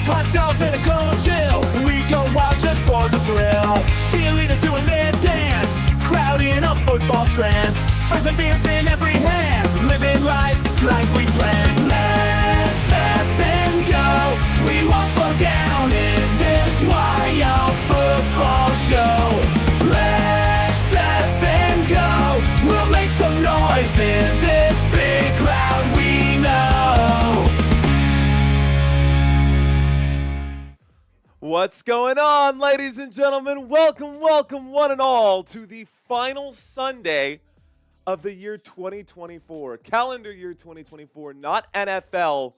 Hot dogs and a cold chill. We go wild just for the thrill. Cheerleaders doing their dance. Crowd in a football trance. Friends and beers in every hand. Living life like we planned. Let's step and go. We won't slow down in this wild football show. Let's step and go. We'll make some noise in this big crowd we know. What's going on, ladies and gentlemen? Welcome, one and all, to the final Sunday of the year 2024. Calendar year 2024, not NFL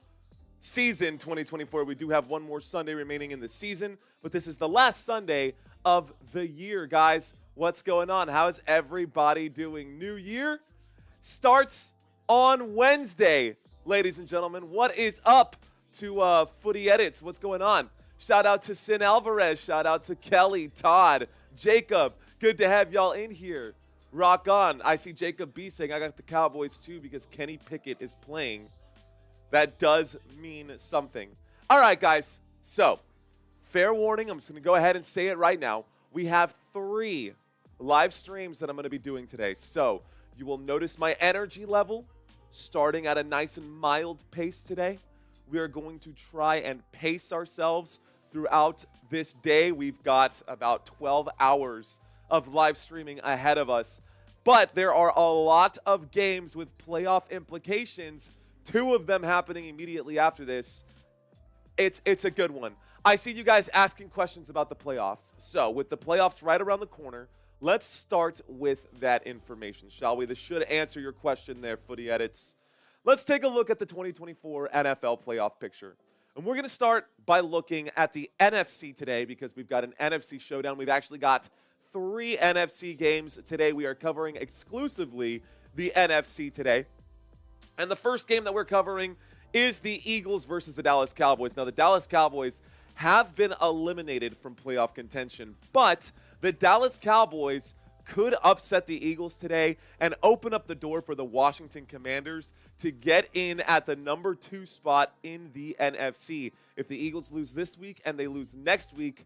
season 2024. We do have one more Sunday remaining in the season, but this is the last Sunday of the year, guys. What's going on? How's everybody doing? New year starts on Wednesday, ladies and gentlemen. What is up to Footy Edits? What's going on? Shout out to Sin Alvarez. Shout out to Kelly, Todd, Jacob. Good to have y'all in here. Rock on. I see Jacob B saying I got the Cowboys too because Kenny Pickett is playing. That does mean something. All right, guys. So, fair warning. I'm just going to go ahead and say it right now. We have 3 live streams that I'm going to be doing today. So, you will notice my energy level starting at a nice and mild pace today. We are going to try and pace ourselves throughout this day. We've got about 12 hours of live streaming ahead of us. But there are a lot of games with playoff implications, 2 of them happening immediately after this. It's a good one. I see you guys asking questions about the playoffs. So with the playoffs right around the corner, let's start with that information, shall we? This should answer your question there, Footy Edits. Let's take a look at the 2024 NFL playoff picture. And we're going to start by looking at the NFC today because we've got an NFC showdown. We've actually got 3 NFC games today. We are covering exclusively the NFC today. And the first game that we're covering is the Eagles versus the Dallas Cowboys. Now, the Dallas Cowboys have been eliminated from playoff contention, but the Dallas Cowboys could upset the Eagles today and open up the door for the Washington Commanders to get in at the number 2 spot in the NFC. If the Eagles lose this week and they lose next week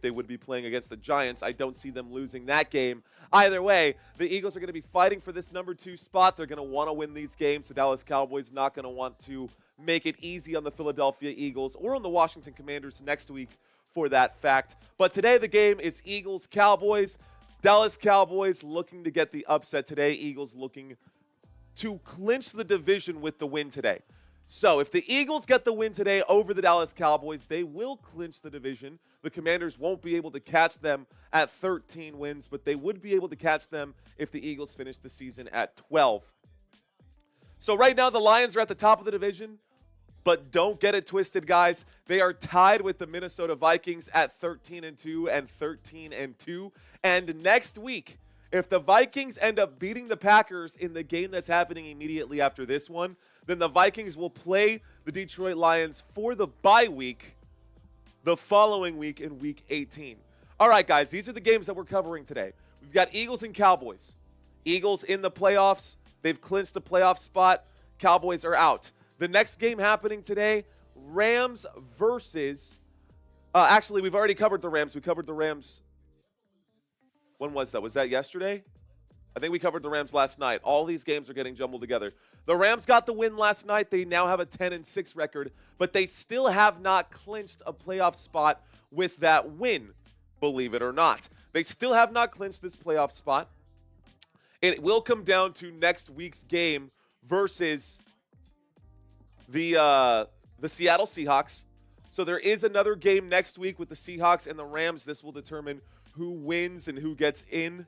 they would be playing against the Giants. I don't see them losing that game. Either way, the Eagles are going to be fighting for this number 2 spot. They're going to want to win these games. The Dallas Cowboys not going to want to make it easy on the Philadelphia Eagles or on the Washington Commanders next week for that fact. But today the game is Eagles-Cowboys. Dallas Cowboys looking to get the upset today. Eagles looking to clinch the division with the win today. So if the Eagles get the win today over the Dallas Cowboys, they will clinch the division. The Commanders won't be able to catch them at 13 wins, but they would be able to catch them if the Eagles finish the season at 12. So right now the Lions are at the top of the division. But don't get it twisted, guys. They are tied with the Minnesota Vikings at 13-2 and 13-2. And next week, if the Vikings end up beating the Packers in the game that's happening immediately after this one, then the Vikings will play the Detroit Lions for the bye week the following week in Week 18. All right, guys, these are the games that we're covering today. We've got Eagles and Cowboys. Eagles in the playoffs. They've clinched the playoff spot. Cowboys are out. The next game happening today, Rams versus actually, we've already covered the Rams. We covered the Rams. When was that? Was that yesterday? I think we covered the Rams last night. All these games are getting jumbled together. The Rams got the win last night. They now have a 10-6 record, but they still have not clinched a playoff spot with that win, believe it or not. They still have not clinched this playoff spot. It will come down to next week's game versus the Seattle Seahawks. So there is another game next week with the Seahawks and the Rams. This will determine who wins and who gets in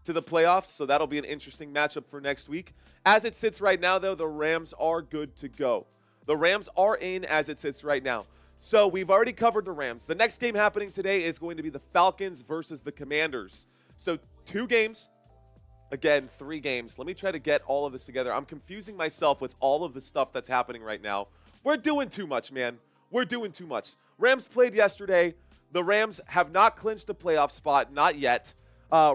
to the playoffs. So that'll be an interesting matchup for next week. As it sits right now, though, the Rams are good to go. The Rams are in as it sits right now. So we've already covered the Rams. The next game happening today is going to be the Falcons versus the Commanders. So 2 games. Again, 3 games. Let me try to get all of this together. I'm confusing myself with all of the stuff that's happening right now. We're doing too much, man. We're doing too much. Rams played yesterday. The Rams have not clinched the playoff spot, not yet.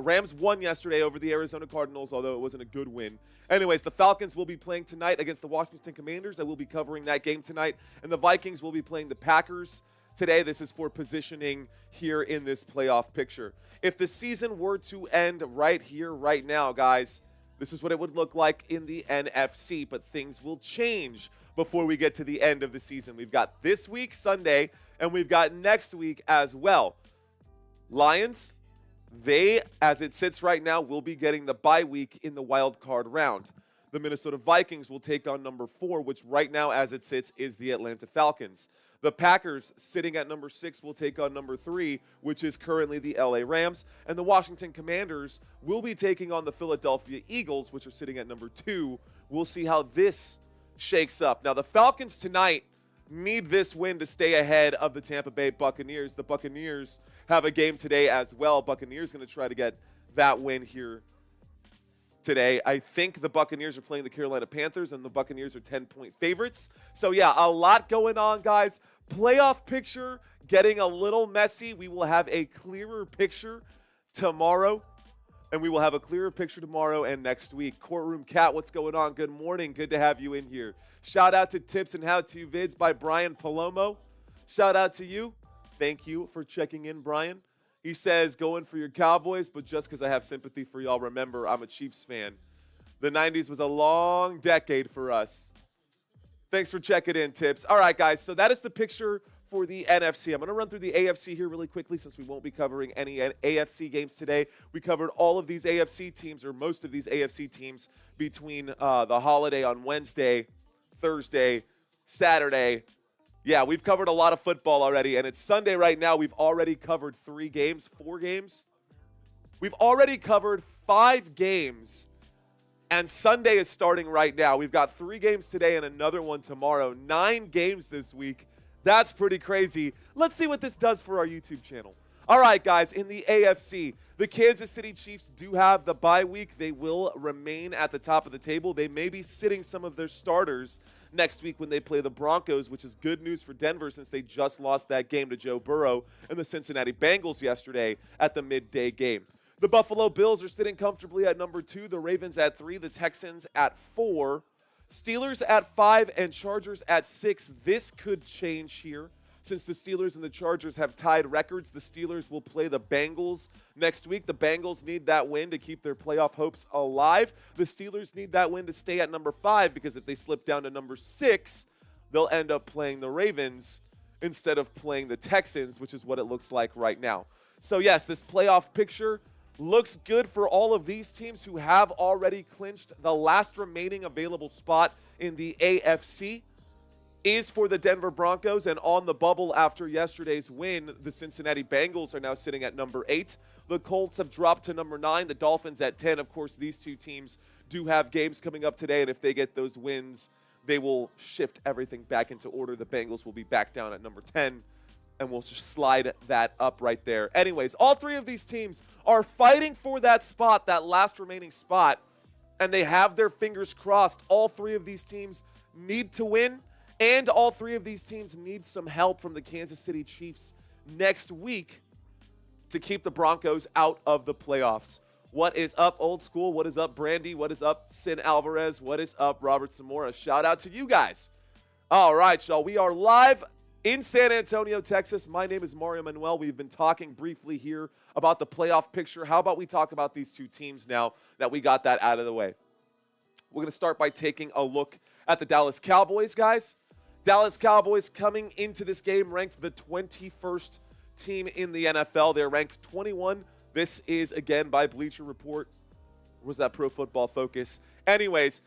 Rams won yesterday over the Arizona Cardinals, although it wasn't a good win. Anyways, the Falcons will be playing tonight against the Washington Commanders. I will be covering that game tonight. And the Vikings will be playing the Packers today. This is for positioning here in this playoff picture. If the season were to end right here, right now, guys, this is what it would look like in the NFC. But things will change before we get to the end of the season. We've got this week, Sunday, and we've got next week as well. Lions, they, as it sits right now, will be getting the bye week in the wild card round. The Minnesota Vikings will take on number 4, which right now, as it sits, is the Atlanta Falcons. The Packers, sitting at number 6, will take on number 3, which is currently the LA Rams. And the Washington Commanders will be taking on the Philadelphia Eagles, which are sitting at number 2. We'll see how this shakes up. Now, the Falcons tonight need this win to stay ahead of the Tampa Bay Buccaneers. The Buccaneers have a game today as well. Buccaneers going to try to get that win here today. I think the Buccaneers are playing the Carolina Panthers, and the Buccaneers are 10-point favorites. So, yeah, a lot going on, guys. Playoff picture getting a little messy. We will have a clearer picture tomorrow, and we will have a clearer picture tomorrow and next week. Courtroom Cat, what's going on? Good morning. Good to have you in here. Shout out to Tips and How-To Vids by Brian Palomo. Shout out to you. Thank you for checking in, Brian. He says, going for your Cowboys, but just because I have sympathy for y'all, remember, I'm a Chiefs fan. The 90s was a long decade for us. Thanks for checking in, Tips. All right, guys, so that is the picture for the NFC. I'm going to run through the AFC here really quickly since we won't be covering any AFC games today. We covered all of these AFC teams, or most of these AFC teams, between the holiday on Wednesday, Thursday, Saturday. Yeah, we've covered a lot of football already, and it's Sunday right now. We've already covered 4 games. We've already covered 5 games, and Sunday is starting right now. We've got 3 games today and another one tomorrow. 9 games this week. That's pretty crazy. Let's see what this does for our YouTube channel. All right, guys, in the AFC, the Kansas City Chiefs do have the bye week. They will remain at the top of the table. They may be sitting some of their starters next week when they play the Broncos, which is good news for Denver since they just lost that game to Joe Burrow and the Cincinnati Bengals yesterday at the midday game. The Buffalo Bills are sitting comfortably at number 2, the Ravens at 3, the Texans at 4, Steelers at 5, and Chargers at 6. This could change here. Since the Steelers and the Chargers have tied records, the Steelers will play the Bengals next week. The Bengals need that win to keep their playoff hopes alive. The Steelers need that win to stay at number 5 because if they slip down to number 6, they'll end up playing the Ravens instead of playing the Texans, which is what it looks like right now. So, yes, this playoff picture looks good for all of these teams who have already clinched the last remaining available spot in the AFC. Is for the Denver Broncos, and on the bubble after yesterday's win, the Cincinnati Bengals are now sitting at number 8. The Colts have dropped to number 9, the Dolphins at 10. Of course, these two teams do have games coming up today, and if they get those wins, they will shift everything back into order. The Bengals will be back down at number 10, and we'll just slide that up right there. Anyways, all 3 of these teams are fighting for that spot, that last remaining spot, and they have their fingers crossed. All 3 of these teams need to win. And all 3 of these teams need some help from the Kansas City Chiefs next week to keep the Broncos out of the playoffs. What is up, Old School? What is up, Brandy? What is up, Sin Alvarez? What is up, Robert Zamora? Shout out to you guys. All right, y'all. We are live in San Antonio, Texas. My name is Mario Manuel. We've been talking briefly here about the playoff picture. How about we talk about these 2 teams now that we got that out of the way? We're going to start by taking a look at the Dallas Cowboys, guys. Dallas Cowboys coming into this game ranked the 21st team in the NFL. They're ranked 21. This is, again, by Bleacher Report. Or was that Pro Football Focus? Anyways,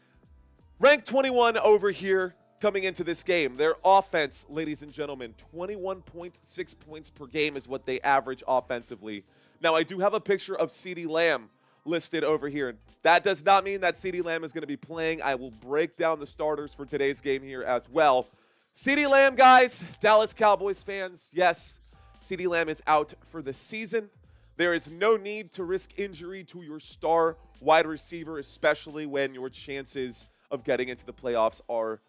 ranked 21 over here coming into this game. Their offense, ladies and gentlemen, 21.6 points per game is what they average offensively. Now, I do have a picture of CeeDee Lamb listed over here. That does not mean that CeeDee Lamb is going to be playing. I will break down the starters for today's game here as well. CeeDee Lamb, guys, Dallas Cowboys fans, yes, CeeDee Lamb is out for the season. There is no need to risk injury to your star wide receiver, especially when your chances of getting into the playoffs are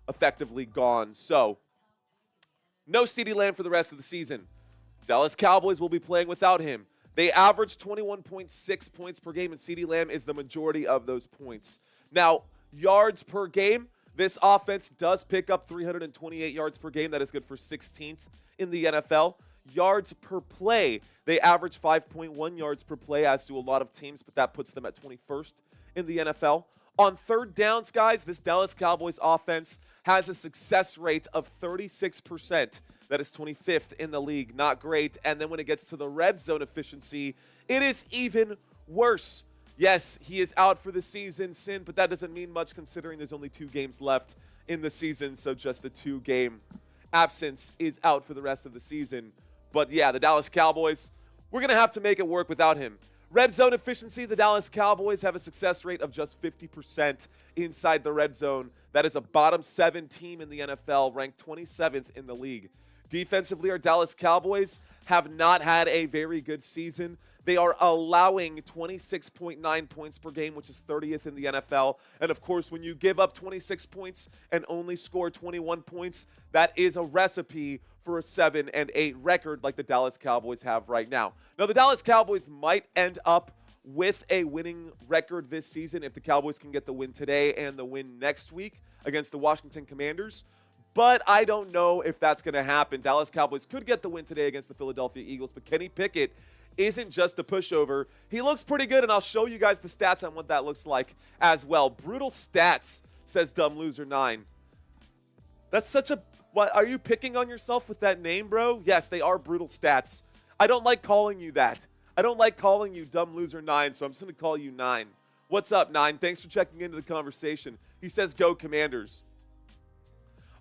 effectively gone. So, no CeeDee Lamb for the rest of the season. Dallas Cowboys will be playing without him. They average 21.6 points per game, and CeeDee Lamb is the majority of those points. Now, yards per game, this offense does pick up 328 yards per game. That is good for 16th in the NFL. Yards per play, they average 5.1 yards per play, as do a lot of teams, but that puts them at 21st in the NFL. On third downs, guys, this Dallas Cowboys offense has a success rate of 36%. That is 25th in the league. Not great. And then when it gets to the red zone efficiency, it is even worse. Yes, he is out for the season, Sin, but that doesn't mean much considering there's only 2 games left in the season, so just a 2-game absence is out for the rest of the season. But yeah, the Dallas Cowboys, we're going to have to make it work without him. Red zone efficiency, the Dallas Cowboys have a success rate of just 50% inside the red zone. That is a bottom 7 team in the NFL, ranked 27th in the league. Defensively, our Dallas Cowboys have not had a very good season. They are allowing 26.9 points per game, which is 30th in the NFL. And of course, when you give up 26 points and only score 21 points, that is a recipe for a 7-8 record like the Dallas Cowboys have right now. Now, the Dallas Cowboys might end up with a winning record this season if the Cowboys can get the win today and the win next week against the Washington Commanders. But I don't know if that's going to happen. Dallas Cowboys could get the win today against the Philadelphia Eagles, but Kenny Pickett isn't just a pushover. He looks pretty good, and I'll show you guys the stats on what that looks like as well. Brutal stats, says Dumb Loser 9. That's such a... What, are you picking on yourself with that name, bro? Yes, they are brutal stats. I don't like calling you that. I don't like calling you Dumb Loser 9, so I'm just going to call you 9. What's up, 9? Thanks for checking into the conversation. He says, go Commanders.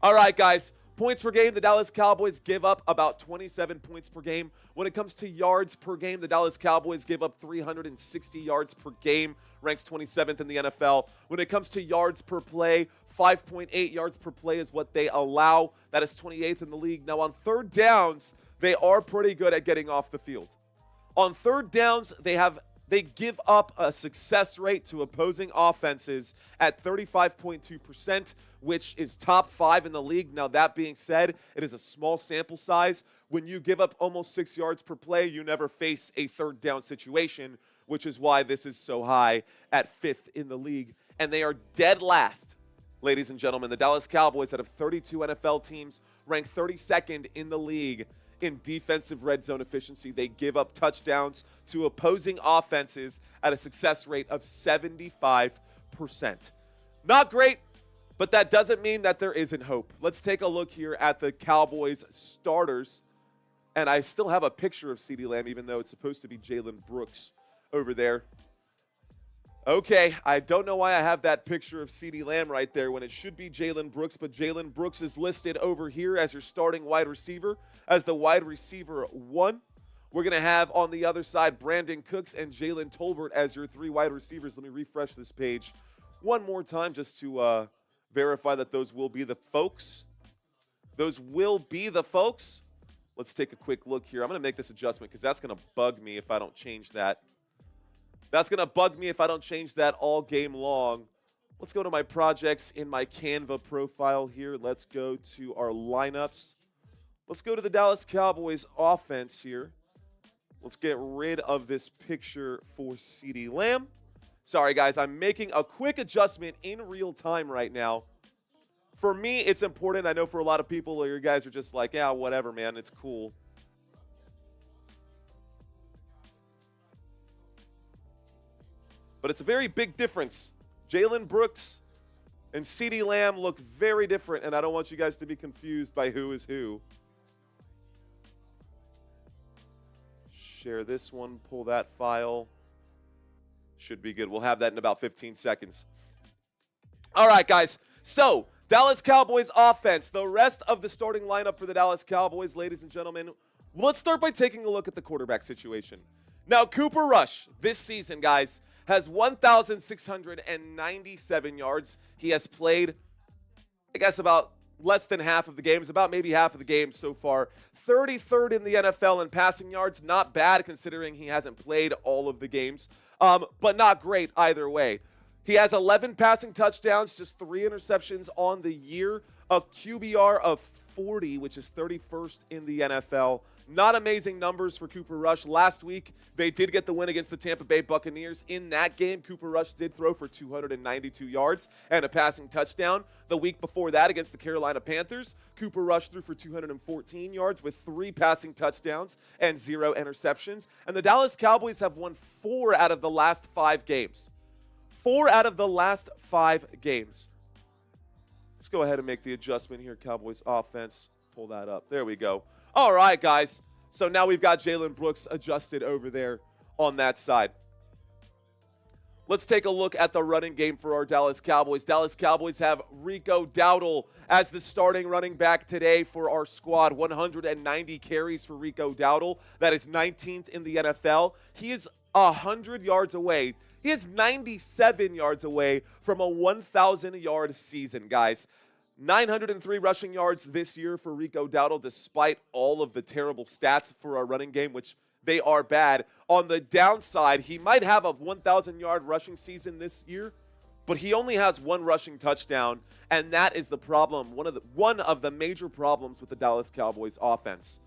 All right, guys. Points per game, the Dallas Cowboys give up about 27 points per game. When it comes to yards per game, the Dallas Cowboys give up 360 yards per game, ranks 27th in the NFL. When it comes to yards per play, 5.8 yards per play is what they allow. That is 28th in the league. Now, on third downs, they are pretty good at getting off the field. On third downs, they give up a success rate to opposing offenses at 35.2%, which is top 5 in the league. Now, that being said, it is a small sample size. When you give up almost 6 yards per play, you never face a third down situation, which is why this is so high at 5th in the league. And they are dead last, ladies and gentlemen. The Dallas Cowboys, out of 32 NFL teams, rank 32nd in the league in defensive red zone efficiency. They give up touchdowns to opposing offenses at a success rate of 75%. Not great, but that doesn't mean that there isn't hope. Let's take a look here at the Cowboys starters. And I still have a picture of CeeDee Lamb, even though it's supposed to be Jalen Brooks over there. Okay, I don't know why I have that picture of CeeDee Lamb right there when it should be Jalen Brooks, but Jalen Brooks is listed over here as your starting wide receiver, as the wide receiver 1. We're going to have on the other side Brandon Cooks and Jalen Tolbert as your 3 wide receivers. Let me refresh this page one more time just to verify that those will be the folks. Those will be the folks. Let's take a quick look here. I'm going to make this adjustment because that's going to bug me if I don't change that. That's going to bug me if I don't change that all game long. Let's go to my projects in my Canva profile here. Let's go to our lineups. Let's go to the Dallas Cowboys offense here. Let's get rid of this picture for CeeDee Lamb. Sorry, guys. I'm making a quick adjustment in real time right now. For me, it's important. I know for a lot of people, you guys are just like, yeah, whatever, man. It's cool. But it's a very big difference. Jalen Brooks and CeeDee Lamb look very different, and I don't want you guys to be confused by who is who. Share this one, pull that file. Should be good. We'll have that in about 15 seconds. All right, guys. So, Dallas Cowboys offense. The rest of the starting lineup for the Dallas Cowboys, ladies and gentlemen. Let's start by taking a look at the quarterback situation. Now, Cooper Rush this season, guys, has 1,697 yards. He has played, I guess, about less than half of the games, about maybe half of the games so far. 33rd in the NFL in passing yards. Not bad considering he hasn't played all of the games, but not great either way. He has 11 passing touchdowns, just 3 interceptions on the year, a QBR of 40, which is 31st in the NFL. Not amazing numbers for Cooper Rush. Last week, they did get the win against the Tampa Bay Buccaneers. In that game, Cooper Rush did throw for 292 yards and a passing touchdown. The week before that, against the Carolina Panthers, Cooper Rush threw for 214 yards with 3 passing touchdowns and 0 interceptions. And the Dallas Cowboys have won 4 out of the last 5 games. 4 out of the last 5 games. Let's go ahead and make the adjustment here. Cowboys offense. Pull that up. There we go. All right, guys. So now we've got Jalen Brooks adjusted over there on that side. Let's take a look at the running game for our Dallas Cowboys. Dallas Cowboys have Rico Dowdle as the starting running back today for our squad. 190 carries for Rico Dowdle. That is 19th in the NFL. He is 100 yards away. He is 97 yards away from a 1,000-yard season, guys. 903 rushing yards this year for Rico Dowdle, despite all of the terrible stats for our running game, which they are bad. On the downside, he might have a 1,000-yard rushing season this year, but he only has 1 rushing touchdown, and that is the problem, one of the major problems with the Dallas Cowboys offense.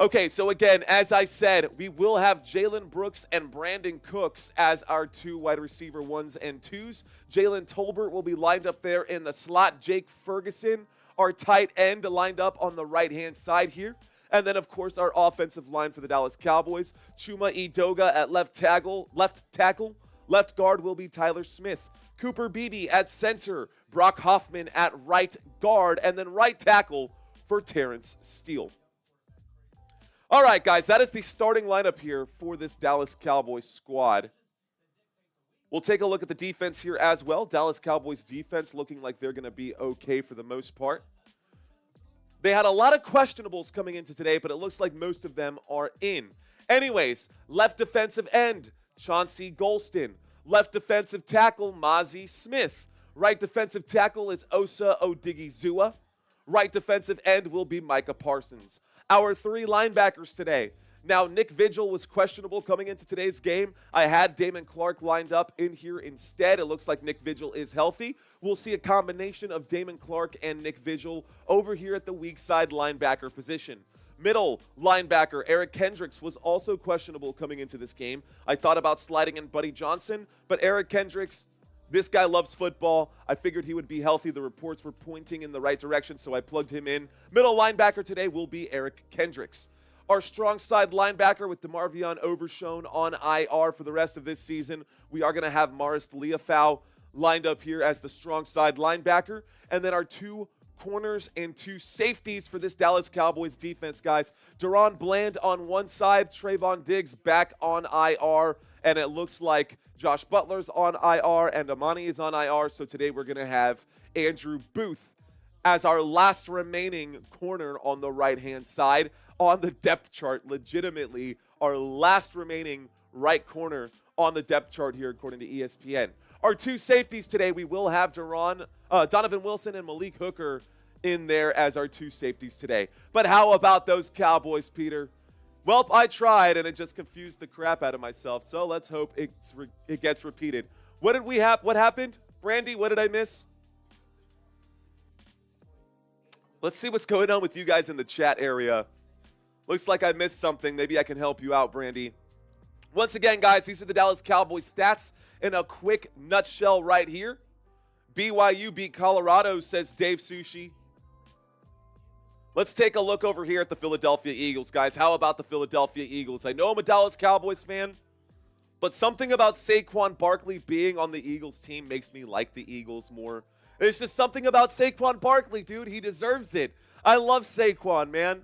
Okay, so again, as I said, we will have Jalen Brooks and Brandon Cooks as our 2 wide receiver 1s and 2s. Jalen Tolbert will be lined up there in the slot. Jake Ferguson, our tight end, lined up on the right-hand side here. And then, of course, our offensive line for the Dallas Cowboys. Chuma Edoga at left tackle. Left guard will be Tyler Smith. Cooper Beebe at center. Brock Hoffman at right guard. And then right tackle for Terrence Steele. All right, guys, that is the starting lineup here for this Dallas Cowboys squad. We'll take a look at the defense here as well. Dallas Cowboys defense looking like they're going to be okay for the most part. They had a lot of questionables coming into today, but it looks like most of them are in. Anyways, left defensive end, Chauncey Golston. Left defensive tackle, Mozzie Smith. Right defensive tackle is Osa Odigizua. Right defensive end will be Micah Parsons. Our 3 linebackers today. Now, Nick Vigil was questionable coming into today's game. I had Damon Clark lined up in here instead. It looks like Nick Vigil is healthy. We'll see a combination of Damon Clark and Nick Vigil over here at the weak side linebacker position. Middle linebacker Eric Kendricks was also questionable coming into this game. I thought about sliding in Buddy Johnson, but Eric Kendricks, this guy loves football. I figured he would be healthy. The reports were pointing in the right direction, so I plugged him in. Middle linebacker today will be Eric Kendricks. Our strong side linebacker with DeMarvion Overshone on IR for the rest of this season. We are going to have Maris Liafau lined up here as the strong side linebacker. And then our 2 corners and 2 safeties for this Dallas Cowboys defense, guys. Deron Bland on one side, Trayvon Diggs back on IR. And it looks like Josh Butler's on IR and Amani is on IR. So today we're going to have Andrew Booth as our last remaining corner on the right-hand side on the depth chart. Legitimately, our last remaining right corner on the depth chart here, according to ESPN. Our 2 safeties today, we will have Donovan Wilson and Malik Hooker in there as our 2 safeties today. But how about those Cowboys, Peter? Well, I tried, and it just confused the crap out of myself. So let's hope it gets repeated. What did we have? What happened? Brandy, what did I miss? Let's see what's going on with you guys in the chat area. Looks like I missed something. Maybe I can help you out, Brandy. Once again, guys, these are the Dallas Cowboys stats in a quick nutshell right here. BYU beat Colorado, says Dave Sushi. Let's take a look over here at the Philadelphia Eagles, guys. How about the Philadelphia Eagles? I know I'm a Dallas Cowboys fan, but something about Saquon Barkley being on the Eagles team makes me like the Eagles more. There's just something about Saquon Barkley, dude. He deserves it. I love Saquon, man.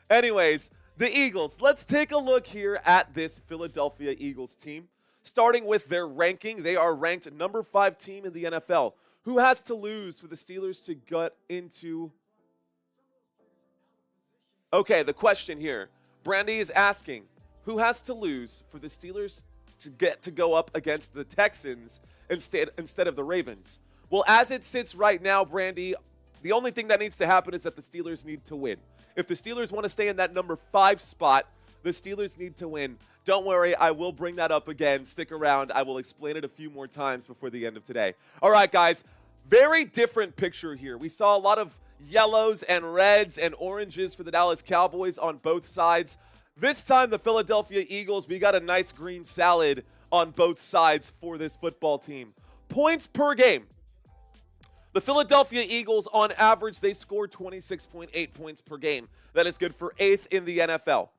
Anyways, the Eagles. Let's take a look here at this Philadelphia Eagles team. Starting with their ranking, they are ranked number 5 team in the NFL. Who has to lose for the Steelers to get into... Okay, the question here. Brandy is asking, who has to lose for the Steelers to get to go up against the Texans instead of the Ravens? Well, as it sits right now, Brandy, the only thing that needs to happen is that the Steelers need to win. If the Steelers want to stay in that number 5 spot, the Steelers need to win. Don't worry, I will bring that up again. Stick around. I will explain it a few more times before the end of today. All right, guys, very different picture here. We saw a lot of yellows and reds and oranges for the Dallas Cowboys on both sides. This time, the Philadelphia Eagles, we got a nice green salad on both sides for this football team. Points per game. The Philadelphia Eagles, on average, they score 26.8 points per game. That is good for 8th in the NFL.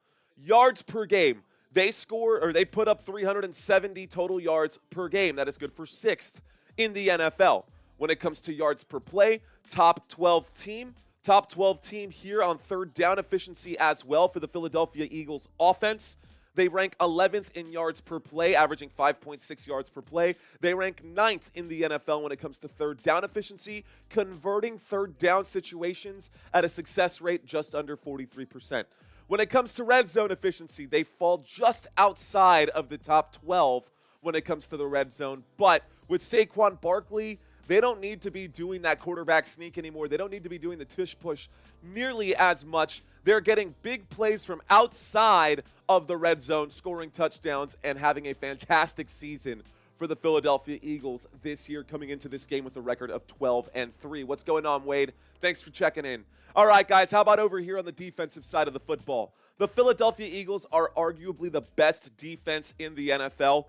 Yards per game. They put up 370 total yards per game. That is good for 6th in the NFL. When it comes to yards per play, top 12 team. Top 12 team here on third down efficiency as well for the Philadelphia Eagles offense. They rank 11th in yards per play, averaging 5.6 yards per play. They rank 9th in the NFL when it comes to third down efficiency, converting third down situations at a success rate just under 43%. When it comes to red zone efficiency, they fall just outside of the top 12 when it comes to the red zone. But with Saquon Barkley, they don't need to be doing that quarterback sneak anymore. They don't need to be doing the tush push nearly as much. They're getting big plays from outside of the red zone, scoring touchdowns and having a fantastic season for the Philadelphia Eagles this year, coming into this game with a record of 12-3. What's going on, Wade? Thanks for checking in. All right, guys, how about over here on the defensive side of the football? The Philadelphia Eagles are arguably the best defense in the NFL,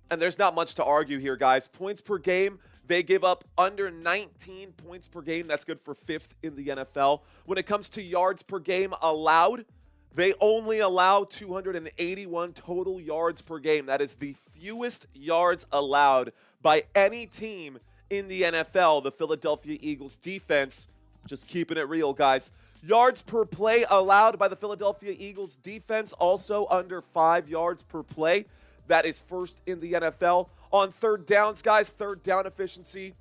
and there's not much to argue here, guys. Points per game, they give up under 19 points per game. That's good for 5th in the NFL. When it comes to yards per game allowed, they only allow 281 total yards per game. That is the fewest yards allowed by any team in the NFL. The Philadelphia Eagles defense, just keeping it real, guys. Yards per play allowed by the Philadelphia Eagles defense, also under 5 yards per play. That is 1st in the NFL. On third downs, guys, third down efficiency,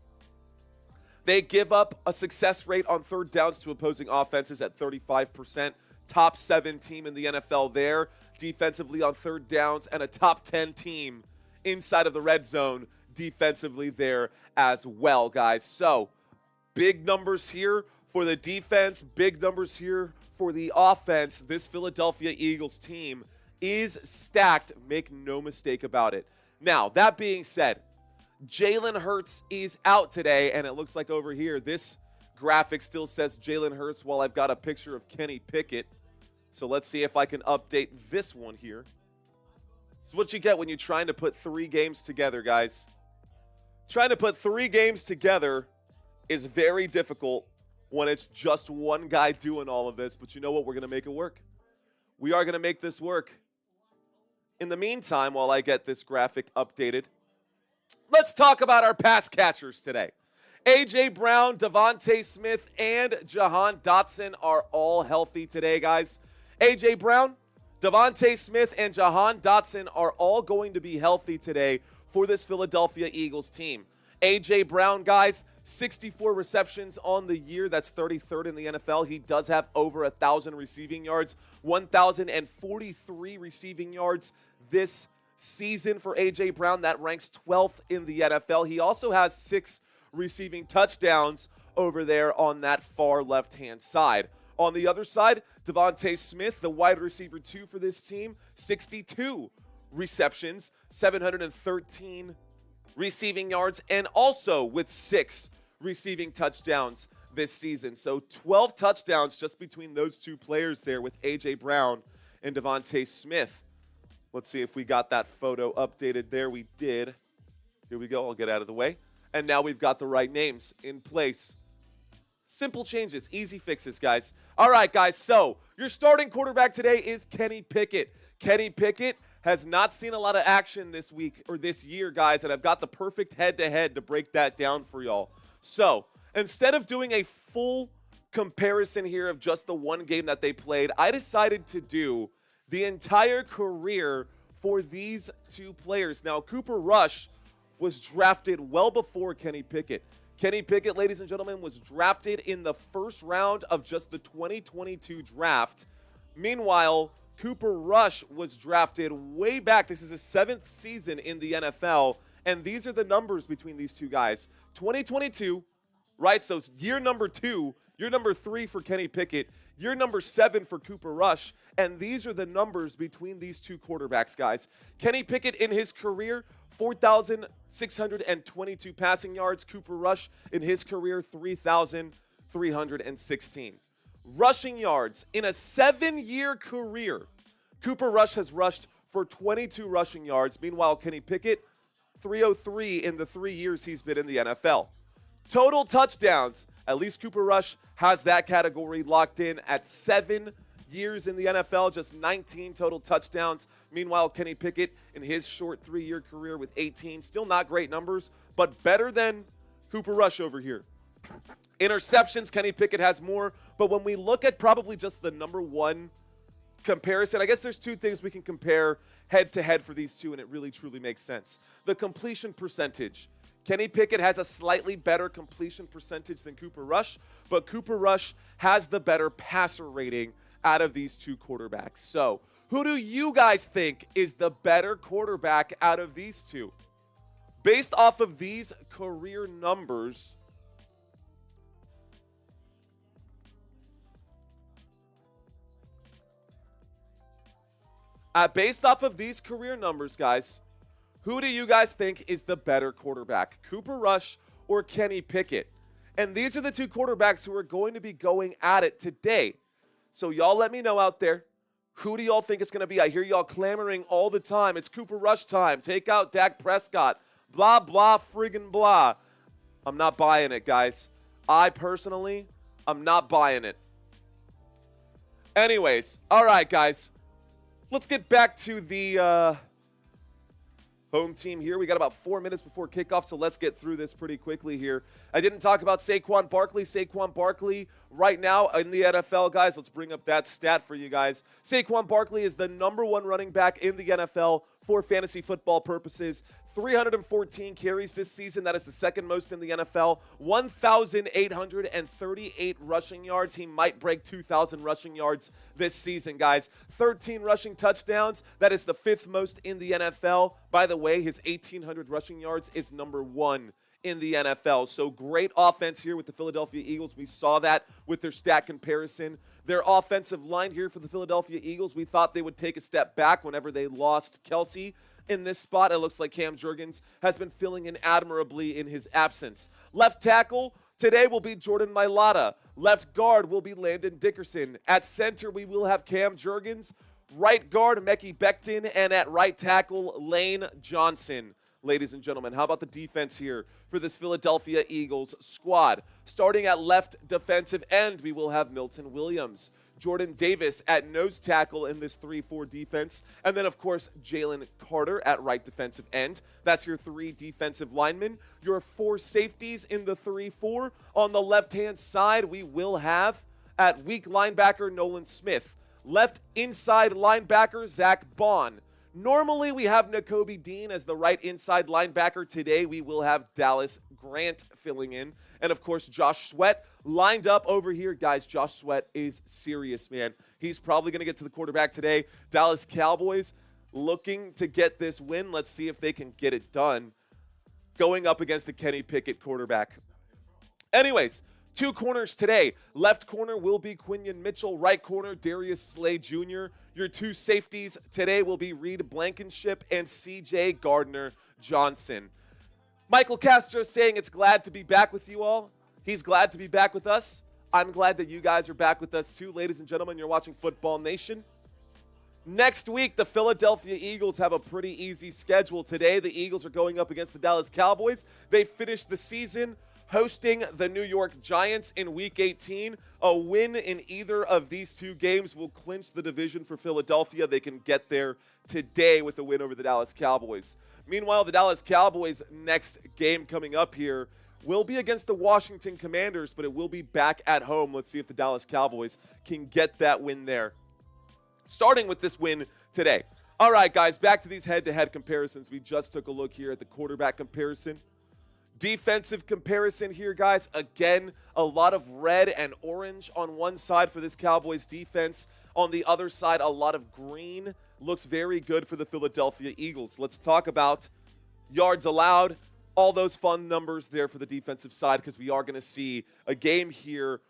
they give up a success rate on third downs to opposing offenses at 35%. Top 7 team in the NFL there defensively on third downs, and a top 10 team inside of the red zone defensively there as well, guys. So big numbers here for the defense, big numbers here for the offense. This Philadelphia Eagles team is stacked. Make no mistake about it. Now, that being said, Jalen Hurts is out today, and it looks like over here, this graphic still says Jalen Hurts while I've got a picture of Kenny Pickett. So let's see if I can update this one here. It's what you get when you're trying to put 3 games together, guys. Trying to put 3 games together is very difficult when it's just one guy doing all of this, but you know what? We're going to make it work. We are going to make this work. In the meantime, while I get this graphic updated, let's talk about our pass catchers today. A.J. Brown, Devontae Smith, and Jahan Dotson are all healthy today, guys. A.J. Brown, Devontae Smith, and Jahan Dotson are all going to be healthy today for this Philadelphia Eagles team. A.J. Brown, guys, 64 receptions on the year. That's 33rd in the NFL. He does have over 1,000 receiving yards, 1,043 receiving yards this season for A.J. Brown. That ranks 12th in the NFL. He also has 6 receiving touchdowns over there on that far left-hand side. On the other side, Devontae Smith, the wide receiver 2 for this team, 62 receptions, 713 receiving yards, and also with 6 receiving touchdowns this season. So 12 touchdowns just between those 2 players there with A.J. Brown and Devontae Smith. Let's see if we got that photo updated there. We did. Here we go. I'll get out of the way. And now we've got the right names in place. Simple changes, easy fixes, guys. All right, guys, so your starting quarterback today is Kenny Pickett. Kenny Pickett has not seen a lot of action this week or this year, guys, and I've got the perfect head-to-head to break that down for y'all. So instead of doing a full comparison here of just the one game that they played, I decided to do the entire career for these 2 players. Now, Cooper Rush was drafted well before Kenny Pickett. Kenny Pickett, ladies and gentlemen, was drafted in the 1st round of just the 2022 draft. Meanwhile, Cooper Rush was drafted way back. This is his 7th season in the NFL, and these are the numbers between these 2 guys. 2022, right? So year number 2, year number 3 for Kenny Pickett, year number 7 for Cooper Rush, and these are the numbers between these 2 quarterbacks, guys. Kenny Pickett in his career, 4,622 passing yards. Cooper Rush in his career, 316. Rushing yards. In a 7-year career, Cooper Rush has rushed for 22 rushing yards. Meanwhile, Kenny Pickett, 303 in the 3 years he's been in the NFL. Total touchdowns. At least Cooper Rush has that category locked in at 7 years in the NFL, just 19 total touchdowns. Meanwhile, Kenny Pickett in his short 3-year career with 18. Still not great numbers, but better than Cooper Rush over here. Interceptions, Kenny Pickett has more, but when we look at probably just the number one comparison, I guess there's two things we can compare head-to-head for these two, and it really, truly makes sense. The completion percentage. Kenny Pickett has a slightly better completion percentage than Cooper Rush, but Cooper Rush has the better passer rating out of these two quarterbacks. So, who do you guys think is the better quarterback out of these two? Based off of these career numbers, guys, who do you guys think is the better quarterback, Cooper Rush or Kenny Pickett? And these are the two quarterbacks who are going to be going at it today. So y'all let me know out there, who do y'all think it's going to be? I hear y'all clamoring all the time. It's Cooper Rush time. Take out Dak Prescott. Blah, blah, friggin' blah. I'm not buying it, guys. I personally, I'm not buying it. Anyways, all right, guys. Let's get back to the home team here. We got about 4 minutes before kickoff, so let's get through this pretty quickly here. I didn't talk about Saquon Barkley. Saquon Barkley right now in the NFL, guys. Let's bring up that stat for you guys. Saquon Barkley is the #1 running back in the NFL for fantasy football purposes. 314 carries this season. That is the second most in the NFL. 1,838 rushing yards. He might break 2,000 rushing yards this season, guys. 13 rushing touchdowns. That is the 5th most in the NFL. By the way, his 1,800 rushing yards is #1 in the NFL. So great offense here with the Philadelphia Eagles. We saw that with their stat comparison. Their offensive line here for the Philadelphia Eagles, we thought they would take a step back whenever they lost Kelsey. In this spot, it looks like Cam Jurgens has been filling in admirably in his absence. Left tackle today will be Jordan Mailata. Left guard will be Landon Dickerson. At center, we will have Cam Jurgens. Right guard, Mekhi Becton. And at right tackle, Lane Johnson. Ladies and gentlemen, how about the defense here for this Philadelphia Eagles squad? Starting at left defensive end, we will have Milton Williams. Jordan Davis at nose tackle in this 3-4 defense. And then, of course, Jalen Carter at right defensive end. That's your 3 defensive linemen. Your 4 safeties in the 3-4. On the left-hand side, we will have at weak linebacker Nolan Smith. Left inside linebacker Zach Bond. Normally, we have Nakobe Dean as the right inside linebacker. Today, we will have Dallas Grant filling in. And, of course, Josh Sweat lined up over here. Guys, Josh Sweat is serious, man. He's probably going to get to the quarterback today. Dallas Cowboys looking to get this win. Let's see if they can get it done going up against the Kenny Pickett quarterback. Anyways, 2 corners today. Left corner will be Quinion Mitchell. Right corner, Darius Slay Jr. Your 2 safeties today will be Reed Blankenship and C.J. Gardner-Johnson. Michael Castro saying it's glad to be back with you all. He's glad to be back with us. I'm glad that you guys are back with us too. Ladies and gentlemen, you're watching Football Nation. Next week, the Philadelphia Eagles have a pretty easy schedule. Today, the Eagles are going up against the Dallas Cowboys. They finished the season hosting the New York Giants in Week 18. A win in either of these 2 games will clinch the division for Philadelphia. They can get there today with a win over the Dallas Cowboys. Meanwhile, the Dallas Cowboys' next game coming up here will be against the Washington Commanders, but it will be back at home. Let's see if the Dallas Cowboys can get that win there. Starting with this win today. All right, guys, back to these head-to-head comparisons. We just took a look here at the quarterback comparison. Defensive comparison here, guys. Again, a lot of red and orange on one side for this Cowboys defense. On the other side, a lot of green. Looks very good for the Philadelphia Eagles. Let's talk about yards allowed. All those fun numbers there for the defensive side, because we are going to see a game here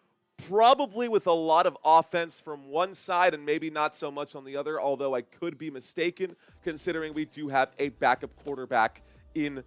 probably with a lot of offense from one side and maybe not so much on the other, although I could be mistaken considering we do have a backup quarterback in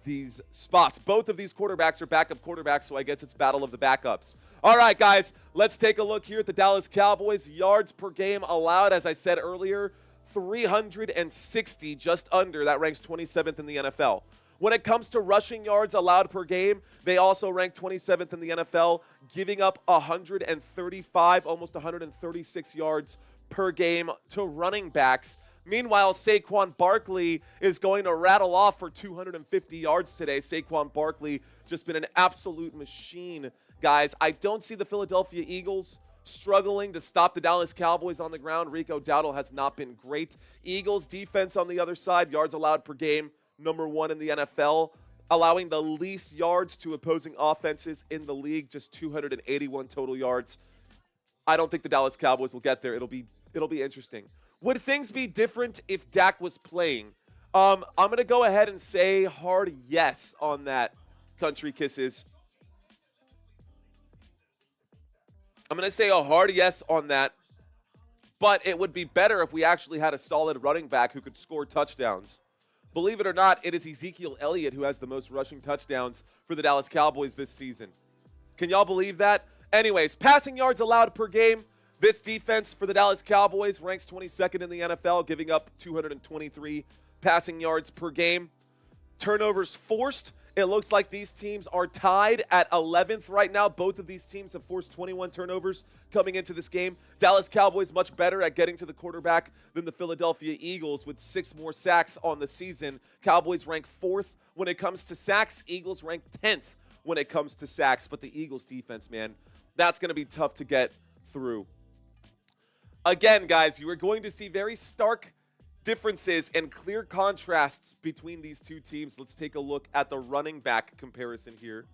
these spots. Both of these quarterbacks are backup quarterbacks, so I guess it's battle of the backups. All right, guys, let's take a look here at the Dallas Cowboys. Yards per game allowed, as I said earlier, 360, just under. That ranks 27th in the NFL. When it comes to rushing yards allowed per game, they also rank 27th in the NFL, giving up 135, almost 136 yards per game to running backs. Meanwhile, Saquon Barkley is going to rattle off for 250 yards today. Saquon Barkley just been an absolute machine, guys. I don't see the Philadelphia Eagles struggling to stop the Dallas Cowboys on the ground. Rico Dowdle has not been great. Eagles defense on the other side, yards allowed per game, number 1 in the NFL, allowing the least yards to opposing offenses in the league, just 281 total yards. I don't think the Dallas Cowboys will get there. It'll be interesting. Would things be different if Dak was playing? I'm going to go ahead and say hard yes on that, Country Kisses. I'm going to say a hard yes on that, but it would be better if we actually had a solid running back who could score touchdowns. Believe it or not, it is Ezekiel Elliott who has the most rushing touchdowns for the Dallas Cowboys this season. Can y'all believe that? Anyways, passing yards allowed per game. This defense for the Dallas Cowboys ranks 22nd in the NFL, giving up 223 passing yards per game. Turnovers forced. It looks like these teams are tied at 11th right now. Both of these teams have forced 21 turnovers coming into this game. Dallas Cowboys much better at getting to the quarterback than the Philadelphia Eagles with 6 more sacks on the season. Cowboys rank 4th when it comes to sacks. Eagles rank 10th when it comes to sacks. But the Eagles defense, man, that's going to be tough to get through. Again, guys, you are going to see very stark differences and clear contrasts between these two teams. Let's take a look at the running back comparison here.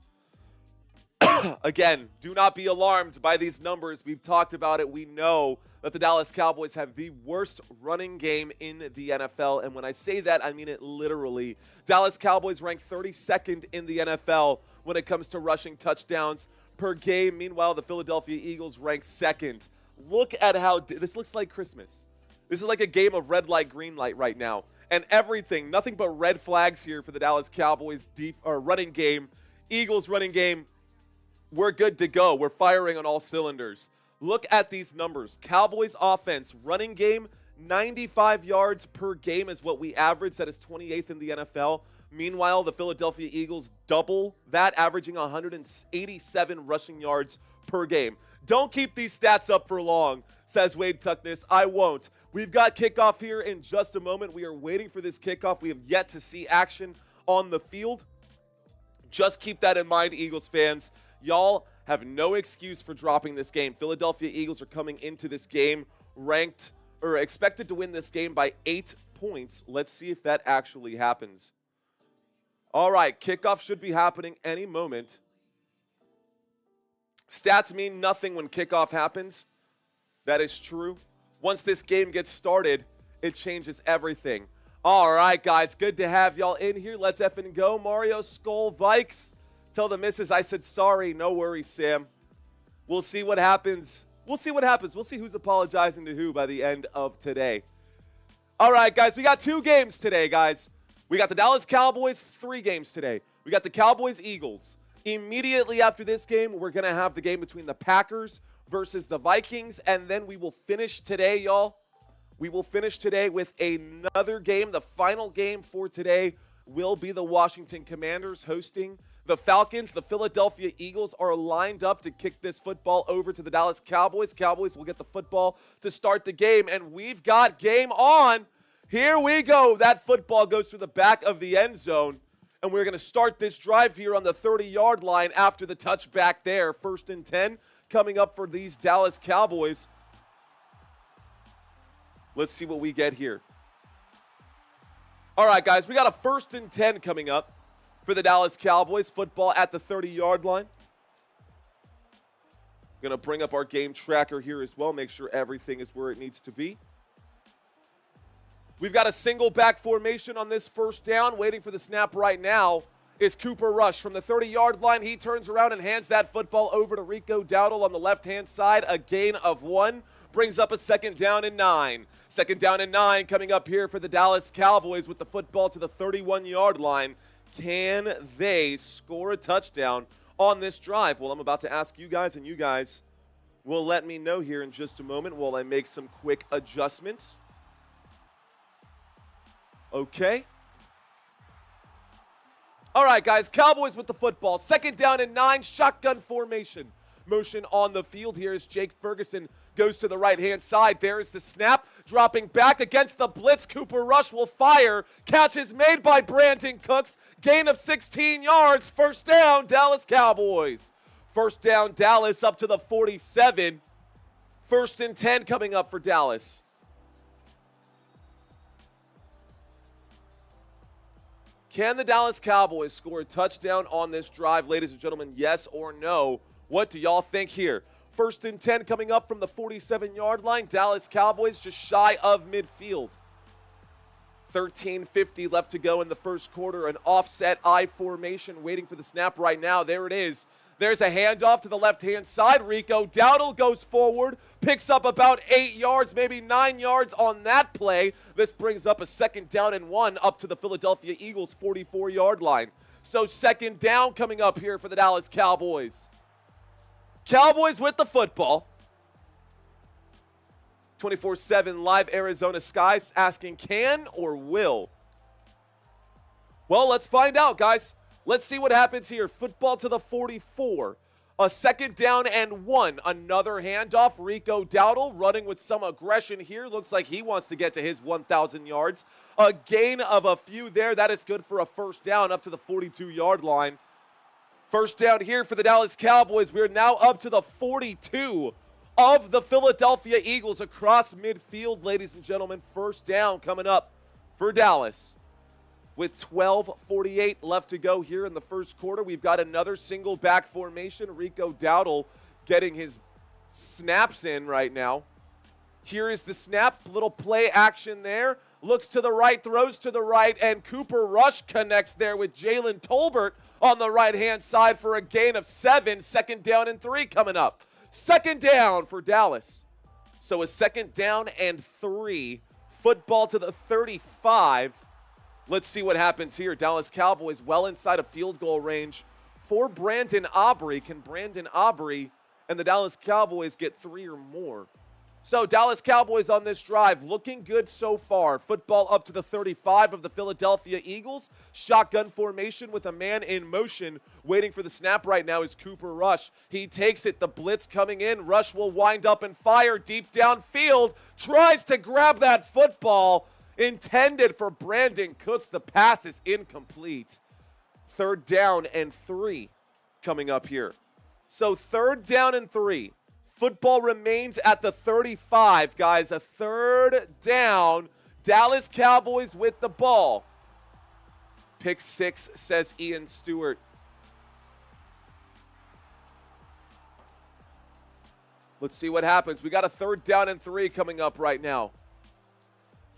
Again, do not be alarmed by these numbers. We've talked about it. We know that the Dallas Cowboys have the worst running game in the NFL. And when I say that, I mean it literally. Dallas Cowboys rank 32nd in the NFL when it comes to rushing touchdowns per game. Meanwhile, the Philadelphia Eagles rank 2nd. Look at how this looks like Christmas. This is like a game of red light, green light right now. And everything, nothing but red flags here for the Dallas Cowboys running game. Eagles running game, we're good to go. We're firing on all cylinders. Look at these numbers. Cowboys offense, running game, 95 yards per game is what we average. That is 28th in the NFL. Meanwhile, the Philadelphia Eagles double that, averaging 187 rushing yards per game. Don't keep these stats up for long, says Wade Tuckness. I won't. We've got kickoff here in just a moment. We are waiting for this kickoff. We have yet to see action on the field. Just keep that in mind, Eagles fans. Y'all have no excuse for dropping this game. Philadelphia Eagles are coming into this game ranked or expected to win this game by 8 points. Let's see if that actually happens. All right, kickoff should be happening any moment. Stats mean nothing when kickoff happens. That is true. Once this game gets started, it changes everything. All right, guys, good to have y'all in here. Let's effing go. Mario Skull Vikes. Tell the missus I said sorry. No worries, Sam. We'll see what happens. We'll see what happens. We'll see who's apologizing to who by the end of today. All right, guys, we got 2 games today, guys. We got the Dallas Cowboys, 3 games today. We got the Cowboys-Eagles. Immediately after this game, we're going to have the game between the Packers versus the Vikings, and then we will finish today, y'all. We will finish today with another game. The final game for today will be the Washington Commanders hosting the Falcons. The Philadelphia Eagles are lined up to kick this football over to the Dallas Cowboys. Cowboys will get the football to start the game, and we've got game on. Here we go. That football goes through the back of the end zone. And we're going to start this drive here on the 30-yard line after the touchback there. 1st and 10 coming up for these Dallas Cowboys. Let's see what we get here. All right, guys, we got a 1st and 10 coming up for the Dallas Cowboys. Football at the 30-yard line. Going to bring up our game tracker here as well. Make sure everything is where it needs to be. We've got a single back formation on this 1st down. Waiting for the snap right now is Cooper Rush. From the 30-yard line, he turns around and hands that football over to Rico Dowdle on the left-hand side. A gain of 1. Brings up a 2nd down and 9. 2nd down and 9 coming up here for the Dallas Cowboys with the football to the 31-yard line. Can they score a touchdown on this drive? Well, I'm about to ask you guys, and you guys will let me know here in just a moment while I make some quick adjustments. Okay. All right, guys, Cowboys with the football. 2nd down and 9, shotgun formation. Motion on the field here as Jake Ferguson goes to the right-hand side. There's the snap, dropping back against the blitz. Cooper Rush will fire. Catch is made by Brandon Cooks. Gain of 16 yards. 1st down, Dallas Cowboys. 1st down, Dallas up to the 47. 1st and 10 coming up for Dallas. Can the Dallas Cowboys score a touchdown on this drive, ladies and gentlemen? Yes or no? What do y'all think here? 1st and 10 coming up from the 47-yard line. Dallas Cowboys just shy of midfield. 13:50 left to go in the first quarter. An offset I formation waiting for the snap right now. There it is. There's a handoff to the left-hand side. Rico Dowdle goes forward, picks up about 8 yards, maybe 9 yards on that play. This brings up a 2nd down and 1 up to the Philadelphia Eagles 44-yard line. So 2nd down coming up here for the Dallas Cowboys. Cowboys with the football. 24/7 live Arizona skies asking can or will. Well, let's find out, guys. Let's see what happens here. Football to the 44. A 2nd down and 1. Another handoff. Rico Dowdle running with some aggression here. Looks like he wants to get to his 1,000 yards. A gain of a few there. That is good for a 1st down up to the 42-yard line. 1st down here for the Dallas Cowboys. We're now up to the 42 of the Philadelphia Eagles across midfield, ladies and gentlemen. 1st down coming up for Dallas. With 12:48 left to go here in the first quarter, we've got another single back formation. Rico Dowdle getting his snaps in right now. Here is the snap, little play action there. Looks to the right, throws to the right, and Cooper Rush connects there with Jalen Tolbert on the right-hand side for a gain of 7. 2nd down and 3 coming up. 2nd down for Dallas. So a 2nd down and 3. Football to the 35. Let's see what happens here. Dallas Cowboys well inside of field goal range for Brandon Aubrey. Can Brandon Aubrey and the Dallas Cowboys get 3 or more? So Dallas Cowboys on this drive looking good so far. Football up to the 35 of the Philadelphia Eagles. Shotgun formation with a man in motion. Waiting for the snap right now is Cooper Rush. He takes it. The blitz coming in. Rush will wind up and fire deep downfield. Tries to grab that football. Intended for Brandon Cooks. The pass is incomplete. 3rd down and 3 coming up here. So 3rd down and 3. Football remains at the 35, guys. A 3rd down. Dallas Cowboys with the ball. Pick 6, says Ian Stewart. Let's see what happens. We got a 3rd down and 3 coming up right now.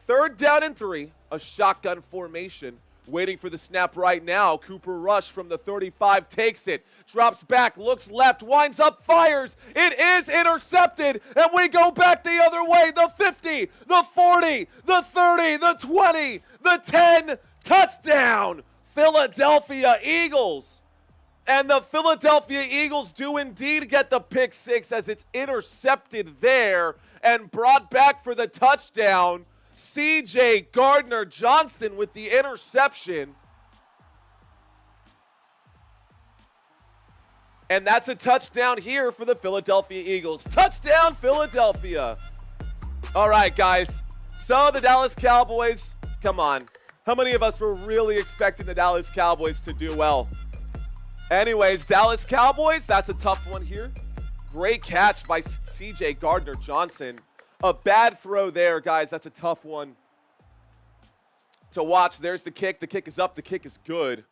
3rd down and 3. A shotgun formation. Waiting for the snap right now. Cooper Rush from the 35 takes it. Drops back, looks left, winds up, fires. It is intercepted, and we go back the other way. The 50, the 40, the 30, the 20, the 10. Touchdown, Philadelphia Eagles. And the Philadelphia Eagles do indeed get the pick 6 as it's intercepted there and brought back for the touchdown. C.J. Gardner-Johnson with the interception. And that's a touchdown here for the Philadelphia Eagles. Touchdown, Philadelphia. All right, guys. So the Dallas Cowboys, come on. How many of us were really expecting the Dallas Cowboys to do well? Anyways, Dallas Cowboys, that's a tough one here. Great catch by C.J. Gardner-Johnson. A bad throw there, guys. That's a tough one to watch. There's the kick. The kick is up. The kick is good.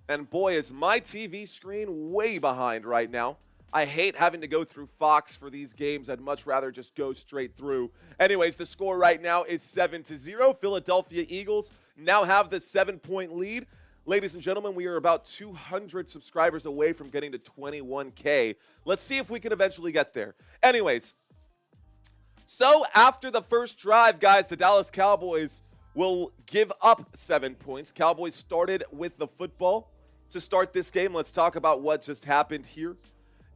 And boy, is my TV screen way behind right now. I hate having to go through Fox for these games. I'd much rather just go straight through. Anyways, the score right now is 7-0. Philadelphia Eagles now have the 7-point lead. Ladies and gentlemen, we are about 200 subscribers away from getting to 21K. Let's see if we can eventually get there. Anyways, so after the first drive, guys, the Dallas Cowboys will give up 7 points. Cowboys started with the football to start this game. Let's talk about what just happened here.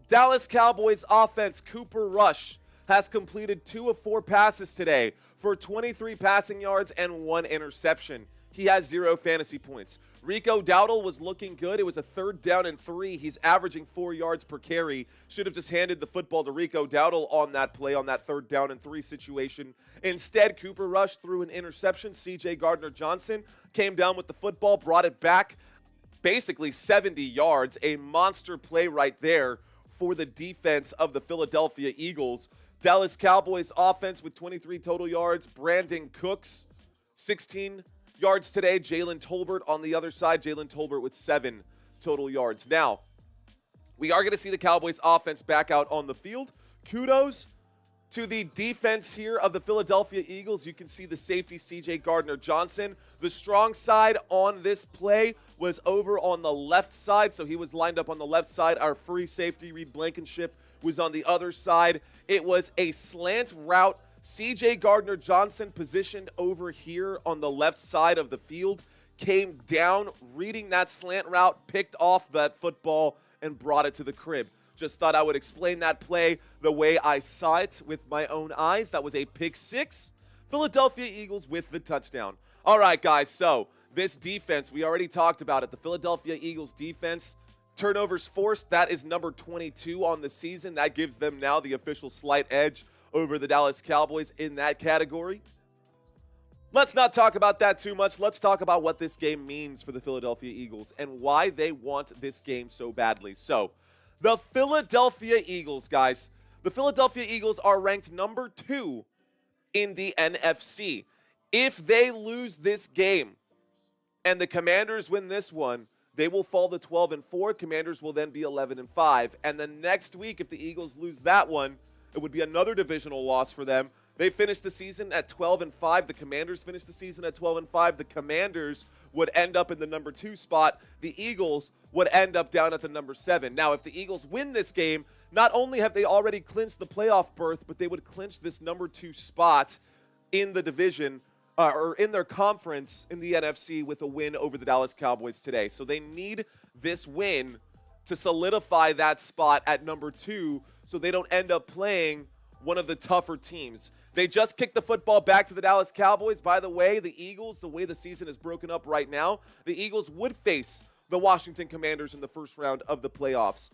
Dallas Cowboys offense, Cooper Rush, has completed 2 of 4 passes today for 23 passing yards and 1 interception. He has 0 fantasy points. Rico Dowdle was looking good. It was a 3rd down and 3. He's averaging 4 yards per carry. Should have just handed the football to Rico Dowdle on that play, on that 3rd down and 3 situation. Instead, Cooper Rush threw an interception. C.J. Gardner-Johnson came down with the football, brought it back basically 70 yards. A monster play right there for the defense of the Philadelphia Eagles. Dallas Cowboys offense with 23 total yards. Brandon Cooks, 16 yards today. Jalen Tolbert on the other side. Jalen Tolbert with 7 total yards. Now, we are going to see the Cowboys offense back out on the field. Kudos to the defense here of the Philadelphia Eagles. You can see the safety, C.J. Gardner-Johnson. The strong side on this play was over on the left side, so he was lined up on the left side. Our free safety, Reed Blankenship, was on the other side. It was a slant route. C.J. Gardner-Johnson positioned over here on the left side of the field, came down, reading that slant route, picked off that football, and brought it to the crib. Just thought I would explain that play the way I saw it with my own eyes. That was a pick 6. Philadelphia Eagles with the touchdown. All right, guys, so this defense, we already talked about it. The Philadelphia Eagles defense, turnovers forced, that is number 22 on the season. That gives them now the official slight edge over the Dallas Cowboys in that category. Let's not talk about that too much. Let's talk about what this game means for the Philadelphia Eagles and why they want this game so badly. So, the Philadelphia Eagles, guys, the Philadelphia Eagles are ranked number 2 in the NFC. If they lose this game and the Commanders win this one, they will fall to 12-4. Commanders will then be 11-5. And then next week, if the Eagles lose that one, it would be another divisional loss for them. They finished the season at 12-5. The Commanders finished the season at 12-5. The Commanders would end up in the number 2 spot. The Eagles would end up down at the number 7. Now, if the Eagles win this game, not only have they already clinched the playoff berth, but they would clinch this number 2 spot in the division or in their conference in the NFC with a win over the Dallas Cowboys today. So they need this win to solidify that spot at number 2 so they don't end up playing one of the tougher teams. They just kicked the football back to the Dallas Cowboys. By the way, the Eagles, the way the season is broken up right now, the Eagles would face the Washington Commanders in the first round of the playoffs.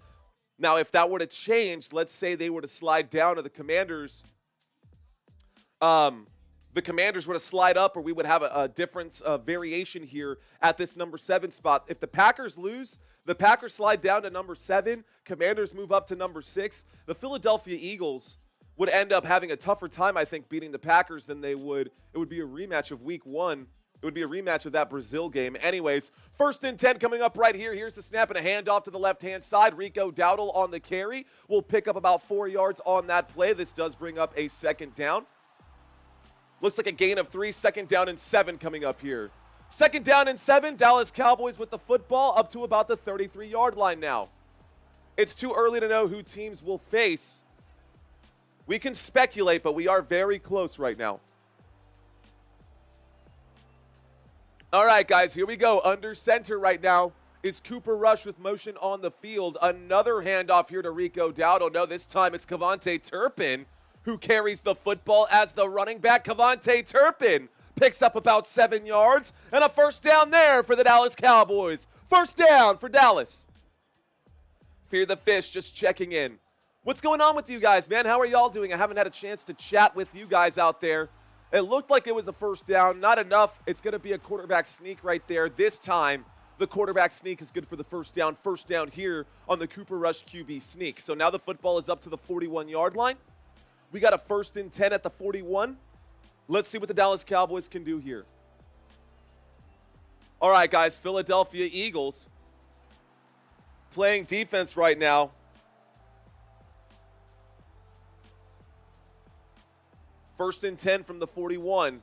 Now, if that were to change, let's say they were to slide down to the Commanders were to slide up, or we would have a difference of variation here at this number 7 spot. If the Packers lose, the Packers slide down to number 7, Commanders move up to number 6. The Philadelphia Eagles would end up having a tougher time, I think, beating the Packers than they would. It would be a rematch of week 1. It would be a rematch of that Brazil game. Anyways, 1st and 10 coming up right here. Here's the snap and a handoff to the left-hand side. Rico Dowdle on the carry. Will pick up about 4 yards on that play. This does bring up a 2nd down. Looks like a gain of 3, 2nd down and 7 coming up here. 2nd down and 7, Dallas Cowboys with the football up to about the 33-yard line now. It's too early to know who teams will face. We can speculate, but we are very close right now. All right, guys, here we go. Under center right now is Cooper Rush with motion on the field. Another handoff here to Rico Dowdle. No, this time it's Kevontae Turpin who carries the football as the running back. Kevontae Turpin picks up about 7 yards and a 1st down there for the Dallas Cowboys. 1st down for Dallas. Fear the Fish just checking in. What's going on with you guys, man? How are y'all doing? I haven't had a chance to chat with you guys out there. It looked like it was a 1st down. Not enough. It's going to be a quarterback sneak right there. This time, the quarterback sneak is good for the 1st down. 1st down here on the Cooper Rush QB sneak. So now the football is up to the 41-yard line. We got a 1st and 10 at the 41. Let's see what the Dallas Cowboys can do here. All right, guys, Philadelphia Eagles playing defense right now. First and 10 from the 41.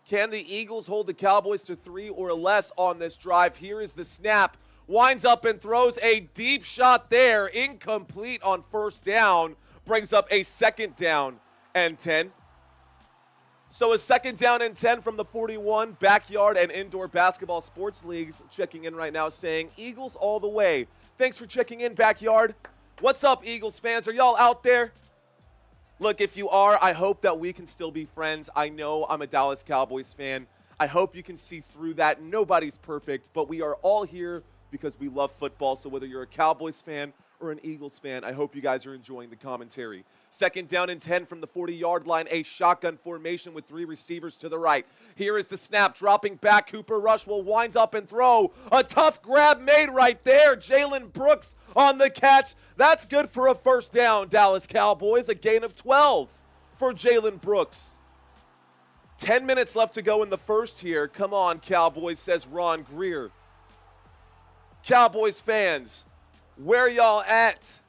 Can the Eagles hold the Cowboys to 3 or less on this drive? Here is the snap. Winds up and throws a deep shot there. Incomplete on 1st down. Brings up a 2nd down and 10. So a second down and 10 from the 41. Backyard and indoor basketball sports leagues checking in right now saying Eagles all the way. Thanks for checking in, Backyard. What's up, Eagles fans? Are y'all out there? Look, if you are, I hope that we can still be friends. I know I'm a Dallas Cowboys fan. I hope you can see through that. Nobody's perfect, but we are all here because we love football. So whether you're a Cowboys fan or an Eagles fan, I hope you guys are enjoying the commentary. Second down and 10 from the 40-yard line, a shotgun formation with 3 receivers to the right. Here is the snap, dropping back. Cooper Rush will wind up and throw. A tough grab made right there. Jalen Brooks on the catch. That's good for a first down, Dallas Cowboys. A gain of 12 for Jalen Brooks. 10 minutes left to go in the first here. Come on, Cowboys, says Ron Greer. Cowboys fans, where y'all at?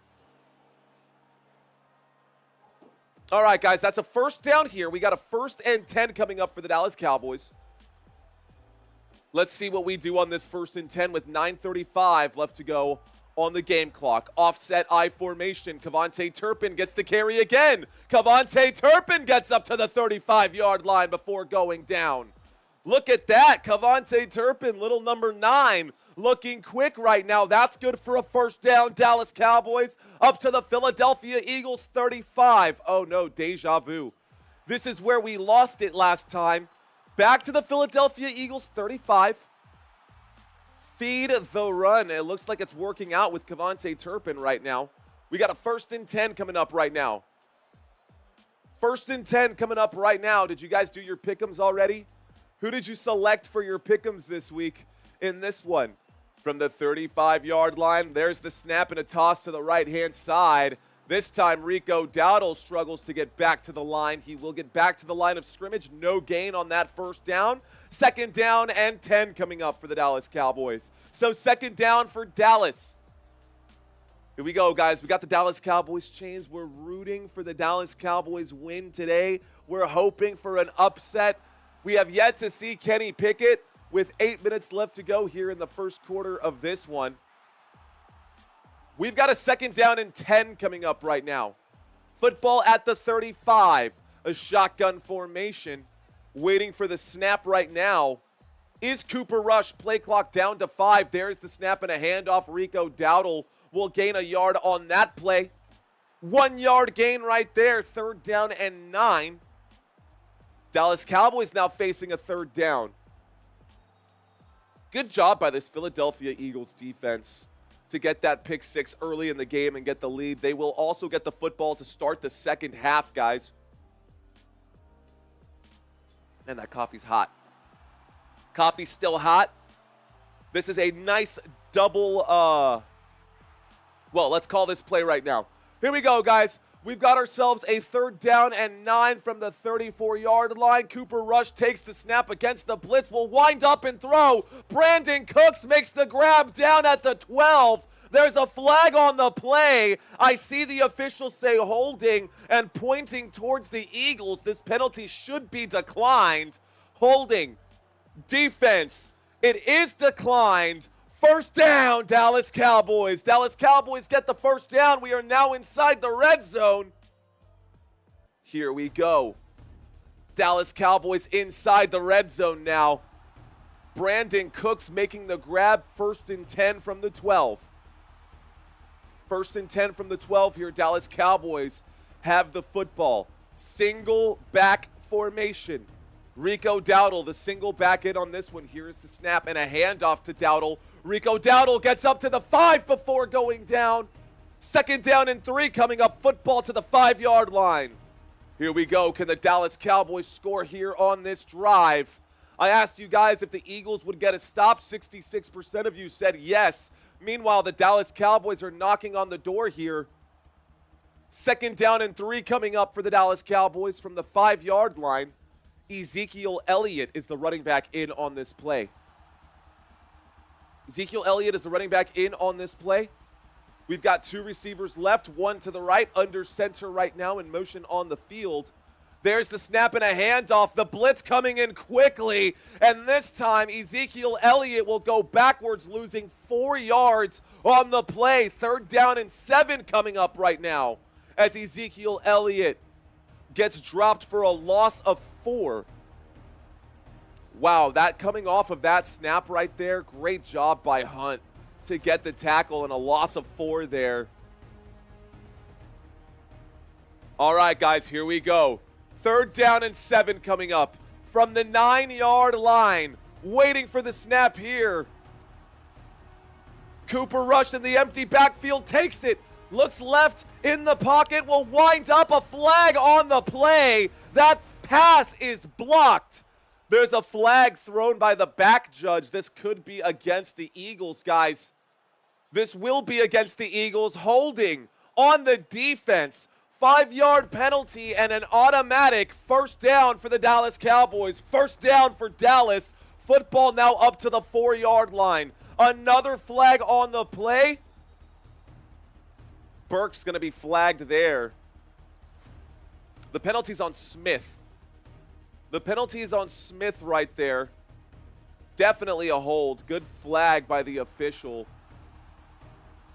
All right, guys, that's a first down here. We got a 1st and 10 coming up for the Dallas Cowboys. Let's see what we do on this 1st and 10 with 9:35 left to go on the game clock. Offset I formation. Kevontae Turpin gets the carry again. Kevontae Turpin gets up to the 35-yard line before going down. Look at that. Kevontae Turpin, little number 9, looking quick right now. That's good for a first down. Dallas Cowboys up to the Philadelphia Eagles 35. Oh, no, deja vu. This is where we lost it last time. Back to the Philadelphia Eagles 35. Feed the run. It looks like it's working out with Kevontae Turpin right now. We got a 1st and 10 coming up right now. 1st and 10 coming up right now. Did you guys do your pick'ems already? Who did you select for your pick'ems this week in this one? From the 35-yard line, there's the snap and a toss to the right-hand side. This time, Rico Dowdle struggles to get back to the line. He will get back to the line of scrimmage. No gain on that first down. 2nd down and 10 coming up for the Dallas Cowboys. So 2nd down for Dallas. Here we go, guys. We got the Dallas Cowboys chains. We're rooting for the Dallas Cowboys win today. We're hoping for an upset. We have yet to see Kenny Pickett with 8 minutes left to go here in the first quarter of this one. We've got a 2nd down and 10 coming up right now. Football at the 35. A shotgun formation. Waiting for the snap right now is Cooper Rush. Play clock down to 5. There's the snap and a handoff. Rico Dowdle will gain a yard on that play. 1-yard gain right there. 3rd down and 9. Dallas Cowboys now facing a 3rd down. Good job by this Philadelphia Eagles defense to get that pick 6 early in the game and get the lead. They will also get the football to start the second half, guys. And that coffee's hot. Coffee's still hot. This is a nice double, well, let's call this play right now. Here we go, guys. We've got ourselves a 3rd down and 9 from the 34-yard line. Cooper Rush takes the snap against the blitz. Will wind up and throw. Brandon Cooks makes the grab down at the 12. There's a flag on the play. I see the officials say holding and pointing towards the Eagles. This penalty should be declined. Holding. Defense. It is declined. First down, Dallas Cowboys. Dallas Cowboys get the first down. We are now inside the red zone. Here we go. Dallas Cowboys inside the red zone now. Brandon Cooks making the grab. 1st and 10 from the 12. 1st and 10 from the 12 here. Dallas Cowboys have the football. Single back formation. Rico Dowdle, the single back in on this one. Here's the snap and a handoff to Dowdle. Rico Dowdle gets up to the 5 before going down. 2nd down and 3 coming up. Football to the 5-yard line. Here we go. Can the Dallas Cowboys score here on this drive? I asked you guys if the Eagles would get a stop. 66% of you said yes. Meanwhile, the Dallas Cowboys are knocking on the door here. 2nd down and 3 coming up for the Dallas Cowboys from the 5-yard line. Ezekiel Elliott is the running back in on this play. Ezekiel Elliott is the running back in on this play. We've got 2 receivers left, 1 to the right, under center right now in motion on the field. There's the snap and a handoff. The blitz coming in quickly. And this time, Ezekiel Elliott will go backwards, losing 4 yards on the play. 3rd down and 7 coming up right now as Ezekiel Elliott gets dropped for a loss of 4. Wow, that coming off of that snap right there, great job by Hunt to get the tackle and a loss of 4 there. All right, guys, here we go. 3rd down and 7 coming up from the 9-yard line. Waiting for the snap here. Cooper rushed in the empty backfield, takes it, looks left in the pocket, will wind up a flag on the play. That pass is blocked. There's a flag thrown by the back judge. This could be against the Eagles, guys. This will be against the Eagles. Holding on the defense. 5-yard penalty and an automatic 1st down for the Dallas Cowboys. 1st down for Dallas. Football now up to the 4-yard line. Another flag on the play. Burke's going to be flagged there. The penalty's on Smith. The penalty is on Smith right there. Definitely a hold. Good flag by the official.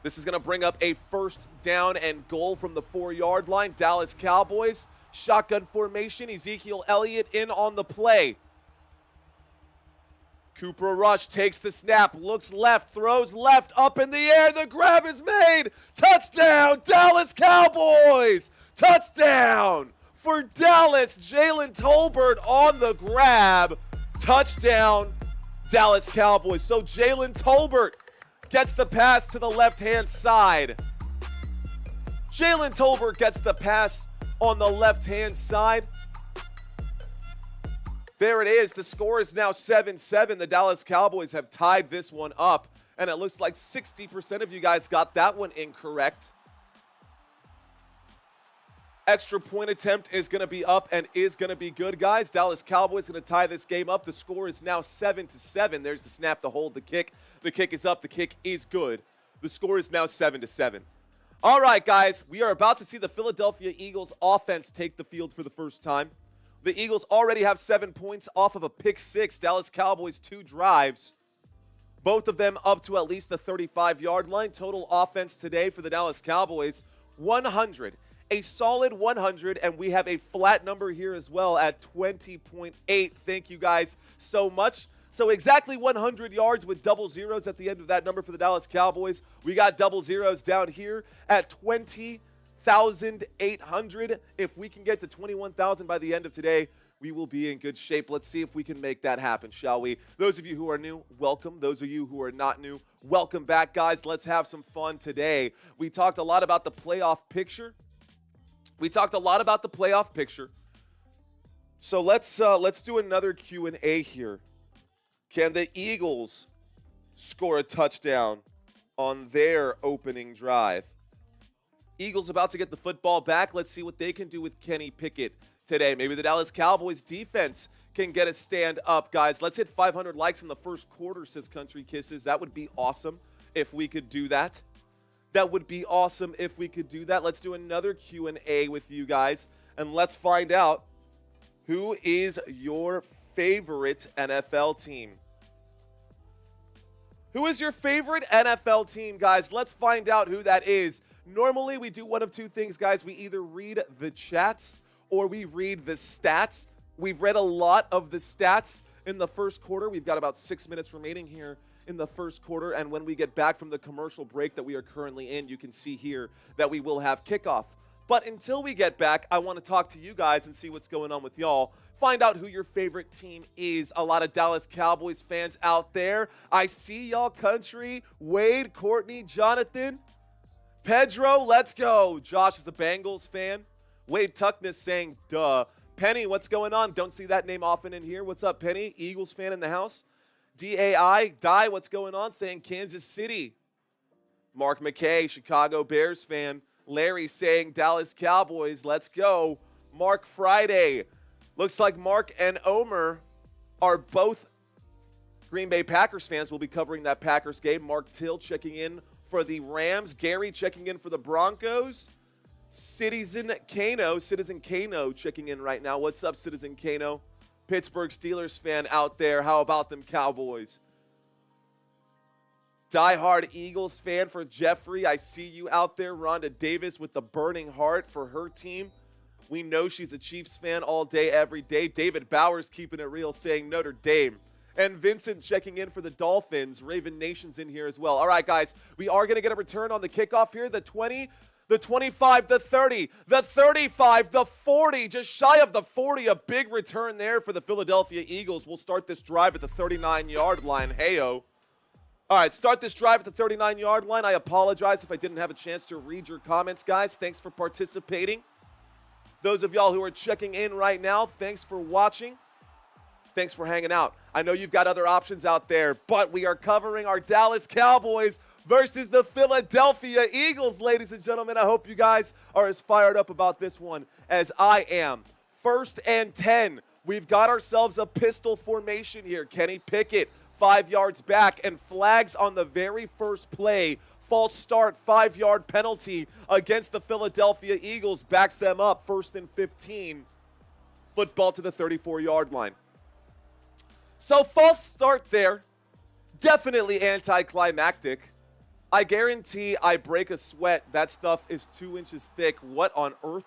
This is going to bring up a 1st down and goal from the 4-yard line. Dallas Cowboys, shotgun formation. Ezekiel Elliott in on the play. Cooper Rush takes the snap, looks left, throws left, up in the air. The grab is made. Touchdown, Dallas Cowboys. Touchdown for Dallas. Jalen Tolbert on the grab. Touchdown, Dallas Cowboys. So Jalen Tolbert gets the pass to the left-hand side. Jalen Tolbert gets the pass on the left-hand side. There it is. The score is now 7-7. The Dallas Cowboys have tied this one up, and it looks like 60% of you guys got that one incorrect. Extra point attempt is going to be up and is going to be good, guys. Dallas Cowboys going to tie this game up. The score is now 7-7. There's the snap, the hold, the kick. The kick is up. The kick is good. The score is now 7-7. All right, guys. We are about to see the Philadelphia Eagles offense take the field for the first time. The Eagles already have 7 points off of a pick 6. Dallas Cowboys 2 drives. Both of them up to at least the 35-yard line. Total offense today for the Dallas Cowboys, 100. A solid 100, and we have a flat number here as well at 20.8. Thank you guys so much. So exactly 100 yards with double zeros at the end of that number for the Dallas Cowboys. We got double zeros down here at 20,800. If we can get to 21,000 by the end of today, we will be in good shape. Let's see if we can make that happen, shall we? Those of you who are new, welcome. Those of you who are not new, welcome back, guys. Let's have some fun today. We talked a lot about the playoff picture. So let's do another Q&A here. Can the Eagles score a touchdown on their opening drive? Eagles about to get the football back. Let's see what they can do with Kenny Pickett today. Maybe the Dallas Cowboys defense can get a stand up, guys. Let's hit 500 likes in the first quarter, says Country Kisses. That would be awesome if we could do that. That would be awesome if we could do that. Let's do another Q&A with you guys, and let's find out who is your favorite NFL team. Who is your favorite NFL team, guys? Let's find out who that is. Normally, we do one of two things, guys. We either read the chats or we read the stats. We've read a lot of the stats in the first quarter. We've got about 6 minutes remaining here in the first quarter, and when we get back from the commercial break that we are currently in, you can see here that we will have kickoff. But until we get back, I want to talk to you guys and see what's going on with y'all. Find out who your favorite team is. A lot of Dallas Cowboys fans out there. I see y'all, Country, Wade, Courtney, Jonathan, Pedro, let's go. Josh is a Bengals fan. Wade Tuckness saying, duh. Penny, what's going on? Don't see that name often in here. What's up, Penny? Eagles fan in the house. DAI, Die, what's going on? Saying Kansas City. Mark McKay, Chicago Bears fan. Larry saying Dallas Cowboys, let's go. Mark Friday. Looks like Mark and Omer are both Green Bay Packers fans. We'll be covering that Packers game. Mark Till checking in for the Rams. Gary checking in for the Broncos. Citizen Kano checking in right now. What's up, Citizen Kano? Pittsburgh Steelers fan out there. How about them Cowboys? Diehard Eagles fan for Jeffrey. I see you out there. Rhonda Davis with the burning heart for her team. We know she's a Chiefs fan all day, every day. David Bowers keeping it real, saying Notre Dame. And Vincent checking in for the Dolphins. Raven Nation's in here as well. All right, guys, we are going to get a return on the kickoff here. The 20, the 25, the 30, the 35, the 40, just shy of the 40. A big return there for the Philadelphia Eagles. We'll start this drive at the 39-yard line. Hey-o. All right, start this drive at the 39-yard line. I apologize if I didn't have a chance to read your comments, guys. Thanks for participating. Those of y'all who are checking in right now, thanks for watching. Thanks for hanging out. I know you've got other options out there, but we are covering our Dallas Cowboys versus the Philadelphia Eagles, ladies and gentlemen. I hope you guys are as fired up about this one as I am. 1st and 10. We've got ourselves a pistol formation here. Kenny Pickett, 5 yards back, and flags on the very first play. False start, 5-yard penalty against the Philadelphia Eagles. Backs them up, 1st and 15. Football to the 34-yard line. So false start there. Definitely anticlimactic. I guarantee I break a sweat. That stuff is 2 inches thick. What on earth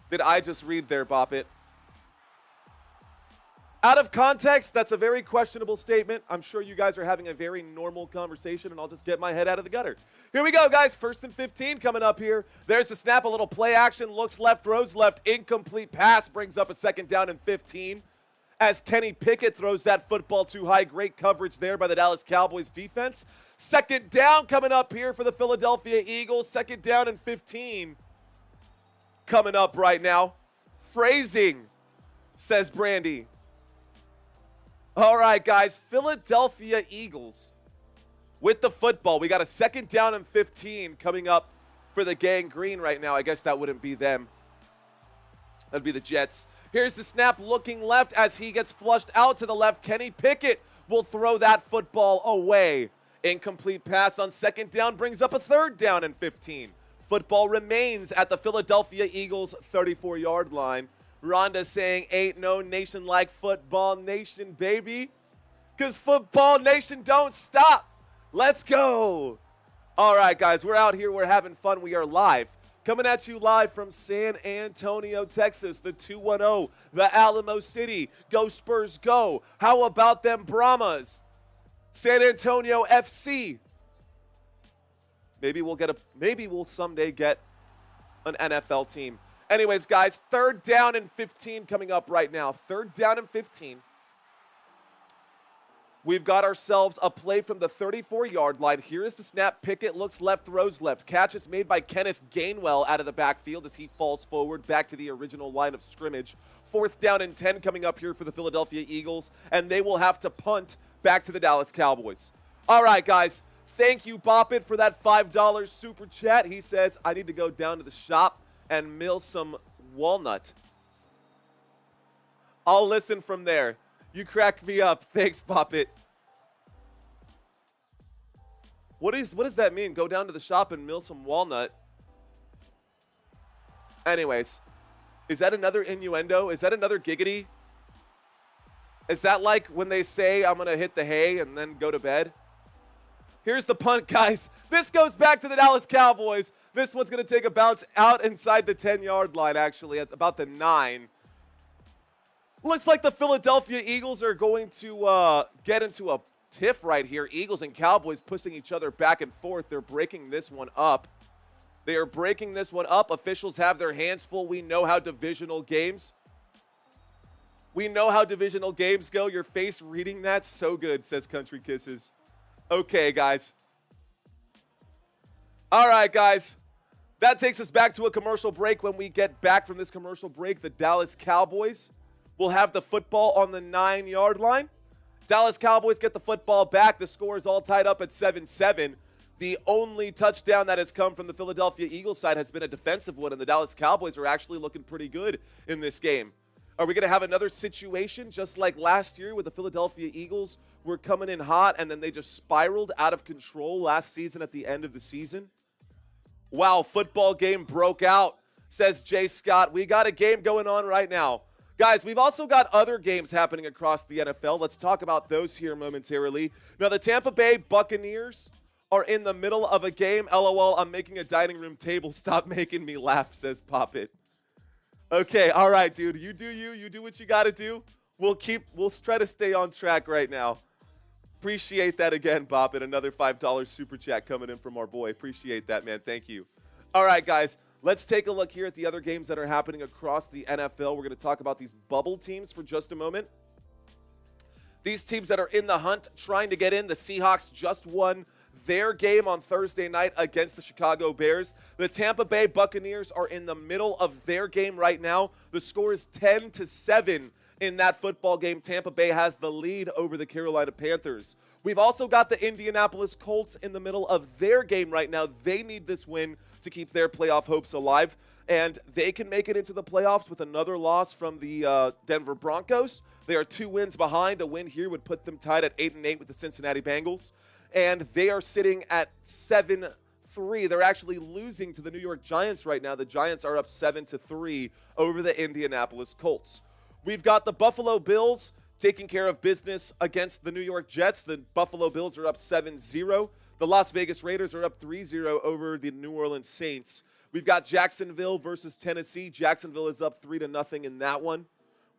did I just read there, Bop It? Out of context, that's a very questionable statement. I'm sure you guys are having a very normal conversation, and I'll just get my head out of the gutter. Here we go, guys. 1st and 15 coming up here. There's the snap, a little play action. Looks left, throws left. Incomplete pass brings up a 2nd down and 15. As Kenny Pickett throws that football too high. Great coverage there by the Dallas Cowboys defense. 2nd down coming up here for the Philadelphia Eagles. 2nd down and 15 coming up right now. Phrasing, says Brandy. All right, guys, Philadelphia Eagles with the football. We got a 2nd down and 15 coming up for the Gang Green right now. I guess that wouldn't be them. That'd be the Jets. Here's the snap looking left as he gets flushed out to the left. Kenny Pickett will throw that football away. Incomplete pass on 2nd down brings up a 3rd down and 15. Football remains at the Philadelphia Eagles 34-yard line. Rhonda saying, ain't no nation like Football Nation, baby. Because Football Nation don't stop. Let's go. All right, guys, we're out here. We're having fun. We are live. Coming at you live from San Antonio, Texas, the 210, the Alamo City. Go Spurs, go. How about them Brahmas? San Antonio FC. Maybe we'll someday get an NFL team. Anyways, guys, 3rd down and 15 coming up right now. 3rd down and 15. We've got ourselves a play from the 34-yard line. Here is the snap. Pickett looks left, throws left. Catch is made by Kenneth Gainwell out of the backfield as he falls forward back to the original line of scrimmage. 4th down and 10 coming up here for the Philadelphia Eagles, and they will have to punt back to the Dallas Cowboys. All right, guys. Thank you, Bop It, for that $5 super chat. He says, I need to go down to the shop and mill some walnut. I'll listen from there. You cracked me up. Thanks, Bop It. What does that mean? Go down to the shop and mill some walnut? Anyways, is that another innuendo? Is that another giggity? Is that like when they say, I'm going to hit the hay and then go to bed? Here's the punt, guys. This goes back to the Dallas Cowboys. This one's going to take a bounce out inside the 10-yard line, actually, at about the 9. Looks like the Philadelphia Eagles are going to get into a tiff right here. Eagles and Cowboys pushing each other back and forth. They're breaking this one up. They are breaking this one up. Officials have their hands full. We know how divisional games go. Your face reading that, so good, says Country Kisses. Okay, guys. All right, guys. That takes us back to a commercial break. When we get back from this commercial break, the Dallas Cowboys will have the football on the 9-yard line. Dallas Cowboys get the football back. The score is all tied up at 7-7. The only touchdown that has come from the Philadelphia Eagles side has been a defensive one, and the Dallas Cowboys are actually looking pretty good in this game. Are we going to have another situation just like last year with the Philadelphia Eagles were coming in hot and then they just spiraled out of control last season at the end of the season? Wow, football game broke out, says Jay Scott. We got a game going on right now. Guys, we've also got other games happening across the NFL. Let's talk about those here momentarily. Now, the Tampa Bay Buccaneers are in the middle of a game. LOL, I'm making a dining room table. Stop making me laugh, says Poppet. Okay, all right, dude. You do you. You do what you got to do. We'll try to stay on track right now. Appreciate that again, Poppet. Another $5 super chat coming in from our boy. Appreciate that, man. Thank you. All right, guys. Let's take a look here at the other games that are happening across the NFL. We're going to talk about these bubble teams for just a moment. These teams that are in the hunt, trying to get in. The Seahawks just won their game on Thursday night against the Chicago Bears. The Tampa Bay Buccaneers are in the middle of their game right now. The score is 10-7 in that football game. Tampa Bay has the lead over the Carolina Panthers. We've also got the Indianapolis Colts in the middle of their game right now. They need this win to keep their playoff hopes alive, and they can make it into the playoffs with another loss from the Denver Broncos. They are 2 wins behind. A win here would put them tied at 8-8 with the Cincinnati Bengals, and they are sitting at 7-3. They're actually losing to the New York Giants right now. The Giants are up 7-3 over the Indianapolis Colts. We've got the Buffalo Bills taking care of business against the New York Jets. The Buffalo Bills are up 7-0. The Las Vegas Raiders are up 3-0 over the New Orleans Saints. We've got Jacksonville versus Tennessee. Jacksonville is up 3-0 in that one.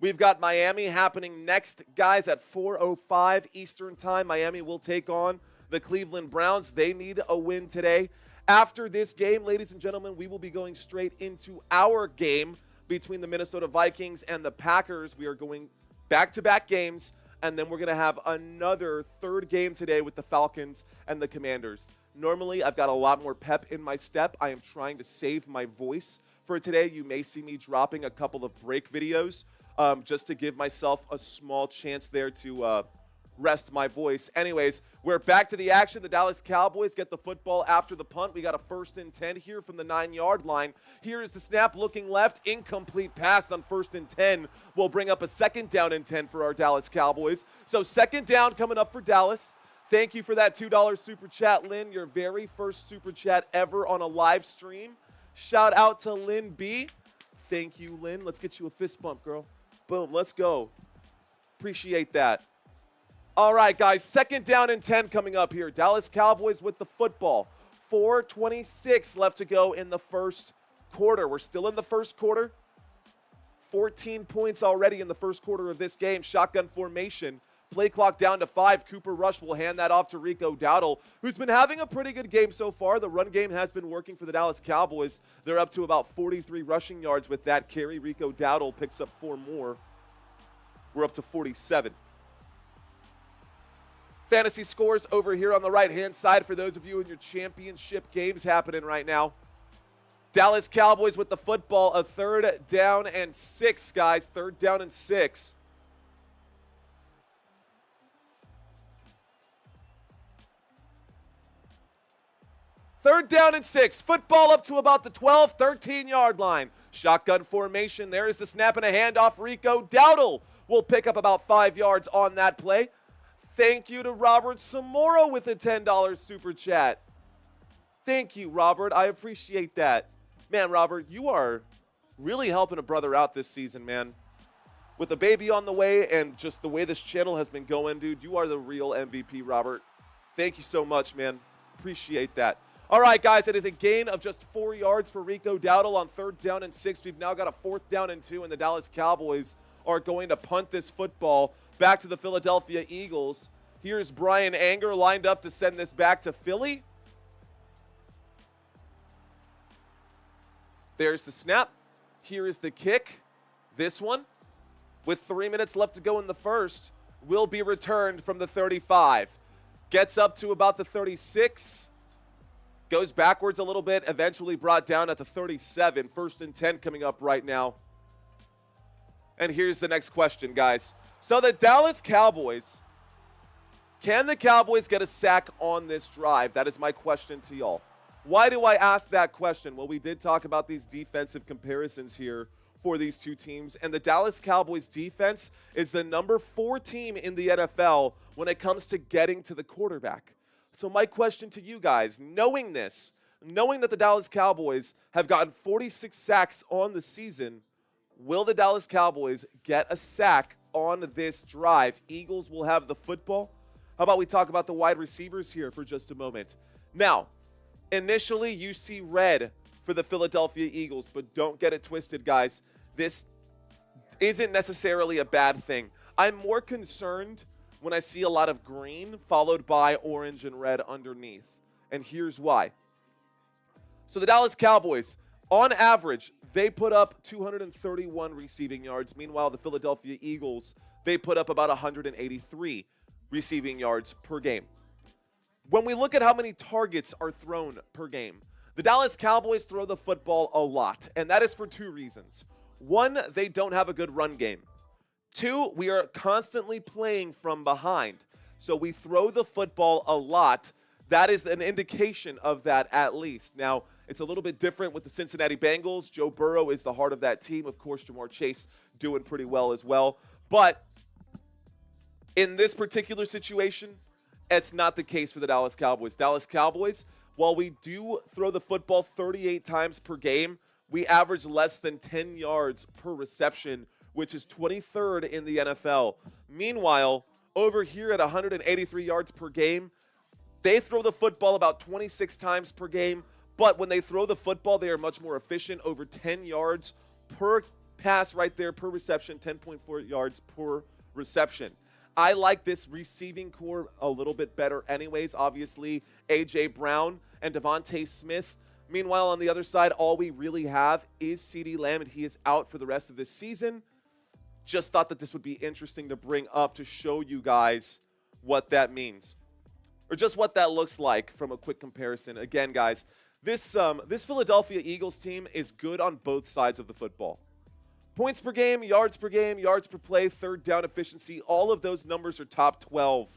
We've got Miami happening next, guys, at 4:05 Eastern Time. Miami will take on the Cleveland Browns. They need a win today. After this game, ladies and gentlemen, we will be going straight into our game between the Minnesota Vikings and the Packers. We are going back-to-back games, and then we're going to have another third game today with the Falcons and the Commanders. Normally, I've got a lot more pep in my step. I am trying to save my voice for today. You may see me dropping a couple of break videos just to give myself a small chance there to rest my voice. Anyways, we're back to the action. The Dallas Cowboys get the football after the punt. We got a 1st and 10 here from the 9-yard line. Here is the snap looking left. Incomplete pass on 1st and 10 will bring up a 2nd down and 10 for our Dallas Cowboys. So 2nd down coming up for Dallas. Thank you for that $2 super chat, Lynn. Your very first super chat ever on a live stream. Shout out to Lynn B. Thank you, Lynn. Let's get you a fist bump, girl. Boom, let's go. Appreciate that. All right, guys, 2nd down and 10 coming up here. Dallas Cowboys with the football. 4:26 left to go in the first quarter. We're still in the first quarter. 14 points already in the first quarter of this game. Shotgun formation. Play clock down to 5. Cooper Rush will hand that off to Rico Dowdle, who's been having a pretty good game so far. The run game has been working for the Dallas Cowboys. They're up to about 43 rushing yards with that carry. Rico Dowdle picks up 4 more. We're up to 47. Fantasy scores over here on the right-hand side for those of you in your championship games happening right now. Dallas Cowboys with the football, a 3rd down and 6, guys. 3rd down and 6. Third down and 6. Football up to about the 12, 13-yard line. Shotgun formation. There is the snap and a handoff. Rico Dowdle will pick up about 5 yards on that play. Thank you to Robert Samora with a $10 super chat. Thank you, Robert. I appreciate that. Man, Robert, you are really helping a brother out this season, man. With a baby on the way and just the way this channel has been going, dude, you are the real MVP, Robert. Thank you so much, man. Appreciate that. All right, guys, it is a gain of just 4 yards for Rico Dowdle on 3rd down and 6. We've now got a 4th down and 2, and the Dallas Cowboys are going to punt this football back to the Philadelphia Eagles. Here's Brian Anger lined up to send this back to Philly. There's the snap. Here is the kick. This one, with 3 minutes left to go in the first, will be returned from the 35. Gets up to about the 36. Goes backwards a little bit, eventually brought down at the 37. 1st and 10 coming up right now. And here's the next question, guys. So the Dallas Cowboys, can the Cowboys get a sack on this drive? That is my question to y'all. Why do I ask that question? Well, we did talk about these defensive comparisons here for these two teams, and the Dallas Cowboys defense is the number 4 team in the NFL when it comes to getting to the quarterback. So my question to you guys, knowing this, knowing that the Dallas Cowboys have gotten 46 sacks on the season, will the Dallas Cowboys get a sack on this drive? Eagles will have the football. How about we talk about the wide receivers here for just a moment? Now, initially you see red for the Philadelphia Eagles, but don't get it twisted, guys. This isn't necessarily a bad thing. I'm more concerned when I see a lot of green followed by orange and red underneath. And here's why. So the Dallas Cowboys, on average, they put up 231 receiving yards. Meanwhile, the Philadelphia Eagles, they put up about 183 receiving yards per game. When we look at how many targets are thrown per game, the Dallas Cowboys throw the football a lot, and that is for two reasons. One, they don't have a good run game. Two, we are constantly playing from behind. So we throw the football a lot. That is an indication of that at least. Now, it's a little bit different with the Cincinnati Bengals. Joe Burrow is the heart of that team. Of course, Jamar Chase doing pretty well as well. But in this particular situation, it's not the case for the Dallas Cowboys. Dallas Cowboys, while we do throw the football 38 times per game, we average less than 10 yards per reception, which is 23rd in the NFL. Meanwhile, over here at 183 yards per game, they throw the football about 26 times per game, but when they throw the football, they are much more efficient, over 10 yards per pass right there per reception, 10.4 yards per reception. I like this receiving core a little bit better anyways. Obviously, A.J. Brown and Devontae Smith. Meanwhile, on the other side, all we really have is CeeDee Lamb, and he is out for the rest of this season. Just thought that this would be interesting to bring up to show you guys what that means, or just what that looks like from a quick comparison. Again, guys, this Philadelphia Eagles team is good on both sides of the football. Points per game, yards per play, third down efficiency, all of those numbers are top 12.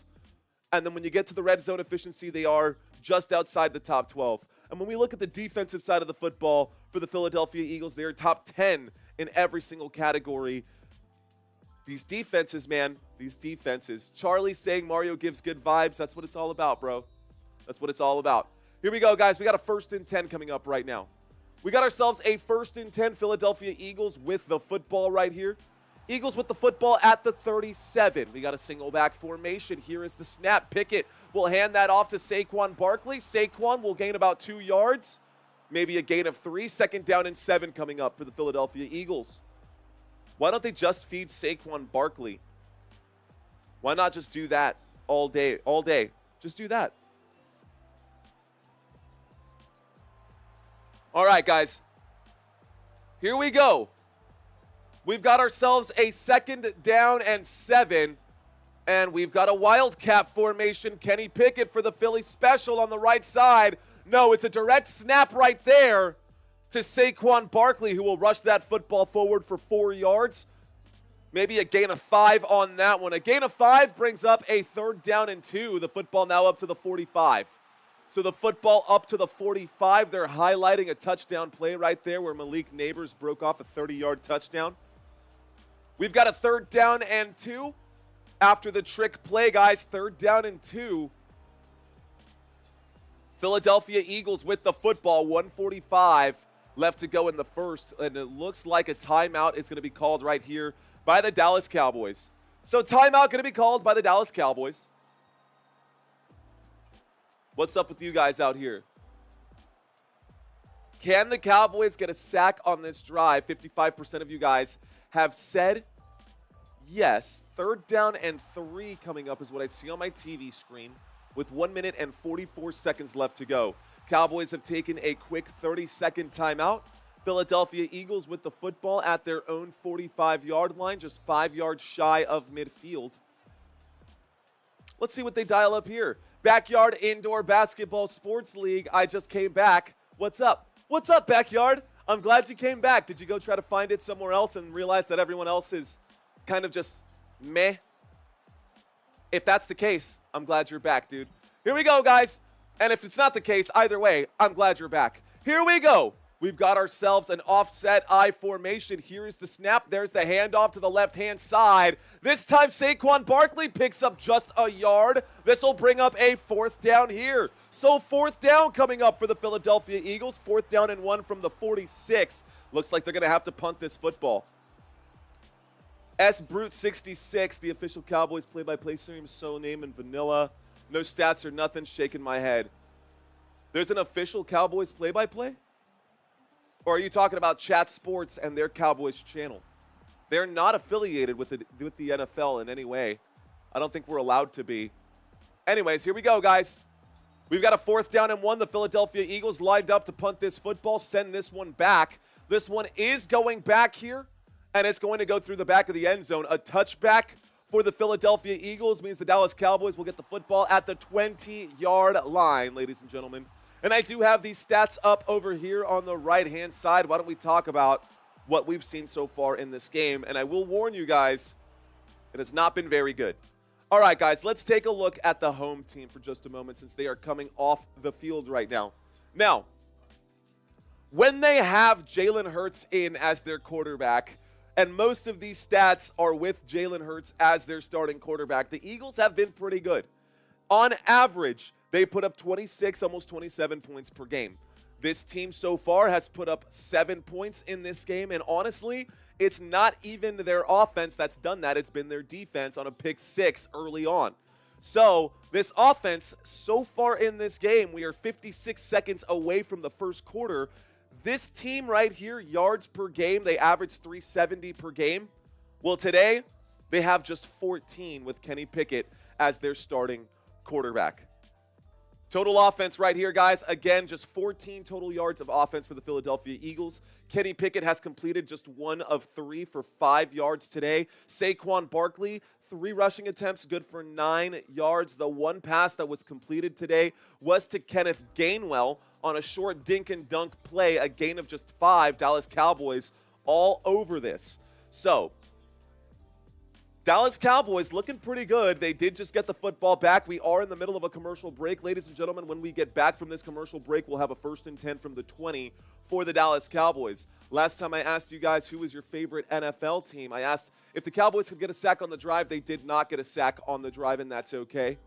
And then when you get to the red zone efficiency, they are just outside the top 12. And when we look at the defensive side of the football for the Philadelphia Eagles, they are top 10 in every single category. These defenses, man, these defenses. Charlie's saying Mario gives good vibes. That's what it's all about, bro. That's what it's all about. Here we go, guys. We got a 1st and 10 coming up right now. We got ourselves a 1st and 10 Philadelphia Eagles with the football right here. Eagles with the football at the 37. We got a single back formation. Here is the snap. Pickett will hand that off to Saquon Barkley. Saquon will gain about 2 yards, maybe a gain of 3. 2nd down and 7 coming up for the Philadelphia Eagles. Why don't they just feed Saquon Barkley? Why not just do that all day? All day. Just do that. All right, guys. Here we go. We've got ourselves a 2nd down and 7. And we've got a wildcat formation. Kenny Pickett for the Philly special on the right side. No, it's a direct snap right there to Saquon Barkley, who will rush that football forward for 4 yards. Maybe a gain of 5 on that one. A gain of 5 brings up a 3rd down and 2. The football now up to the 45. So the football up to the 45. They're highlighting a touchdown play right there where Malik Neighbors broke off a 30-yard touchdown. We've got a 3rd down and 2. After the trick play, guys, 3rd down and 2. Philadelphia Eagles with the football, 1:45 left to go in the first, and it looks like a timeout is going to be called right here by the Dallas Cowboys. So timeout going to be called by the Dallas Cowboys. What's up with you guys out here? Can the Cowboys get a sack on this drive? 55% of you guys have said yes. 3rd down and 3 coming up is what I see on my TV screen with 1 minute and 44 seconds left to go. Cowboys have taken a quick 30-second timeout. Philadelphia Eagles with the football at their own 45-yard line, just 5 yards shy of midfield. Let's see what they dial up here. Backyard Indoor Basketball Sports League. I just came back. What's up? What's up, Backyard? I'm glad you came back. Did you go try to find it somewhere else and realize that everyone else is kind of just meh? If that's the case, I'm glad you're back, dude. Here we go, guys. And if it's not the case, either way, I'm glad you're back. Here we go. We've got ourselves an offset I formation. Here is the snap. There's the handoff to the left-hand side. This time, Saquon Barkley picks up just a yard. This will bring up a 4th down here. So 4th down coming up for the Philadelphia Eagles. 4th down and 1 from the 46. Looks like they're going to have to punt this football. Brute66, the official Cowboys play-by-play stream, so name and vanilla. No stats or nothing, shaking my head. There's an official Cowboys play-by-play? Or are you talking about Chat Sports and their Cowboys channel? They're not affiliated with the NFL in any way. I don't think we're allowed to be. Anyways, here we go, guys. We've got a 4th down and 1. The Philadelphia Eagles lined up to punt this football, send this one back. This one is going back here, and it's going to go through the back of the end zone. A touchback for the Philadelphia Eagles means the Dallas Cowboys will get the football at the 20-yard line, ladies and gentlemen. And I do have these stats up over here on the right-hand side. Why don't we talk about what we've seen so far in this game? And I will warn you guys, it has not been very good. All right, guys, let's take a look at the home team for just a moment since they are coming off the field right now. Now, when they have Jalen Hurts in as their quarterback, and most of these stats are with Jalen Hurts as their starting quarterback, the Eagles have been pretty good. On average, they put up 26, almost 27 points per game. This team so far has put up 7 points in this game, and honestly, it's not even their offense that's done that. It's been their defense on a pick 6 early on. So this offense, so far in this game, we are 56 seconds away from the first quarter. This team right here, yards per game, they average 370 per game. Well, today, they have just 14 with Kenny Pickett as their starting quarterback. Total offense right here, guys. Again, just 14 total yards of offense for the Philadelphia Eagles. Kenny Pickett has completed just 1 of 3 for 5 yards today. Saquon Barkley, 3 rushing attempts, good for 9 yards. The one pass that was completed today was to Kenneth Gainwell on a short dink and dunk play, a gain of just 5. Dallas Cowboys all over this. So, Dallas Cowboys looking pretty good. They did just get the football back. We are in the middle of a commercial break. Ladies and gentlemen, when we get back from this commercial break, we'll have a 1st and 10 from the 20 for the Dallas Cowboys. Last time I asked you guys who was your favorite NFL team, I asked if the Cowboys could get a sack on the drive. They did not get a sack on the drive, and that's okay.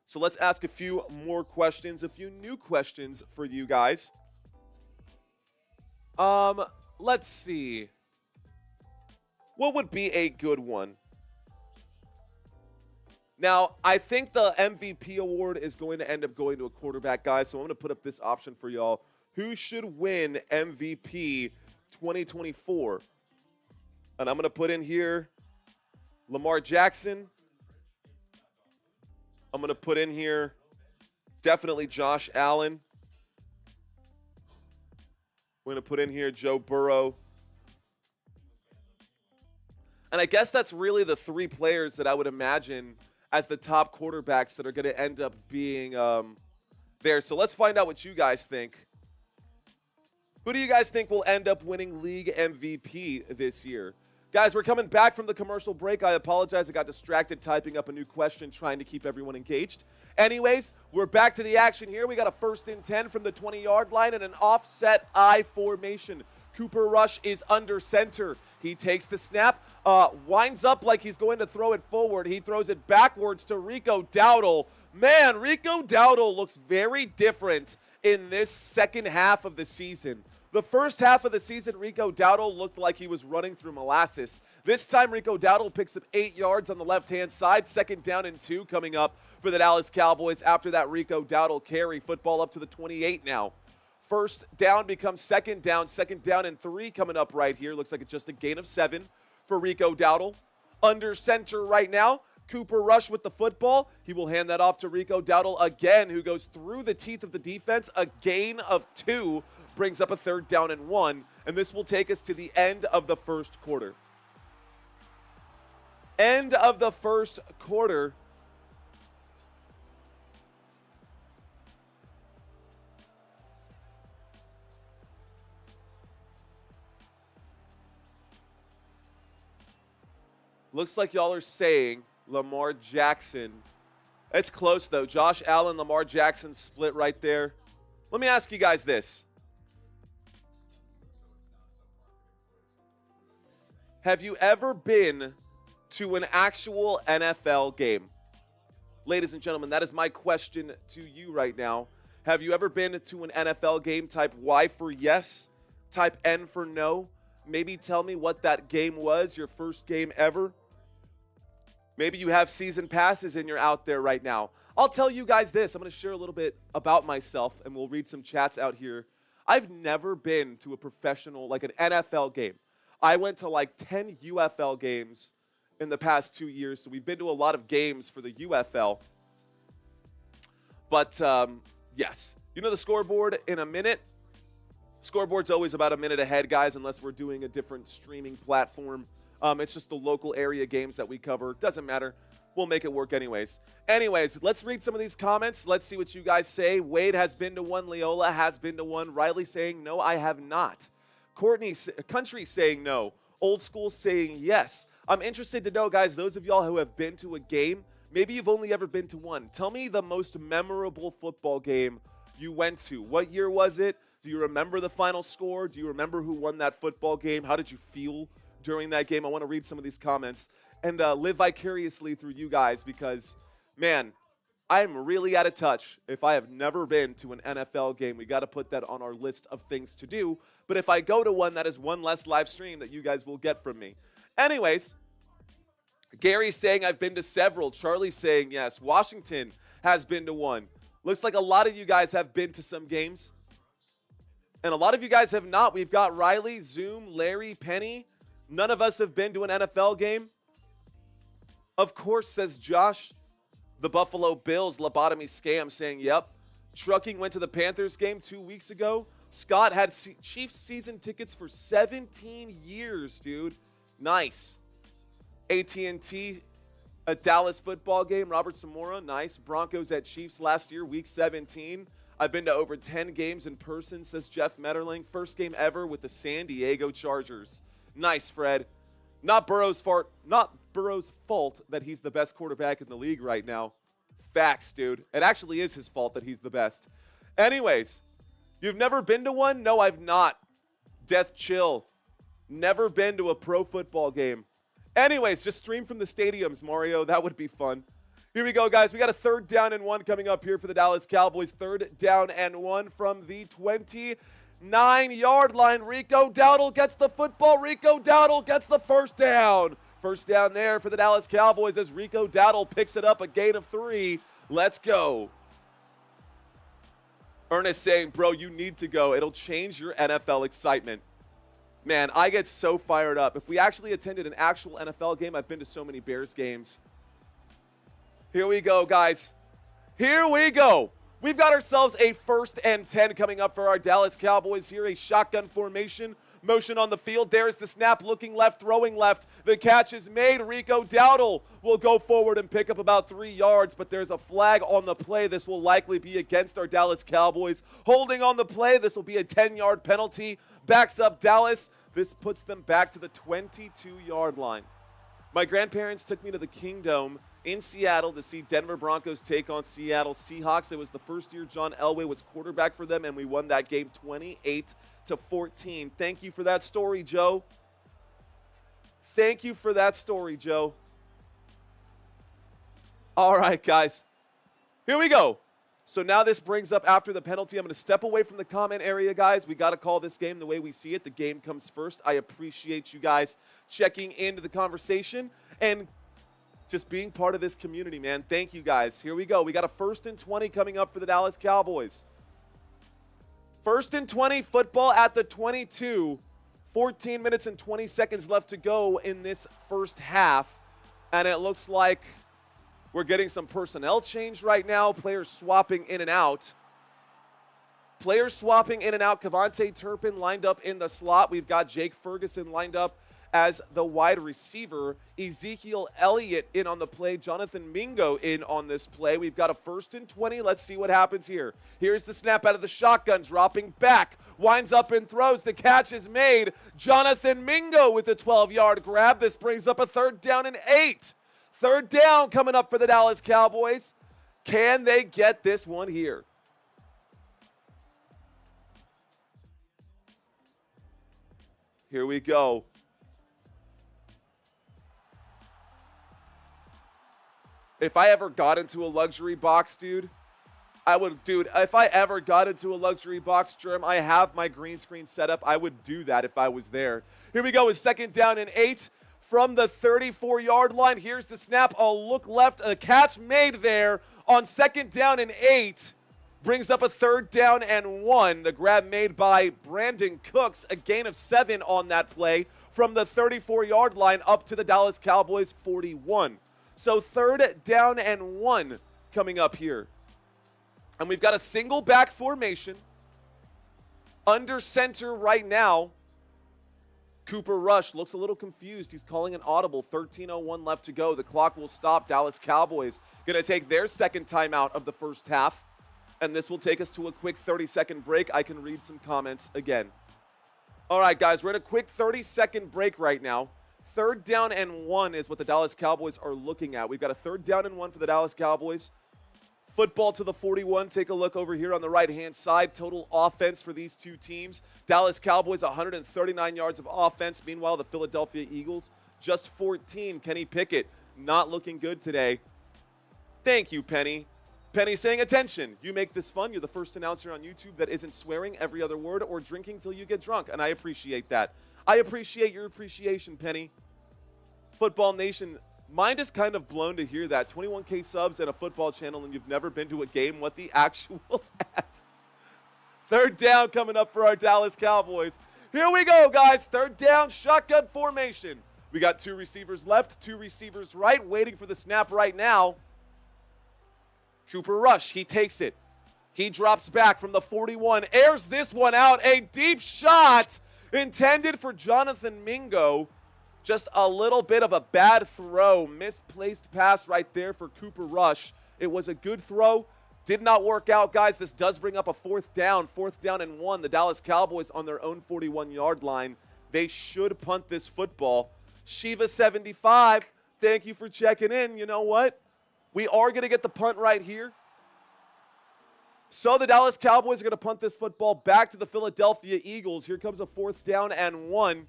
So let's ask a few more questions, a few new questions for you guys. Let's see. What would be a good one? Now, I think the MVP award is going to end up going to a quarterback, guys, so I'm going to put up this option for y'all. Who should win MVP 2024? And I'm going to put in here Lamar Jackson. I'm going to put in here definitely Josh Allen. We're going to put in here Joe Burrow. And I guess that's really the 3 players that I would imagine as the top quarterbacks that are going to end up being there. So let's find out what you guys think. Who do you guys think will end up winning league MVP this year? Guys, we're coming back from the commercial break. I apologize. I got distracted typing up a new question, trying to keep everyone engaged. Anyways, we're back to the action here. We got a 1st and 10 from the 20-yard line and an offset I formation. Cooper Rush is under center. He takes the snap, winds up like he's going to throw it forward. He throws it backwards to Rico Dowdle. Man, Rico Dowdle looks very different in this second half of the season. The first half of the season, Rico Dowdle looked like he was running through molasses. This time, Rico Dowdle picks up 8 yards on the left-hand side. 2nd down and 2 coming up for the Dallas Cowboys after that Rico Dowdle carry. Football up to the 28 now. 1st down becomes 2nd down. 2nd down and 3 coming up right here. Looks like it's just a gain of 7 for Rico Dowdle. Under center right now, Cooper Rush with the football. He will hand that off to Rico Dowdle again, who goes through the teeth of the defense. A gain of 2 brings up a 3rd down and 1. And this will take us to the end of the first quarter. End of the first quarter. Looks like y'all are saying Lamar Jackson. It's close, though. Josh Allen, Lamar Jackson split right there. Let me ask you guys this. Have you ever been to an actual NFL game? Ladies and gentlemen, that is my question to you right now. Have you ever been to an NFL game? Type Y for yes, type N for no. Maybe tell me what that game was, your first game ever. Maybe you have season passes and you're out there right now. I'll tell you guys this. I'm going to share a little bit about myself, and we'll read some chats out here. I've never been to a professional, like an NFL game. I went to like 10 UFL games in the past 2 years, so we've been to a lot of games for the UFL. But, yes. You know the scoreboard in a minute? Scoreboard's always about a minute ahead, guys, unless we're doing a different streaming platform. It's just the local area games that we cover. Doesn't matter. We'll make it work anyways. Anyways, let's read some of these comments. Let's see what you guys say. Wade has been to one. Leola has been to one. Riley saying, no, I have not. Courtney, Country saying no. Old School saying yes. I'm interested to know, guys, those of y'all who have been to a game, maybe you've only ever been to one. Tell me the most memorable football game you went to. What year was it? Do you remember the final score? Do you remember who won that football game? How did you feel during that game? I want to read some of these comments and live vicariously through you guys because, man, I'm really out of touch. If I have never been to an NFL game, we got to put that on our list of things to do. But if I go to one, that is one less live stream that you guys will get from me. Anyways, Gary's saying I've been to several. Charlie's saying yes. Washington has been to one. Looks like a lot of you guys have been to some games. And a lot of you guys have not. We've got Riley, Zoom, Larry, Penny. None of us have been to an NFL game. Of course, says Josh. The Buffalo Bills lobotomy scam saying, yep. Trucking went to the Panthers game 2 weeks ago. Scott had Chiefs season tickets for 17 years, dude. Nice. AT&T, a Dallas football game. Robert Zamora, nice. Broncos at Chiefs last year, week 17. I've been to over 10 games in person, says Jeff Metterling. First game ever with the San Diego Chargers. Nice, Fred. Not Burrow's fault that he's the best quarterback in the league right now. Facts, dude. It actually is his fault that he's the best. Anyways, you've never been to one? No, I've not. Death chill. Never been to a pro football game. Anyways, just stream from the stadiums, Mario. That would be fun. Here we go, guys. We got a 3rd down and 1 coming up here for the Dallas Cowboys. 3rd down and 1 from the 29-yard line. Rico Dowdle gets the football. Rico Dowdle gets the first down. First down there for the Dallas Cowboys as Rico Dowdle picks it up, a gain of 3. Let's go. Ernest saying, bro, you need to go. It'll change your NFL excitement. Man, I get so fired up. If we actually attended an actual NFL game, I've been to so many Bears games. Here we go, guys. Here we go. We've got ourselves a 1st and 10 coming up for our Dallas Cowboys here. A shotgun formation. Motion on the field. There's the snap, looking left, throwing left. The catch is made. Rico Dowdle will go forward and pick up about 3 yards, but there's a flag on the play. This will likely be against our Dallas Cowboys. Holding on the play. This will be a 10-yard penalty. Backs up Dallas. This puts them back to the 22-yard line. My grandparents took me to the Kingdome in Seattle to see Denver Broncos take on Seattle Seahawks. It was the first year John Elway was quarterback for them, and we won that game 28-14. Thank you for that story, Joe. Thank you for that story, Joe. All right, guys. Here we go. So now this brings up after the penalty. I'm going to step away from the comment area, guys. We got to call this game the way we see it. The game comes first. I appreciate you guys checking into the conversation and just being part of this community, man. Thank you, guys. Here we go. We got a 1st and 20 coming up for the Dallas Cowboys. 1st and 20, football at the 22. 14 minutes and 20 seconds left to go in this first half. And it looks like we're getting some personnel change right now. Players swapping in and out. Players swapping in and out. Kevontae Turpin lined up in the slot. We've got Jake Ferguson lined up as the wide receiver. Ezekiel Elliott in on the play. Jonathan Mingo in on this play. We've got a 1st and 20. Let's see what happens here. Here's the snap out of the shotgun, dropping back. Winds up and throws. The catch is made. Jonathan Mingo with the 12-yard grab. This brings up a 3rd down and 8. 3rd down coming up for the Dallas Cowboys. Can they get this one here? Here we go. If I ever got into a luxury box, dude, if I ever got into a luxury box, Germ, I have my green screen set up. I would do that if I was there. Here we go with 2nd down and 8. from the 34-yard line. Here's the snap, a look left, a catch made there on 2nd down and 8. Brings up a 3rd down and 1. The grab made by Brandon Cooks, a gain of 7 on that play from the 34-yard line up to the Dallas Cowboys 41. So 3rd down and 1 coming up here. And we've got a single back formation. Under center right now. Cooper Rush looks a little confused. He's calling an audible. 13:01 left to go. The clock will stop. Dallas Cowboys going to take their 2nd timeout of the first half. And this will take us to a quick 30-second break. I can read some comments again. All right, guys, we're at a quick 30-second break right now. 3rd down and 1 is what the Dallas Cowboys are looking at. We've got a 3rd down and 1 for the Dallas Cowboys. Football to the 41. Take a look over here on the right-hand side. Total offense for these two teams. Dallas Cowboys, 139 yards of offense. Meanwhile, the Philadelphia Eagles, just 14. Kenny Pickett, not looking good today. Thank you, Penny. Penny saying, attention, you make this fun. You're the first announcer on YouTube that isn't swearing every other word or drinking till you get drunk, and I appreciate that. I appreciate your appreciation, Penny. Football Nation, mind is kind of blown to hear that. 21K subs and a football channel and you've never been to a game. What the actual F? 3rd down coming up for our Dallas Cowboys. Here we go, guys. 3rd down, shotgun formation. We got 2 receivers left, 2 receivers right, waiting for the snap right now. Cooper Rush, he takes it. He drops back from the 41, airs this one out. A deep shot intended for Jonathan Mingo. Just a little bit of a bad throw. Misplaced pass right there for Cooper Rush. It was a good throw. Did not work out, guys. This does bring up a 4th down. 4th down and 1. The Dallas Cowboys on their own 41-yard line. They should punt this football. Shiva75, thank you for checking in. You know what? We are going to get the punt right here. So the Dallas Cowboys are going to punt this football back to the Philadelphia Eagles. Here comes a 4th down and 1.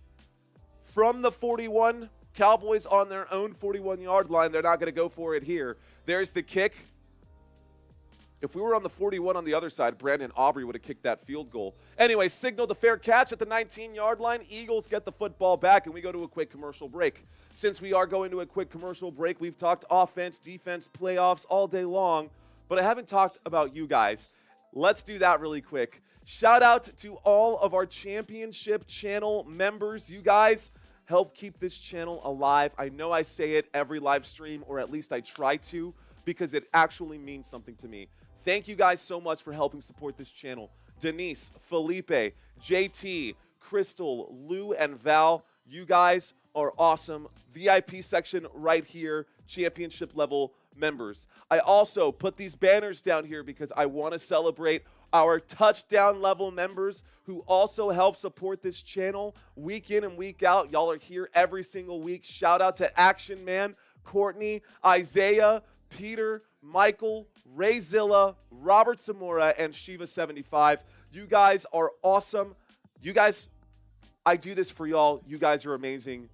From the 41, Cowboys on their own 41-yard line. They're not going to go for it here. There's the kick. If we were on the 41 on the other side, Brandon Aubrey would have kicked that field goal. Anyway, signal the fair catch at the 19-yard line. Eagles get the football back, and we go to a quick commercial break. Since we are going to a quick commercial break, we've talked offense, defense, playoffs all day long, but I haven't talked about you guys. Let's do that really quick. Shout out to all of our championship channel members. You guys help keep this channel alive. I know I say it every live stream, or at least I try to, because it actually means something to me. Thank you guys so much for helping support this channel. Denise, Felipe, JT, Crystal, Lou, and Val, you guys are awesome. VIP section right here, championship level members. I also put these banners down here because I want to celebrate our touchdown level members who also help support this channel week in and week out. Y'all are here every single week. Shout out to Action Man, Courtney, Isaiah, Peter, Michael, Rayzilla, Robert Zamora, and Shiva75. You guys are awesome. You guys, I do this for y'all. You guys are amazing.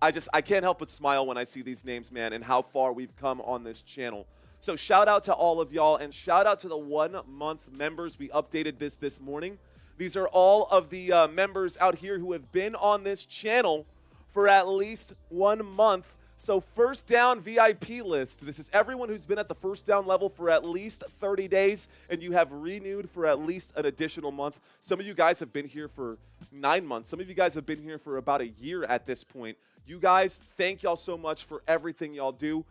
I can't help but smile when I see these names, man, and how far we've come on this channel. So shout out to all of y'all, and shout out to the 1-month members. We updated this morning. These are all of the members out here who have been on this channel for at least 1 month. So first down VIP list. This is everyone who's been at the first down level for at least 30 days, and you have renewed for at least an additional month. Some of you guys have been here for 9 months. Some of you guys have been here for about a year at this point. You guys, thank y'all so much for everything y'all do.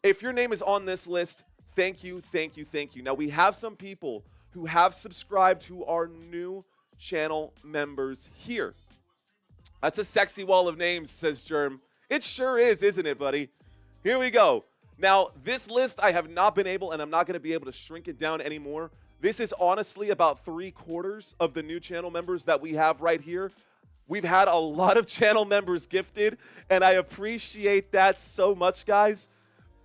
If your name is on this list, thank you, thank you, thank you. Now, we have some people who have subscribed who are new channel members here. That's a sexy wall of names, says Germ. It sure is, isn't it, buddy? Here we go. Now, this list, I have not been able, and I'm not going to be able to shrink it down anymore. This is honestly about 3/4 of the new channel members that we have right here. We've had a lot of channel members gifted, and I appreciate that so much, guys.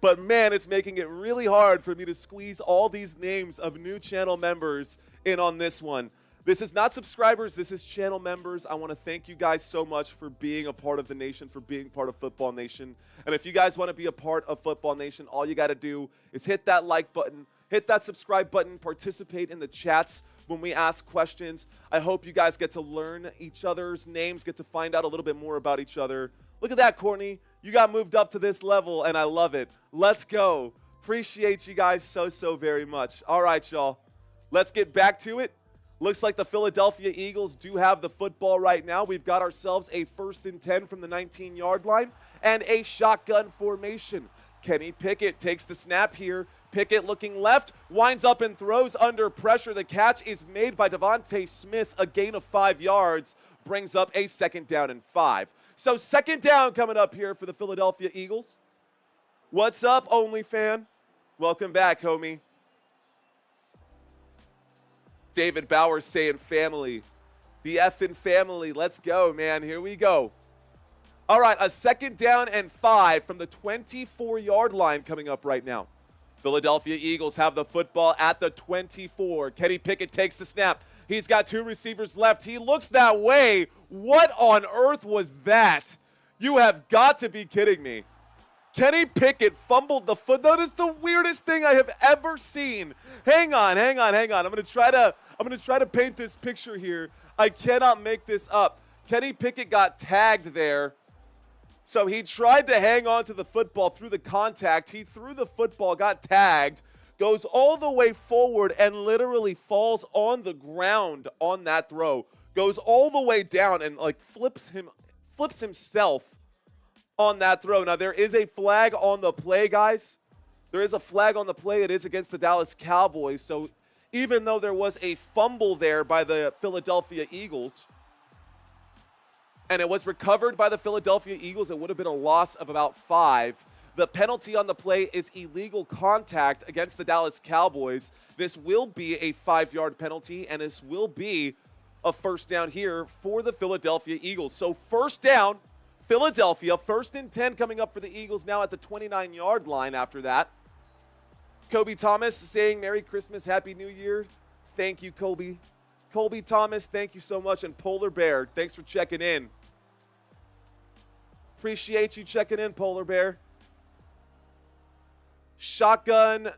But, man, it's making it really hard for me to squeeze all these names of new channel members in on this one. This is not subscribers. This is channel members. I want to thank you guys so much for being a part of the nation, for being part of Football Nation. And if you guys want to be a part of Football Nation, all you got to do is hit that like button, hit that subscribe button, participate in the chats when we ask questions. I hope you guys get to learn each other's names, get to find out a little bit more about each other. Look at that, Courtney. You got moved up to this level, and I love it. Let's go. Appreciate you guys so very much. All right, y'all. Let's get back to it. Looks like the Philadelphia Eagles do have the football right now. We've got ourselves a 1st and 10 from the 19-yard line and a shotgun formation. Kenny Pickett takes the snap here. Pickett looking left, winds up and throws under pressure. The catch is made by Devontae Smith, a gain of 5 yards, brings up a 2nd down and 5. So 2nd down coming up here for the Philadelphia Eagles. What's up, OnlyFan? Welcome back, homie. David Bauer saying family. The effing family. Let's go, man. Here we go. All right, a 2nd down and 5 from the 24-yard line coming up right now. Philadelphia Eagles have the football at the 24. Kenny Pickett takes the snap. He's got 2 receivers left. He looks that way. What on earth was that? You have got to be kidding me. Kenny Pickett fumbled the foot. That is the weirdest thing I have ever seen. Hang on. I'm gonna try to paint this picture here. I cannot make this up. Kenny Pickett got tagged there. So he tried to hang on to the football through the contact. He threw the football, got tagged, goes all the way forward and literally falls on the ground on that throw. Goes all the way down and like flips himself on that throw. Now, there is a flag on the play, guys. There is a flag on the play. It is against the Dallas Cowboys. So even though there was a fumble there by the Philadelphia Eagles, and it was recovered by the Philadelphia Eagles, it would have been a loss of about 5. The penalty on the play is illegal contact against the Dallas Cowboys. This will be a 5-yard penalty, and this will be a 1st down here for the Philadelphia Eagles. So 1st down, Philadelphia, 1st and 10 coming up for the Eagles now at the 29-yard line after that. Kobe Thomas saying Merry Christmas, Happy New Year. Thank you, Kobe. Colby Thomas, thank you so much. And Polar Bear, thanks for checking in. Appreciate you checking in, Polar Bear. Single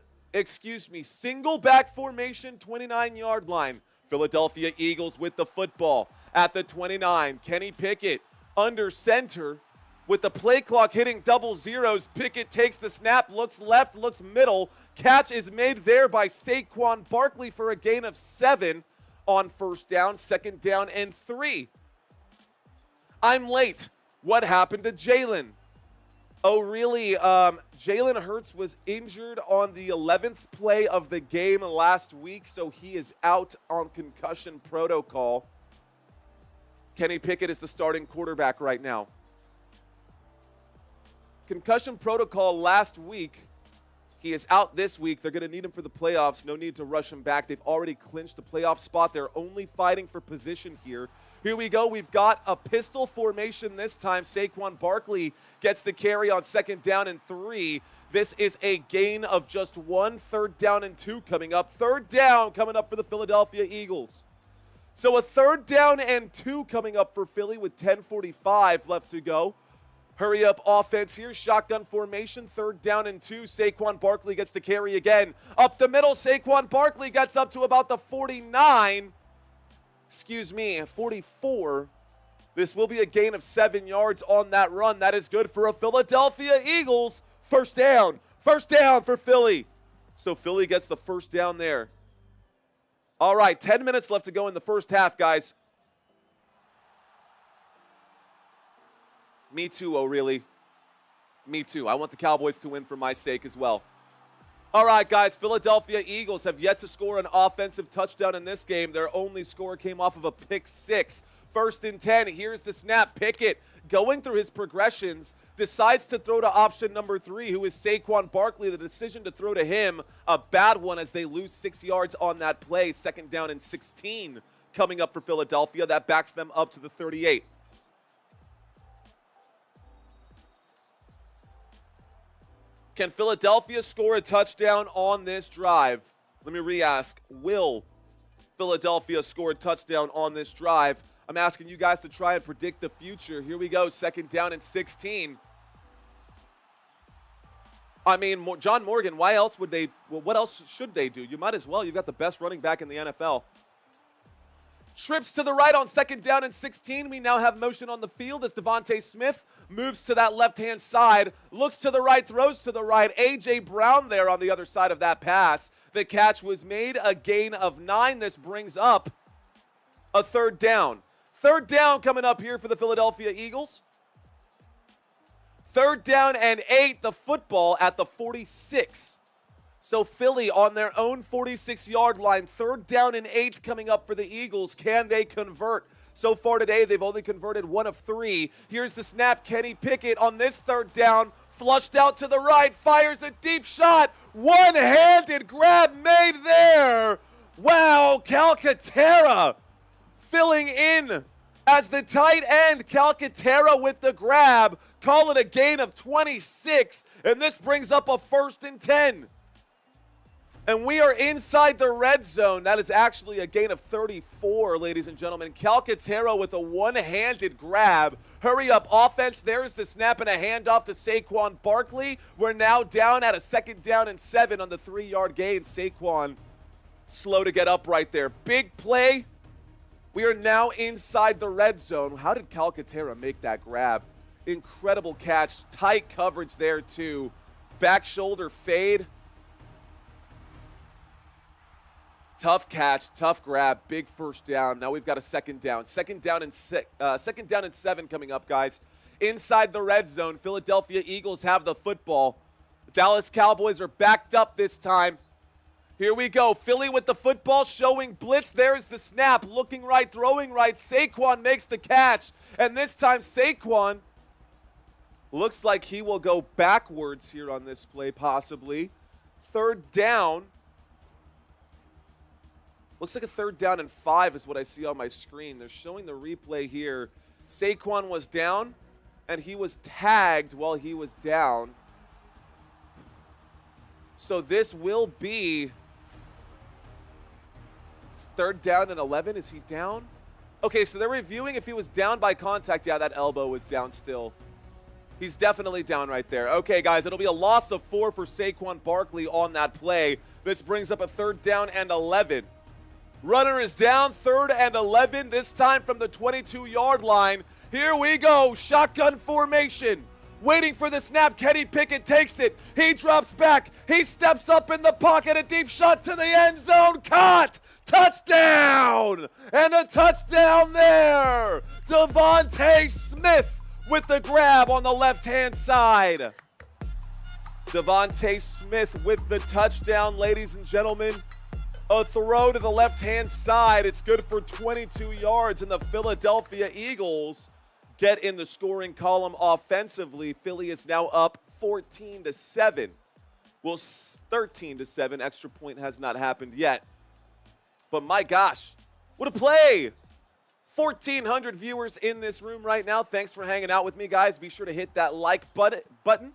back formation, 29-yard line. Philadelphia Eagles with the football at the 29. Kenny Pickett under center with the play clock hitting double zeros. Pickett takes the snap, looks left, looks middle. Catch is made there by Saquon Barkley for a gain of 7 on 1st down, 2nd down, and 3. I'm late. What happened to Jalen? Oh, really? Jalen Hurts was injured on the 11th play of the game last week, so he is out on concussion protocol. Kenny Pickett is the starting quarterback right now. Concussion protocol last week. He is out this week. They're going to need him for the playoffs. No need to rush him back. They've already clinched the playoff spot. They're only fighting for position here. Here we go. We've got a pistol formation this time. Saquon Barkley gets the carry on 2nd down and 3. This is a gain of just 1. 3rd down and 2 coming up. 3rd down coming up for the Philadelphia Eagles. So a 3rd down and 2 coming up for Philly with 10:45 left to go. Hurry up offense here. Shotgun formation. 3rd down and 2. Saquon Barkley gets the carry again. Up the middle. Saquon Barkley gets up to about the 44. This will be a gain of 7 yards on that run. That is good for a Philadelphia Eagles. 1st down. 1st down for Philly. So Philly gets the 1st down there. All right, 10 minutes left to go in the 1st half, guys. Me too, oh really? Me too. I want the Cowboys to win for my sake as well. All right, guys, Philadelphia Eagles have yet to score an offensive touchdown in this game. Their only score came off of a pick 6. 1st and 10. Here's the snap. Pickett, going through his progressions, decides to throw to option number 3, who is Saquon Barkley. The decision to throw to him, a bad one as they lose 6 yards on that play. 2nd down and 16 coming up for Philadelphia. That backs them up to the 38. Can Philadelphia score a touchdown on this drive? Let me re-ask. Will Philadelphia score a touchdown on this drive? I'm asking you guys to try and predict the future. Here we go, 2nd down and 16. I mean, John Morgan, why else would they – what else should they do? You might as well. You've got the best running back in the NFL. Trips to the right on 2nd down and 16. We now have motion on the field as Devontae Smith moves to that left-hand side, looks to the right, throws to the right. A.J. Brown there on the other side of that pass. The catch was made, a gain of 9. This brings up a 3rd down. 3rd down coming up here for the Philadelphia Eagles. 3rd down and 8, the football at the 46. So Philly on their own 46-yard line. 3rd down and 8 coming up for the Eagles. Can they convert? So far today, they've only converted 1 of 3. Here's the snap. Kenny Pickett on this 3rd down. Flushed out to the right. Fires a deep shot. One-handed grab made there. Wow, Calcaterra filling in as the tight end. Calcaterra with the grab. Call it a gain of 26. And this brings up a 1st and 10. And we are inside the red zone. That is actually a gain of 34, ladies and gentlemen. Calcaterra with a one-handed grab. Hurry up offense. There's the snap and a handoff to Saquon Barkley. We're now down at a 2nd down and 7 on the 3-yard gain. Saquon slow to get up right there. Big play. We are now inside the red zone. How did Calcaterra make that grab? Incredible catch. Tight coverage there too. Back shoulder fade. Tough catch, tough grab, big 1st down. Now we've got a 2nd down. 2nd down and 2nd down and 7 coming up, guys. Inside the red zone, Philadelphia Eagles have the football. The Dallas Cowboys are backed up this time. Here we go. Philly with the football, showing blitz. There's the snap. Looking right, throwing right. Saquon makes the catch. And this time Saquon looks like he will go backwards here on this play, possibly. 3rd down. Looks like a 3rd down and 5 is what I see on my screen. They're showing the replay here. Saquon was down, and he was tagged while he was down. So this will be 3rd down and 11. Is he down? Okay, so they're reviewing if he was down by contact. Yeah, that elbow was down still. He's definitely down right there. Okay, guys, it'll be a loss of 4 for Saquon Barkley on that play. This brings up a 3rd down and 11. Runner is down, 3rd and 11, this time from the 22-yard line. Here we go, shotgun formation. Waiting for the snap, Kenny Pickett takes it. He drops back, he steps up in the pocket, a deep shot to the end zone, caught! Touchdown! And a touchdown there! Devontae Smith with the grab on the left-hand side. Devontae Smith with the touchdown, ladies and gentlemen. A throw to the left-hand side. It's good for 22 yards, and the Philadelphia Eagles get in the scoring column offensively. Philly is now up 14-7. Well, 13-7. Extra point has not happened yet. But my gosh, what a play! 1,400 viewers in this room right now. Thanks for hanging out with me, guys. Be sure to hit that like button.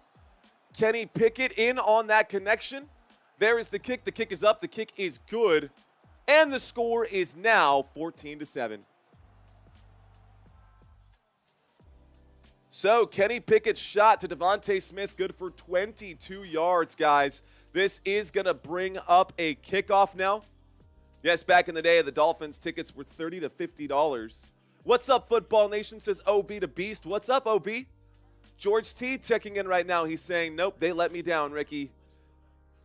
Kenny Pickett in on that connection. There is the kick. The kick is up. The kick is good. And the score is now 14-7. So Kenny Pickett's shot to Devontae Smith, good for 22 yards, guys. This is going to bring up a kickoff now. Yes, back in the day, the Dolphins tickets were $30 to $50. What's up, Football Nation, says OB to Beast. What's up, OB? George T checking in right now. He's saying, nope, they let me down, Ricky.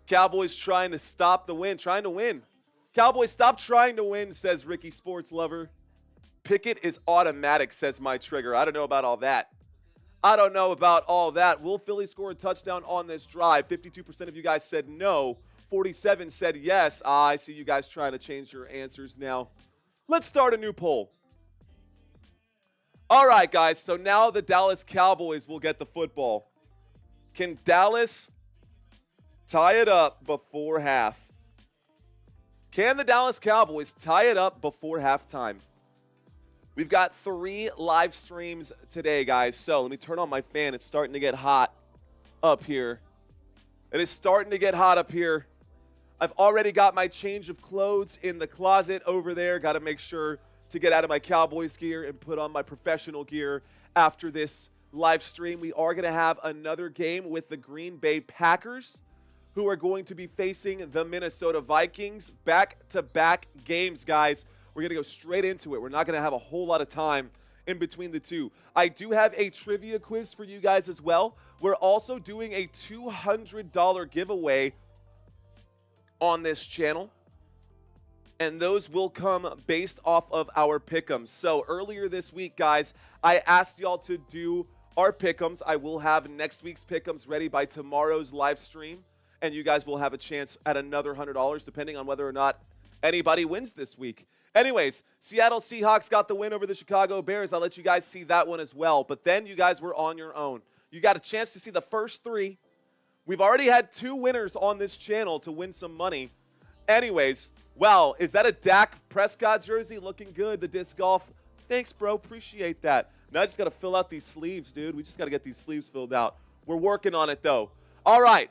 Cowboys trying to stop the win. Trying to win. Cowboys, stop trying to win, says Ricky Sports Lover. Pickett is automatic, says my trigger. I don't know about all that. I don't know about all that. Will Philly score a touchdown on this drive? 52% of you guys said no. 47 said yes. I see you guys trying to change your answers now. Let's start a new poll. All right, guys. So now the Dallas Cowboys will get the football. Can Dallas tie it up before half? Can the Dallas Cowboys tie it up before halftime? We've got 3 live streams today, guys. So let me turn on my fan. It's starting to get hot up here. It is starting to get hot up here. I've already got my change of clothes in the closet over there. Got to make sure to get out of my Cowboys gear and put on my professional gear after this live stream. We are going to have another game with the Green Bay Packers, who are going to be facing the Minnesota Vikings. Back-to-back games, guys. We're going to go straight into it. We're not going to have a whole lot of time in between the two. I do have a trivia quiz for you guys as well. We're also doing a $200 giveaway on this channel, and those will come based off of our pick'ems. So earlier this week, guys, I asked y'all to do our pick'ems. I will have next week's pick'ems ready by tomorrow's live stream, and you guys will have a chance at another $100 depending on whether or not anybody wins this week. Anyways, Seattle Seahawks got the win over the Chicago Bears. I'll let you guys see that one as well. But then you guys were on your own. You got a chance to see the first three. We've already had 2 winners on this channel to win some money. Anyways, wow, is that a Dak Prescott jersey? Looking good, the disc golf. Thanks, bro. Appreciate that. Now I just got to fill out these sleeves, dude. We just got to get these sleeves filled out. We're working on it, though. All right.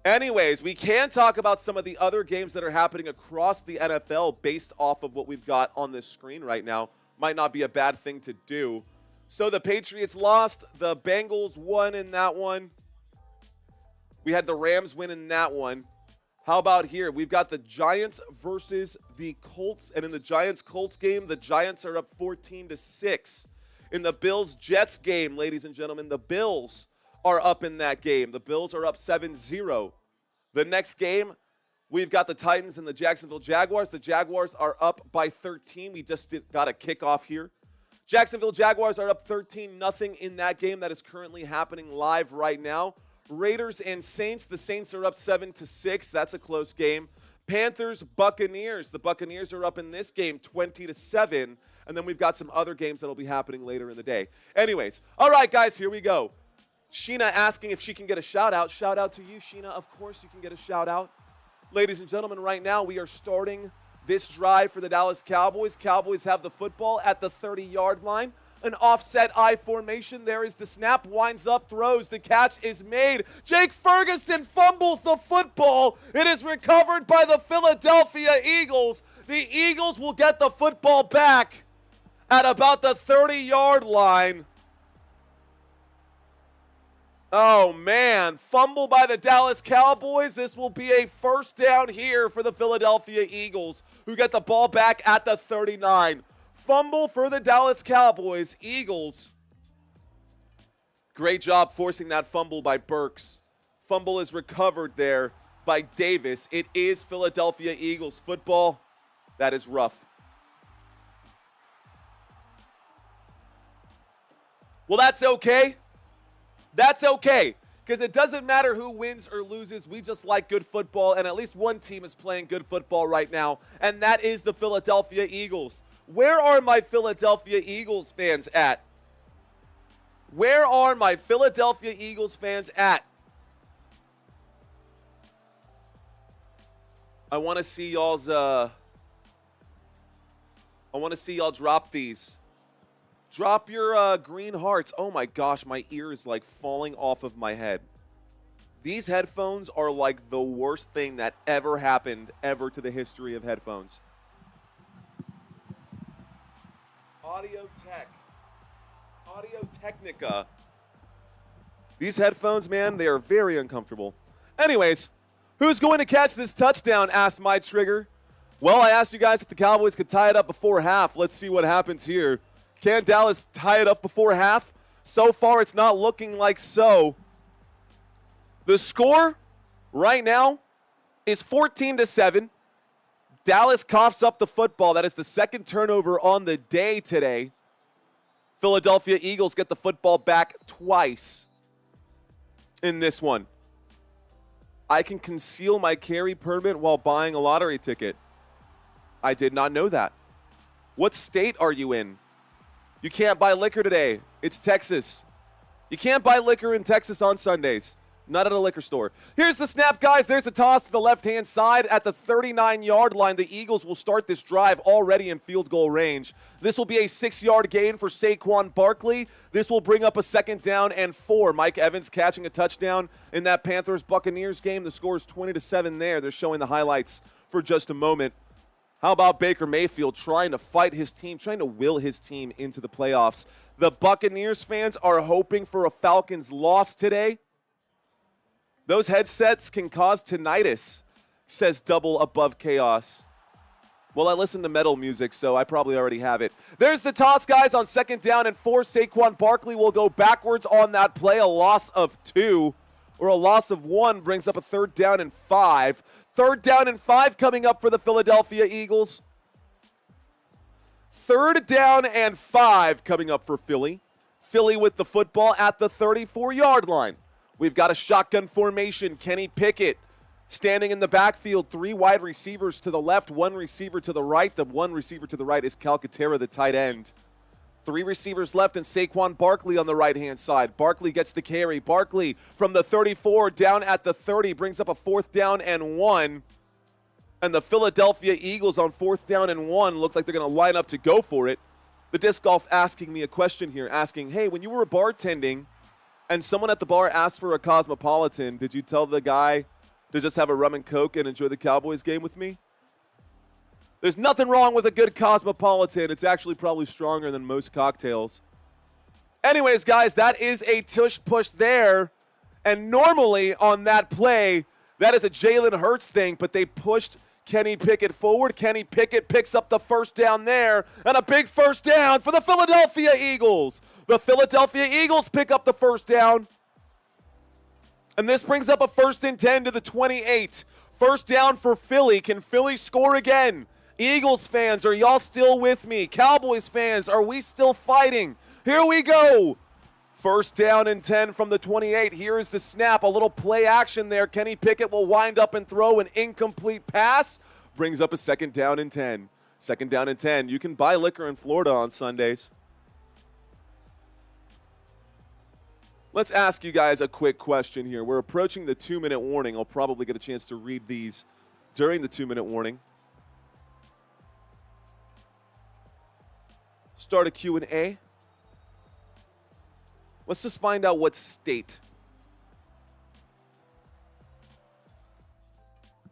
Anyways, we can talk about some of the other games that are happening across the NFL based off of what we've got on this screen right now. Might not be a bad thing to do. So the Patriots lost. The Bengals won in that one. We had the Rams win in that one. How about here? We've got the Giants versus the Colts. And in the Giants-Colts game, the Giants are up 14-6. In the Bills-Jets game, ladies and gentlemen, the Bills are up in that game. The Bills are up 7-0. The next game, we've got the Titans and the Jacksonville Jaguars. The Jaguars are up by 13. We just got a kickoff here. Jacksonville Jaguars are up 13-0 in that game that is currently happening live right now. Raiders and Saints. The Saints are up 7-6. That's a close game. Panthers, Buccaneers. The Buccaneers are up in this game 20-7. And then we've got some other games that will be happening later in the day. Anyways, all right, guys, here we go. Sheena asking if she can get a shout-out. Shout-out to you, Sheena. Of course you can get a shout-out. Ladies and gentlemen, right now we are starting this drive for the Dallas Cowboys. Cowboys have the football at the 30-yard line. An offset I formation. There is the snap. Winds up, throws. The catch is made. Jake Ferguson fumbles the football. It is recovered by the Philadelphia Eagles. The Eagles will get the football back at about the 30-yard line. Oh, man. Fumble by the Dallas Cowboys. This will be a first down here for the Philadelphia Eagles, who get the ball back at the 39. Fumble for the Dallas Cowboys. Eagles. Great job forcing that fumble by Burks. Fumble is recovered there by Davis. It is Philadelphia Eagles football. That is rough. Well, that's okay. That's okay, because it doesn't matter who wins or loses. We just like good football, and at least one team is playing good football right now, and that is the Philadelphia Eagles. Where are my Philadelphia Eagles fans at? Where are my Philadelphia Eagles fans at? I want to see y'all's drop these. Drop your green hearts. Oh my gosh, my ear is like falling off of my head. These headphones are like the worst thing that ever happened ever to the history of headphones. Audio Technica. These headphones, man, they are very uncomfortable. Anyways, who's going to catch this touchdown, asked my trigger. Well, I asked you guys if the Cowboys could tie it up before half. Let's see what happens here. Can Dallas tie it up before half? So far, it's not looking like so. The score right now is 14-7. Dallas coughs up the football. That is the second turnover on the day today. Philadelphia Eagles get the football back twice in this one. I can conceal my carry permit while buying a lottery ticket. I did not know that. What state are you in? You can't buy liquor today. It's Texas. You can't buy liquor in Texas on Sundays. Not at a liquor store. Here's the snap, guys. There's the toss to the left-hand side at the 39-yard line. The Eagles will start this drive already in field goal range. This will be a 6-yard gain for Saquon Barkley. This will bring up a 2nd down and 4. Mike Evans catching a touchdown in that Panthers-Buccaneers game. The score is 20-7 there. They're showing the highlights for just a moment. How about Baker Mayfield trying to fight his team, trying to will his team into the playoffs? The Buccaneers fans are hoping for a Falcons loss today. Those headsets can cause tinnitus, says Double Above Chaos. Well, I listen to metal music, so I probably already have it. There's the toss, guys, on 2nd down and 4. Saquon Barkley will go backwards on that play. A loss of 2 or a loss of 1 brings up a 3rd down and 5. 3rd down and 5 coming up for the Philadelphia Eagles. 3rd down and 5 coming up for Philly. Philly with the football at the 34-yard line. We've got a shotgun formation. Kenny Pickett standing in the backfield, 3 wide receivers to the left, 1 receiver to the right. The 1 receiver to the right is Calcaterra, the tight end. 3 receivers left and Saquon Barkley on the right-hand side. Barkley gets the carry. Barkley from the 34 down at the 30 brings up a 4th down and 1. And the Philadelphia Eagles on 4th down and 1 look like they're going to line up to go for it. The disc golf asking me a question here, asking, hey, when you were bartending and someone at the bar asked for a Cosmopolitan, did you tell the guy to just have a rum and Coke and enjoy the Cowboys game with me? There's nothing wrong with a good Cosmopolitan. It's actually probably stronger than most cocktails. Anyways, guys, that is a tush push there. And normally on that play, that is a Jalen Hurts thing, but they pushed Kenny Pickett forward. Kenny Pickett picks up the 1st down there, and a big 1st down for the Philadelphia Eagles. The Philadelphia Eagles pick up the 1st down. And this brings up a 1st and 10 to the 28. 1st down for Philly. Can Philly score again? Eagles fans, are y'all still with me? Cowboys fans, are we still fighting? Here we go. 1st down and 10 from the 28. Here is the snap. A little play action there. Kenny Pickett will wind up and throw an incomplete pass. Brings up a 2nd down and 10. 2nd down and 10. You can buy liquor in Florida on Sundays. Let's ask you guys a quick question here. We're approaching the 2-minute warning. I'll probably get a chance to read these during the 2-minute warning. Start a Q&A. Let's just find out what state.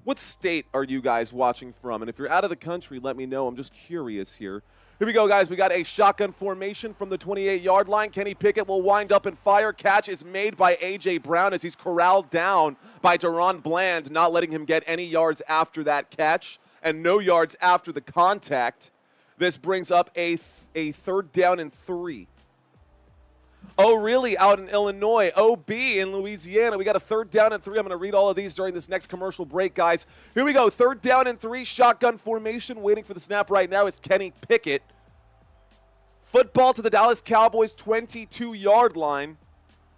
What state are you guys watching from? And if you're out of the country, let me know. I'm just curious here. Here we go, guys. We got a shotgun formation from the 28-yard line. Kenny Pickett will wind up and fire. Catch is made by A.J. Brown as he's corralled down by Deron Bland, not letting him get any yards after that catch and no yards after the contact. This brings up a 3rd down and 3. Oh, really? Out in Illinois. OB in Louisiana. We got a 3rd down and 3. I'm going to read all of these during this next commercial break, guys. Here we go. 3rd down and 3. Shotgun formation. Waiting for the snap right now is Kenny Pickett. Football to the Dallas Cowboys 22-yard line.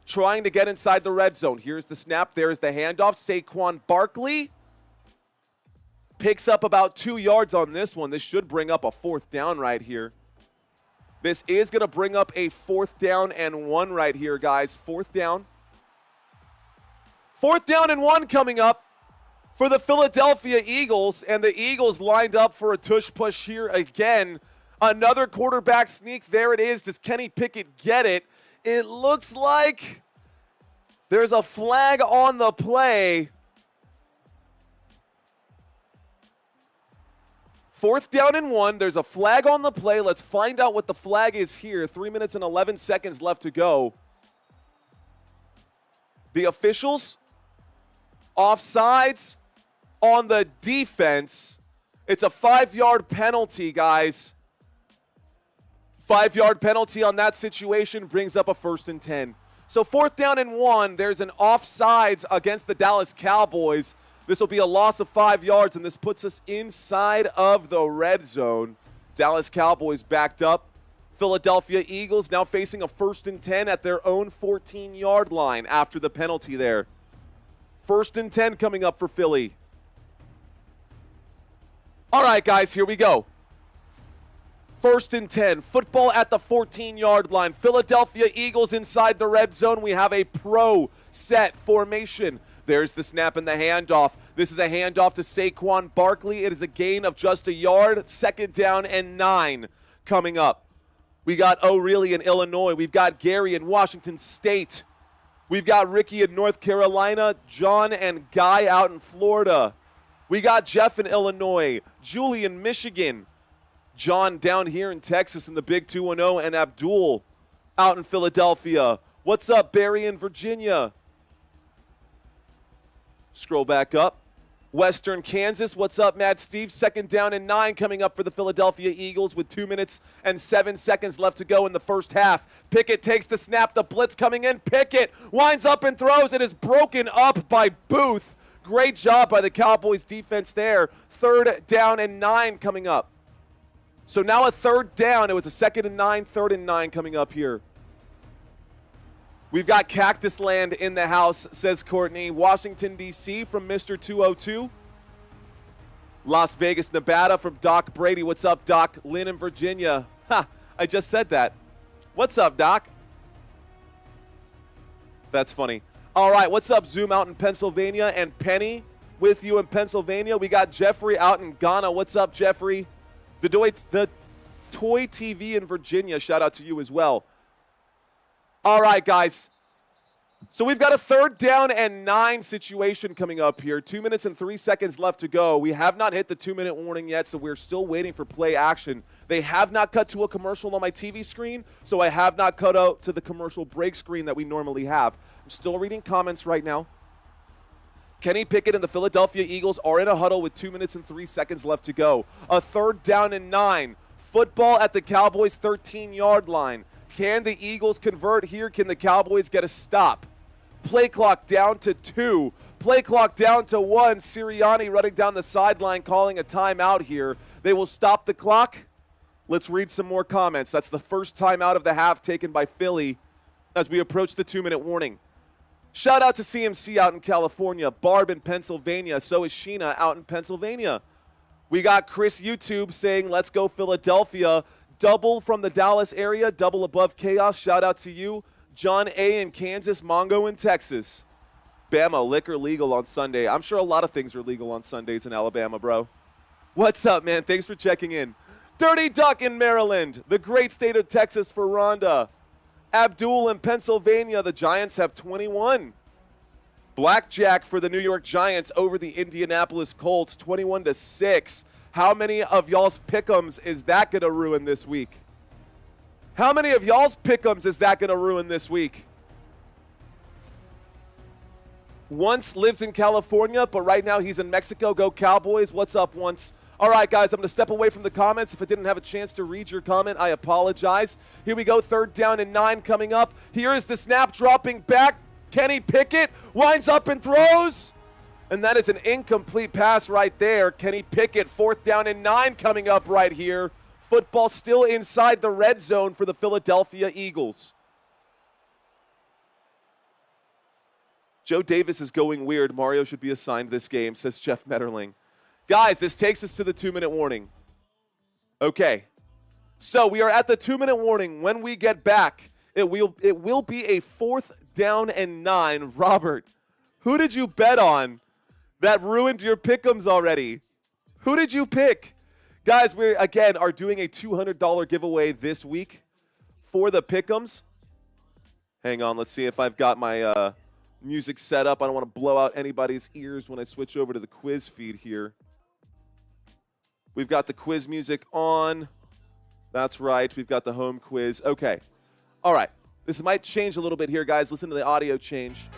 Trying to get inside the red zone. Here's the snap. There's the handoff. Saquon Barkley picks up about 2 yards on this one. This should bring up a 4th down right here. This is going to bring up a 4th down and 1 right here, guys. 4th down. 4th down and 1 coming up for the Philadelphia Eagles. And the Eagles lined up for a tush push here again. Another quarterback sneak. There it is. Does Kenny Pickett get it? It looks like there's a flag on the play. 4th down and 1. There's a flag on the play. Let's find out what the flag is here. 3 minutes and 11 seconds left to go. The officials, offsides on the defense. It's a 5-yard penalty, guys. 5-yard penalty on that situation brings up a 1st and 10. So 4th down and 1. There's an offsides against the Dallas Cowboys. This will be a loss of 5 yards, and this puts us inside of the red zone. Dallas Cowboys backed up. Philadelphia Eagles now facing a 1st and 10 at their own 14-yard line after the penalty there. 1st and 10 coming up for Philly. All right, guys, here we go. 1st and 10. Football at the 14-yard line. Philadelphia Eagles inside the red zone. We have a pro set formation. There's the snap and the handoff. This is a handoff to Saquon Barkley. It is a gain of just a yard. 2nd down and 9 coming up. We got O'Reilly in Illinois. We've got Gary in Washington State. We've got Ricky in North Carolina. John and Guy out in Florida. We got Jeff in Illinois. Julie in Michigan. John down here in Texas in the Big 2-0. And Abdul out in Philadelphia. What's up, Barry in Virginia? Scroll back up. Western Kansas. What's up, Mad Steve? 2nd down and 9 coming up for the Philadelphia Eagles with 2 minutes and 7 seconds left to go in the first half. Pickett takes the snap. The blitz coming in. Pickett winds up and throws. It is broken up by Booth. Great job by the Cowboys defense there. 3rd down and 9 coming up. So now a 3rd down. It was a 2nd and 9, 3rd and 9 coming up here. We've got Cactus Land in the house, says Courtney. Washington, D.C. from Mr. 202. Las Vegas, Nevada from Doc Brady. What's up, Doc? Lynn in Virginia. Ha, I just said that. What's up, Doc? That's funny. All right, what's up, Zoom out in Pennsylvania, and Penny with you in Pennsylvania. We got Jeffrey out in Ghana. What's up, Jeffrey? The Toy TV in Virginia, shout out to you as well. All right, guys. So we've got a 3rd down and 9 situation coming up here. 2 minutes and 3 seconds left to go. We have not hit the 2-minute warning yet, so we're still waiting for play action. They have not cut to a commercial on my TV screen, so I have not cut out to the commercial break screen that we normally have. I'm still reading comments right now. Kenny Pickett and the Philadelphia Eagles are in a huddle with 2 minutes and 3 seconds left to go. A 3rd down and 9. Football at the Cowboys' 13-yard line. Can the Eagles convert here? Can the Cowboys get a stop? Play clock down to 2. Play clock down to 1. Sirianni running down the sideline calling a timeout here. They will stop the clock. Let's read some more comments. That's the first timeout of the half taken by Philly as we approach the 2-minute warning. Shout out to CMC out in California. Barb in Pennsylvania. So is Sheena out in Pennsylvania. We got Chris YouTube saying, let's go Philadelphia. Double from the Dallas area, double above chaos. Shout out to you. John A. in Kansas, Mongo in Texas. Bama, liquor legal on Sunday. I'm sure a lot of things are legal on Sundays in Alabama, bro. What's up, man? Thanks for checking in. Dirty Duck in Maryland. The great state of Texas for Rhonda. Abdul in Pennsylvania. The Giants have 21. Blackjack for the New York Giants over the Indianapolis Colts, 21-6. How many of y'all's pick'ems is that going to ruin this week? How many of y'all's pick'ems is that going to ruin this week? Once lives in California, but right now he's in Mexico. Go Cowboys. What's up, Once? All right, guys, I'm going to step away from the comments. If I didn't have a chance to read your comment, I apologize. Here we go, 3rd down and 9 coming up. Here is the snap dropping back. Kenny Pickett winds up and throws. And that is an incomplete pass right there. Kenny Pickett, 4th down and 9 coming up right here. Football still inside the red zone for the Philadelphia Eagles. Joe Davis is going weird. Mario should be assigned this game, says Jeff Metterling. Guys, this takes us to the 2-minute warning. Okay. So we are at the 2-minute warning. When we get back, it will be a 4th down and 9. Robert, who did you bet on that ruined your pick'ems already? Who did you pick? Guys, we, again, are doing a $200 giveaway this week for the pick'ems. Hang on, let's see if I've got my music set up. I don't want to blow out anybody's ears when I switch over to the quiz feed here. We've got the quiz music on. That's right, we've got the home quiz. Okay, all right. This might change a little bit here, guys. Listen to the audio change.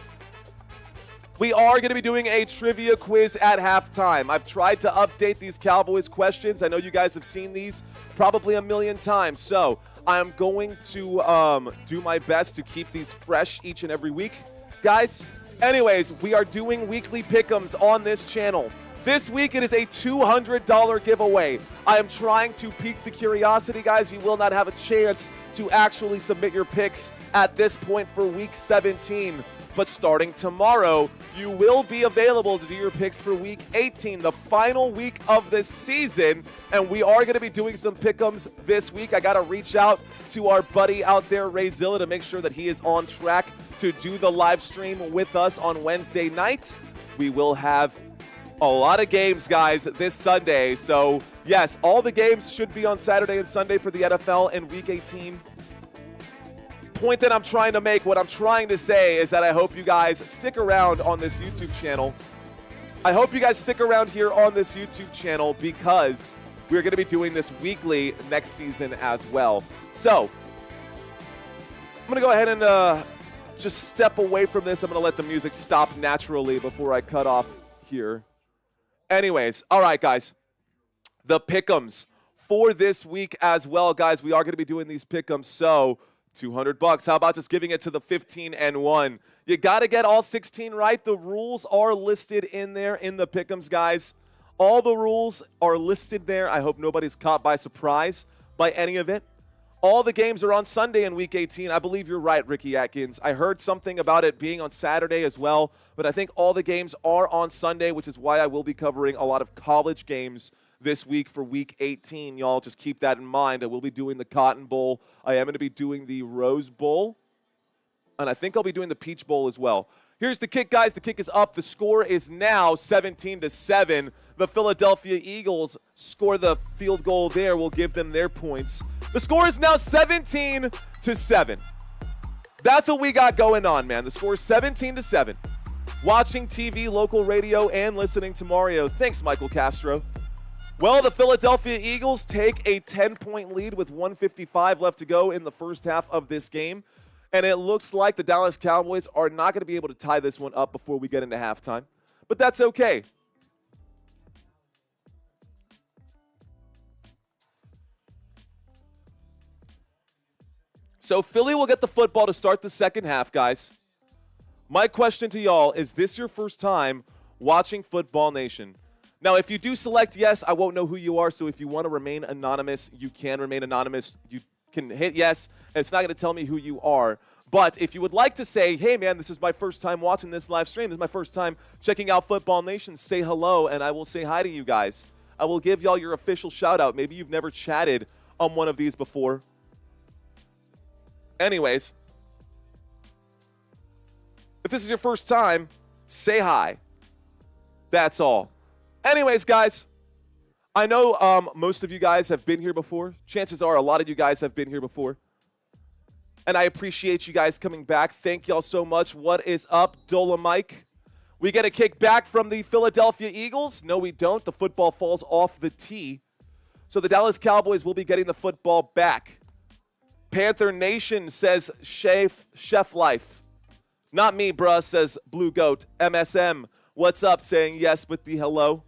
We are going to be doing a trivia quiz at halftime. I've tried to update these Cowboys questions. I know you guys have seen these probably a million times. So I'm going to do my best to keep these fresh each and every week. Guys, anyways, we are doing weekly pick'ems on this channel. This week it is a $200 giveaway. I am trying to pique the curiosity, guys. You will not have a chance to actually submit your picks at this point for week 17. But starting tomorrow, you will be available to do your picks for week 18, the final week of the season. And we are going to be doing some pick'ems this week. I got to reach out to our buddy out there, Ray Zilla, to make sure that he is on track to do the live stream with us on Wednesday night. We will have a lot of games, guys, this Sunday. So, yes, all the games should be on Saturday and Sunday for the NFL in week 18. Point that I'm trying to make, what I'm trying to say is that I hope you guys stick around on this YouTube channel. I hope you guys stick around here on this YouTube channel because we're going to be doing this weekly next season as well. So, I'm going to go ahead and just step away from this. I'm going to let the music stop naturally before I cut off here. Anyways, all right, guys. The pick'ems for this week as well, guys. We are going to be doing these pick'ems, so $200. How about just giving it to the 15-1? You got to get all 16 right. The rules are listed in there in the pick'ems, guys. All the rules are listed there. I hope nobody's caught by surprise by any of it. All the games are on Sunday in Week 18. I believe you're right, Ricky Atkins. I heard something about it being on Saturday as well, but I think all the games are on Sunday, which is why I will be covering a lot of college games this week for Week 18. Y'all just keep that in mind. I will be doing the Cotton Bowl. I am going to be doing the Rose Bowl, and I think I'll be doing the Peach Bowl as well. Here's the kick, guys. The kick is up. The score is now 17-7. The Philadelphia Eagles score the field goal there. We'll give them their points. The score is now 17-7. That's what we got going on, man. The score is 17-7. Watching TV, local radio, and listening to Mario. Thanks, Michael Castro. Well, the Philadelphia Eagles take a 10-point lead with 1:55 left to go in the first half of this game. And it looks like the Dallas Cowboys are not going to be able to tie this one up before we get into halftime. But that's okay. So Philly will get the football to start the second half, guys. My question to y'all, is this your first time watching Football Nation? Now, if you do select yes, I won't know who you are. So if you want to remain anonymous, you can remain anonymous. You can hit yes, and it's not going to tell me who you are. But if you would like to say, hey, man, this is my first time watching this live stream, this is my first time checking out Football Nation, say hello, and I will say hi to you guys. I will give y'all your official shout-out. Maybe you've never chatted on one of these before. Anyways, if this is your first time, say hi. That's all. Anyways, guys, I know most of you guys have been here before. Chances are a lot of you guys have been here before. And I appreciate you guys coming back. Thank y'all so much. What is up, Dolomike? We get a kick back from the Philadelphia Eagles. No, we don't. The football falls off the tee. So the Dallas Cowboys will be getting the football back. Panther Nation says Chef Life. Not me, bruh, says Blue Goat. MSM, what's up, saying yes with the hello.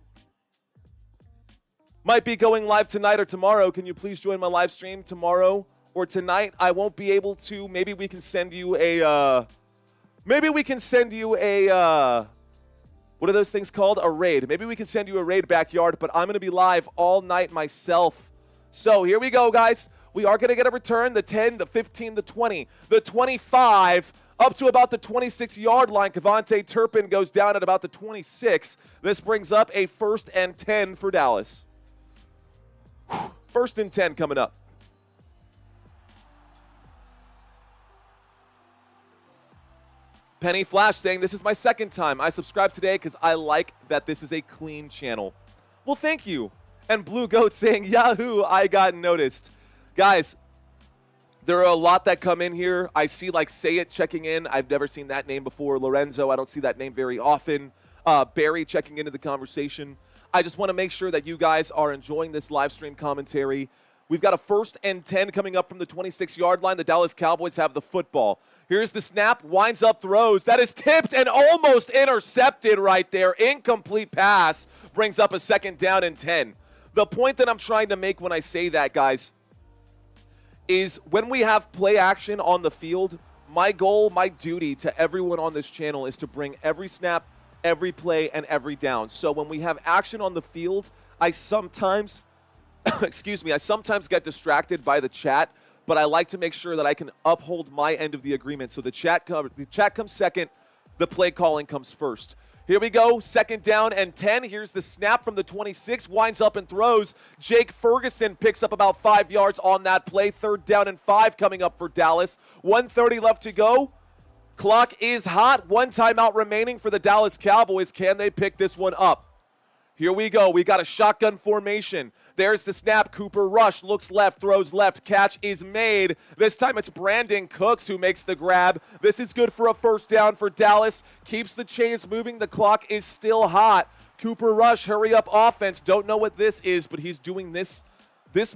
Might be going live tonight or tomorrow. Can you please join my live stream tomorrow or tonight? I won't be able to. Maybe we can send you a, what are those things called? A raid. Maybe we can send you a raid backyard, but I'm going to be live all night myself. So here we go, guys. We are going to get a return, the 10, the 15, the 20, the 25, up to about the 26-yard line. Kevontae Turpin goes down at about the 26. This brings up a 1st and 10 for Dallas. 1st and 10 coming up. Penny Flash saying, this is my second time. I subscribed today because I like that this is a clean channel. Well, thank you. And Blue Goat saying, Yahoo, I got noticed. Guys, there are a lot that come in here. I see like Say It checking in. I've never seen that name before. Lorenzo, I don't see that name very often. Barry checking into the conversation. I just want to make sure that you guys are enjoying this live stream commentary. We've got a 1st and 10 coming up from the 26-yard line. The Dallas Cowboys have the football. Here's the snap, winds up, throws. That is tipped and almost intercepted right there. Incomplete pass brings up a 2nd down and 10. The point that I'm trying to make when I say that, guys, is when we have play action on the field, my goal, my duty to everyone on this channel is to bring every snap, every play, and every down. So when we have action on the field, I sometimes, I sometimes get distracted by the chat, but I like to make sure that I can uphold my end of the agreement. So the chat comes second, the play calling comes first. Here we go, 2nd down and 10. Here's the snap from the 26, winds up and throws. Jake Ferguson picks up about 5 yards on that play. 3rd down and 5 coming up for Dallas. 1:30 left to go. Clock is hot. 1 timeout remaining for the Dallas Cowboys. Can they pick this one up? Here we go. We got a shotgun formation. There's the snap. Cooper Rush looks left, throws left. Catch is made. This time it's Brandon Cooks who makes the grab. This is good for a 1st down for Dallas. Keeps the chains moving. The clock is still hot. Cooper Rush, hurry up offense. Don't know what this is, but he's doing this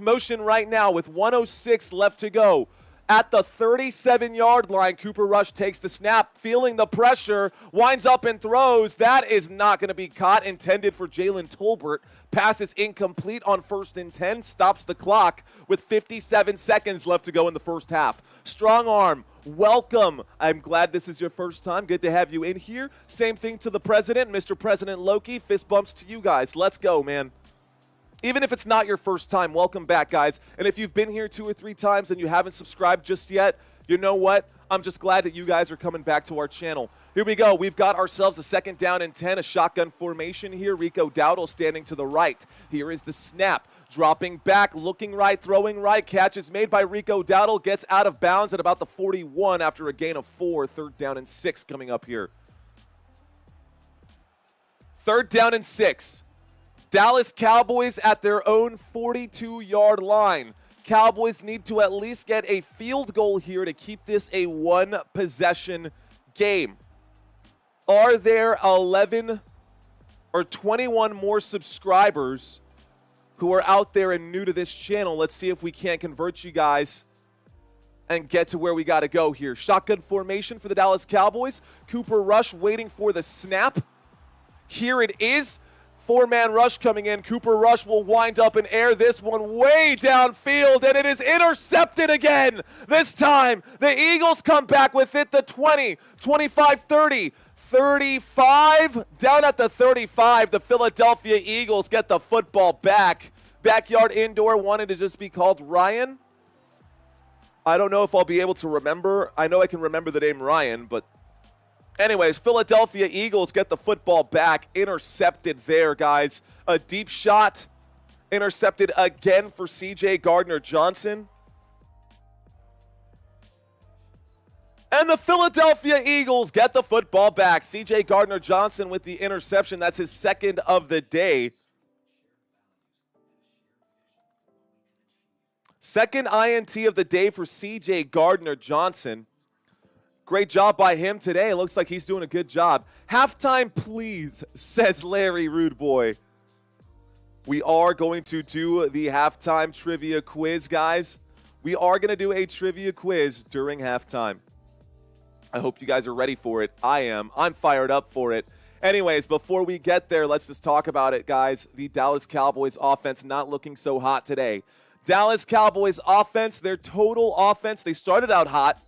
motion right now with 1:06 left to go. At the 37-yard line, Cooper Rush takes the snap, feeling the pressure, winds up and throws. That is not going to be caught. Intended for Jalen Tolbert. Pass is incomplete on 1st and 10. Stops the clock with 57 seconds left to go in the first half. Strong arm. Welcome. I'm glad this is your first time. Good to have you in here. Same thing to the president, Mr. President Loki. Fist bumps to you guys. Let's go, man. Even if it's not your first time, welcome back, guys. And if you've been here 2 or 3 times and you haven't subscribed just yet, you know what? I'm just glad that you guys are coming back to our channel. Here we go. We've got ourselves a 2nd down and 10, a shotgun formation here. Rico Dowdle standing to the right. Here is the snap. Dropping back, looking right, throwing right. Catch is made by Rico Dowdle. Gets out of bounds at about the 41 after a gain of 4. 3rd down and 6 coming up here. 3rd down and 6. Dallas Cowboys at their own 42-yard line. Cowboys need to at least get a field goal here to keep this a 1-possession game. Are there 11 or 21 more subscribers who are out there and new to this channel? Let's see if we can't convert you guys and get to where we got to go here. Shotgun formation for the Dallas Cowboys. Cooper Rush waiting for the snap. Here it is. 4-man rush coming in. Cooper Rush will wind up and air this one way downfield, and it is intercepted again. This time, the Eagles come back with it. The 20, 25, 30, 35. Down at the 35, the Philadelphia Eagles get the football back. Backyard indoor wanted to just be called Ryan. I don't know if I'll be able to remember. I know I can remember the name Ryan, but anyways, Philadelphia Eagles get the football back. Intercepted there, guys. A deep shot. Intercepted again for C.J. Gardner-Johnson. And the Philadelphia Eagles get the football back. C.J. Gardner-Johnson with the interception. That's his 2nd of the day. 2nd INT of the day for C.J. Gardner-Johnson. Great job by him today. It looks like he's doing a good job. Halftime, please, says Larry Rude Boy. We are going to do the halftime trivia quiz, guys. We are going to do a trivia quiz during halftime. I hope you guys are ready for it. I am. I'm fired up for it. Anyways, before we get there, let's just talk about it, guys. The Dallas Cowboys offense not looking so hot today. Dallas Cowboys offense, their total offense, they started out hot,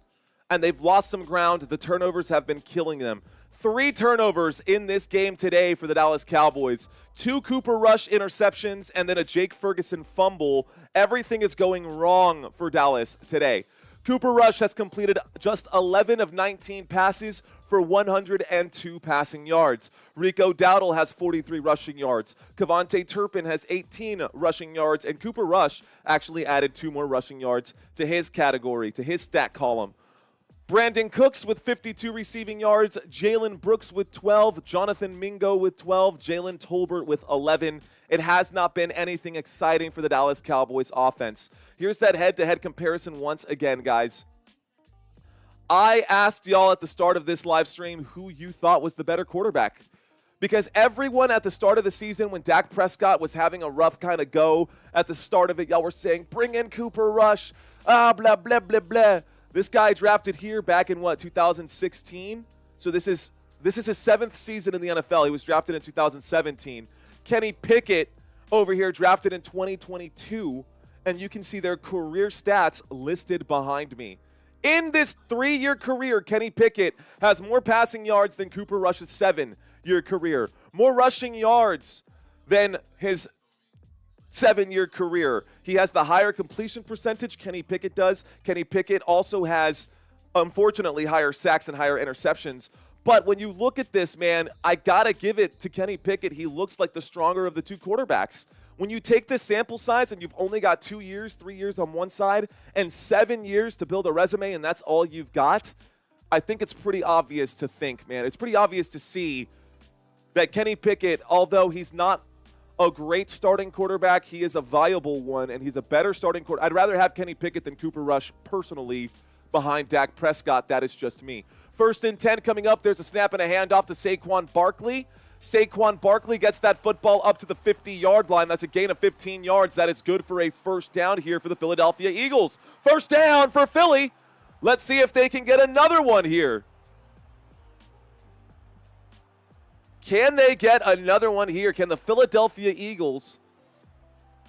and they've lost some ground. The turnovers have been killing them. 3 turnovers in this game today for the Dallas Cowboys. 2 Cooper Rush interceptions and then a Jake Ferguson fumble. Everything is going wrong for Dallas today. Cooper Rush has completed just 11 of 19 passes for 102 passing yards. Rico Dowdle has 43 rushing yards. Kevontae Turpin has 18 rushing yards. And Cooper Rush actually added 2 more rushing yards to his category, to his stat column. Brandon Cooks with 52 receiving yards, Jalen Brooks with 12, Jonathan Mingo with 12, Jalen Tolbert with 11. It has not been anything exciting for the Dallas Cowboys offense. Here's that head-to-head comparison once again, guys. I asked y'all at the start of this live stream who you thought was the better quarterback. Because everyone at the start of the season, when Dak Prescott was having a rough kind of go at the start of it, y'all were saying, bring in Cooper Rush, blah, blah, blah, blah. This guy drafted here back in, 2016? So this is his 7th season in the NFL. He was drafted in 2017. Kenny Pickett over here drafted in 2022, and you can see their career stats listed behind me. In this 3-year career, Kenny Pickett has more passing yards than Cooper Rush's 7-year career. More rushing yards than his 7-year career. He has the higher completion percentage, Kenny Pickett does. Kenny Pickett also has, unfortunately, higher sacks and higher interceptions. But when you look at this, man, I got to give it to Kenny Pickett. He looks like the stronger of the 2 quarterbacks. When you take this sample size and you've only got 2 years, 3 years on one side, and 7 years to build a resume, and that's all you've got, I think it's pretty obvious to think, man. It's pretty obvious to see that Kenny Pickett, although he's not a great starting quarterback, he is a viable one, and he's a better starting quarterback. I'd rather have Kenny Pickett than Cooper Rush personally behind Dak Prescott. That is just me. 1st and 10 coming up. There's a snap and a handoff to Saquon Barkley. Saquon Barkley gets that football up to the 50-yard line. That's a gain of 15 yards. That is good for a first down here for the Philadelphia Eagles. First down for Philly. Let's see if they can get another one here. Can they get another one here? Can the Philadelphia Eagles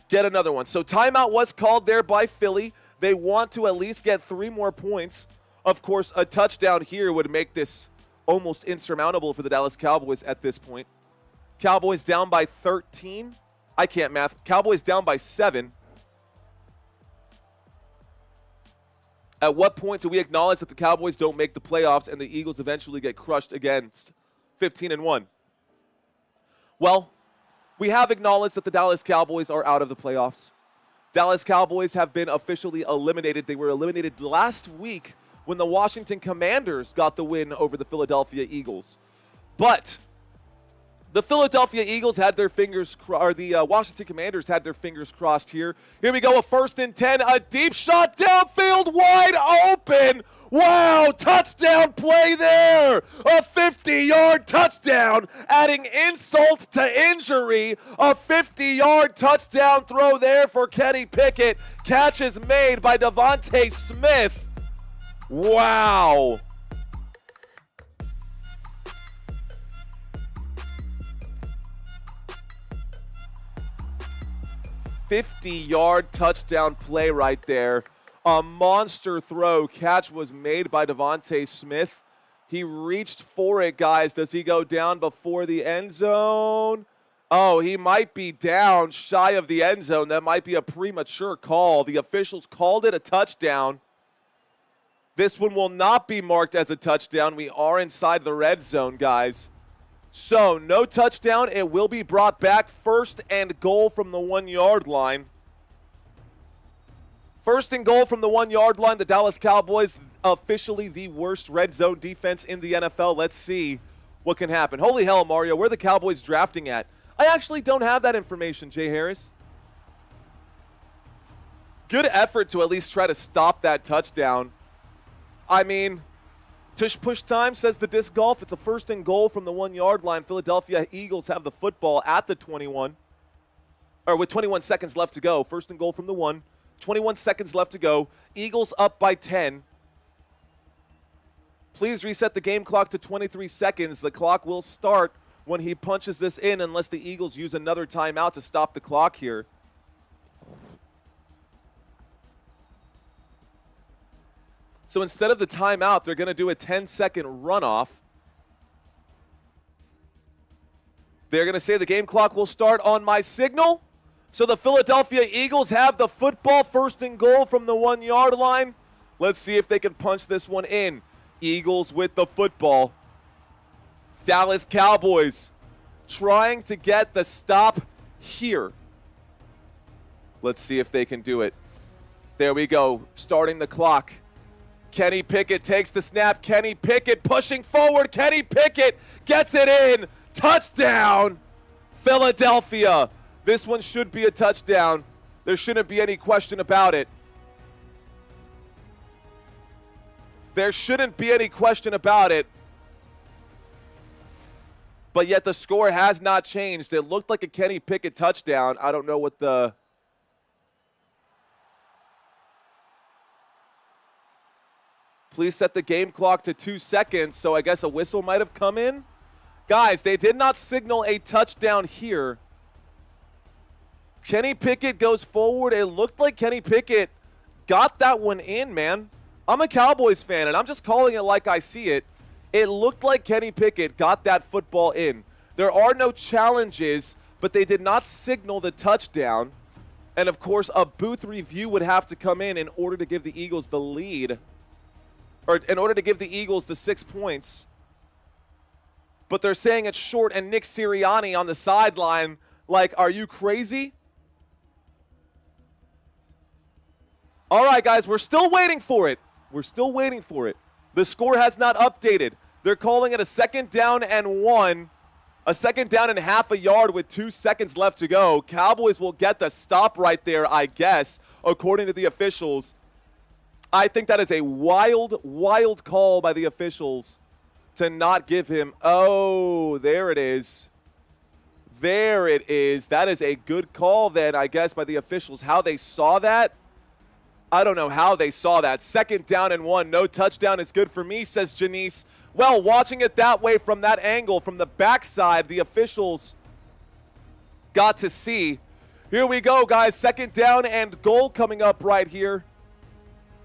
get another one? So timeout was called there by Philly. They want to at least get 3 more points. Of course, a touchdown here would make this almost insurmountable for the Dallas Cowboys at this point. Cowboys down by 13. I can't math. Cowboys down by 7. At what point do we acknowledge that the Cowboys don't make the playoffs and the Eagles eventually get crushed against 15-1? Well, we have acknowledged that the Dallas Cowboys are out of the playoffs. Dallas Cowboys have been officially eliminated. They were eliminated last week when the Washington Commanders got the win over the Philadelphia Eagles. But the Philadelphia Eagles had their fingers the Washington Commanders had their fingers crossed here. Here we go, a 1st and 10, a deep shot downfield, wide open. Wow, touchdown play there. A 50-yard touchdown, adding insult to injury. A 50-yard touchdown throw there for Kenny Pickett. Catch is made by Devontae Smith. Wow. $50-yard touchdown play right there. A monster throw. Catch was made by Devontae Smith. He reached for it, guys. Does he go down before the end zone? Oh, he might be down shy of the end zone. That might be a premature call. The officials called it a touchdown. This one will not be marked as a touchdown. We are inside the red zone, guys. So, no touchdown. It will be brought back. 1st and goal from the 1-yard line. 1st and goal from the 1-yard line. The Dallas Cowboys, officially the worst red zone defense in the NFL. Let's see what can happen. Holy hell, Mario. Where are the Cowboys drafting at? I actually don't have that information, Jay Harris. Good effort to at least try to stop that touchdown. I mean, tush push time, says the disc golf. It's a 1st and goal from the 1-yard line. Philadelphia Eagles have the football at the 21. Or with 21 seconds left to go. 1st and goal from the 1. 21 seconds left to go. Eagles up by 10. Please reset the game clock to 23 seconds. The clock will start when he punches this in unless the Eagles use another timeout to stop the clock here. So instead of the timeout, they're going to do a 10-second runoff. They're going to say the game clock will start on my signal. So the Philadelphia Eagles have the football, 1st and goal from the 1-yard line. Let's see if they can punch this one in. Eagles with the football. Dallas Cowboys trying to get the stop here. Let's see if they can do it. There we go, starting the clock. Kenny Pickett takes the snap. Kenny Pickett pushing forward. Kenny Pickett gets it in. Touchdown, Philadelphia. This one should be a touchdown. There shouldn't be any question about it. There shouldn't be any question about it. But yet the score has not changed. It looked like a Kenny Pickett touchdown. I don't know what the... Please set the game clock to 2 seconds, so I guess a whistle might have come in. Guys, they did not signal a touchdown here. Kenny Pickett goes forward. It looked like Kenny Pickett got that one in, man. I'm a Cowboys fan, and I'm just calling it like I see it. It looked like Kenny Pickett got that football in. There are no challenges, but they did not signal the touchdown. And, of course, a booth review would have to come in order to give the Eagles the lead. Or in order to give the Eagles the 6 points. But they're saying it's short, and Nick Sirianni on the sideline, like, are you crazy? All right, guys, we're still waiting for it. We're still waiting for it. The score has not updated. They're calling it a 2nd down and 1. A 2nd down and half a yard with 2 seconds left to go. Cowboys will get the stop right there, I guess, according to the officials. I think that is a wild, wild call by the officials to not give him. Oh, there it is. There it is. That is a good call then, I guess, by the officials. How they saw that, I don't know how they saw that. 2nd down and 1. No touchdown is good for me, says Janice. Well, watching it that way from that angle, from the backside, the officials got to see. Here we go, guys. 2nd down and goal coming up right here.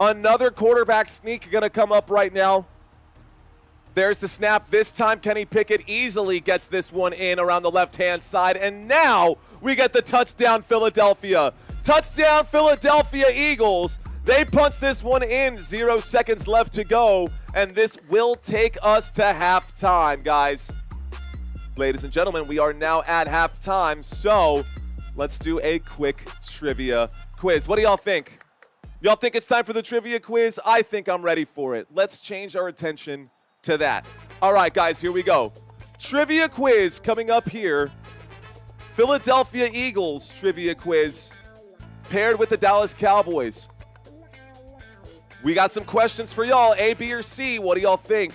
Another quarterback sneak going to come up right now. There's the snap. This time, Kenny Pickett easily gets this one in around the left-hand side. And now we get the touchdown, Philadelphia. Touchdown, Philadelphia Eagles. They punch this one in. 0 seconds left to go. And this will take us to halftime, guys. Ladies and gentlemen, we are now at halftime. So let's do a quick trivia quiz. What do y'all think? Y'all think it's time for the trivia quiz? I think I'm ready for it. Let's change our attention to that. All right, guys, here we go. Trivia quiz coming up here. Philadelphia Eagles trivia quiz paired with the Dallas Cowboys. We got some questions for y'all. A, B, or C. What do y'all think?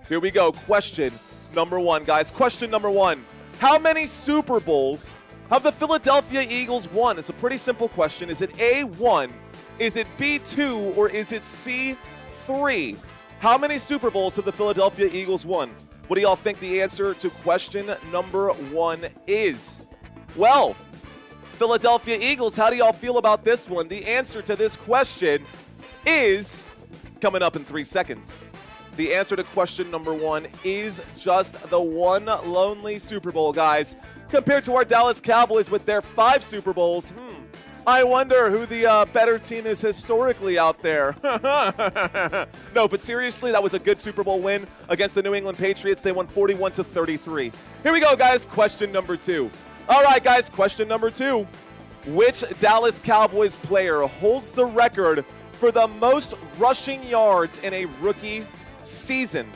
Here we go. Question number 1, guys. Question number 1. How many Super Bowls have the Philadelphia Eagles won? It's a pretty simple question. Is it A, 1? Is it B, 2? Or is it C, 3? How many Super Bowls have the Philadelphia Eagles won? What do y'all think the answer to question number 1 is? Well, Philadelphia Eagles, how do y'all feel about this one? The answer to this question is coming up in 3 seconds. The answer to question number 1 is just the one lonely Super Bowl, guys. Compared to our Dallas Cowboys with their 5 Super Bowls, I wonder who the better team is historically out there. No, but seriously, that was a good Super Bowl win against the New England Patriots. They won 41-33. Here we go, guys. Question number 2. All right, guys, question number 2. Which Dallas Cowboys player holds the record for the most rushing yards in a rookie season?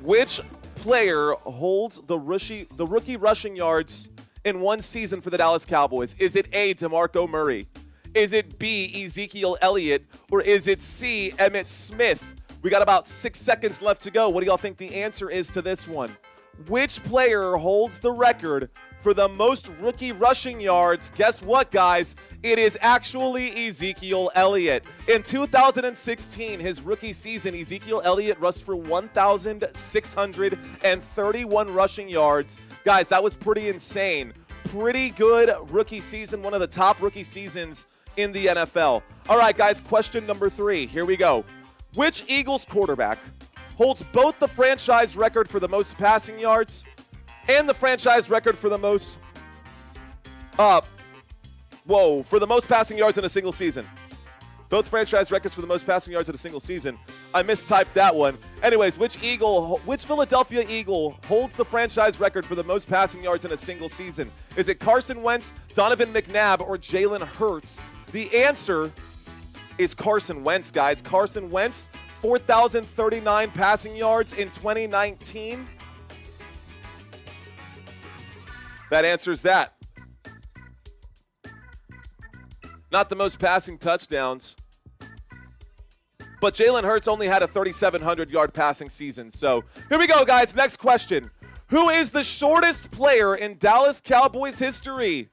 Which player holds the rookie rushing yards in one season for the Dallas Cowboys? Is it A, DeMarco Murray? Is it B, Ezekiel Elliott? Or is it C, Emmitt Smith? We got about 6 seconds left to go. What do y'all think the answer is to this one? Which player holds the record for the most rookie rushing yards? Guess what, guys? It is actually Ezekiel Elliott. In 2016, his rookie season, Ezekiel Elliott rushed for 1,631 rushing yards. Guys, that was pretty insane. Pretty good rookie season, one of the top rookie seasons in the NFL. All right, guys, question number 3. Here we go. Which Eagles quarterback holds both the franchise record for the most passing yards and the franchise record for the most passing yards in a single season? Both franchise records for the most passing yards in a single season. I mistyped that one. Anyways, which Philadelphia Eagle holds the franchise record for the most passing yards in a single season? Is it Carson Wentz, Donovan McNabb, or Jalen Hurts? The answer is Carson Wentz, guys. Carson Wentz, 4,039 passing yards in 2019. That answers that. Not the most passing touchdowns. But Jalen Hurts only had a 3,700-yard passing season. So here we go, guys. Next question. Who is the shortest player in Dallas Cowboys history?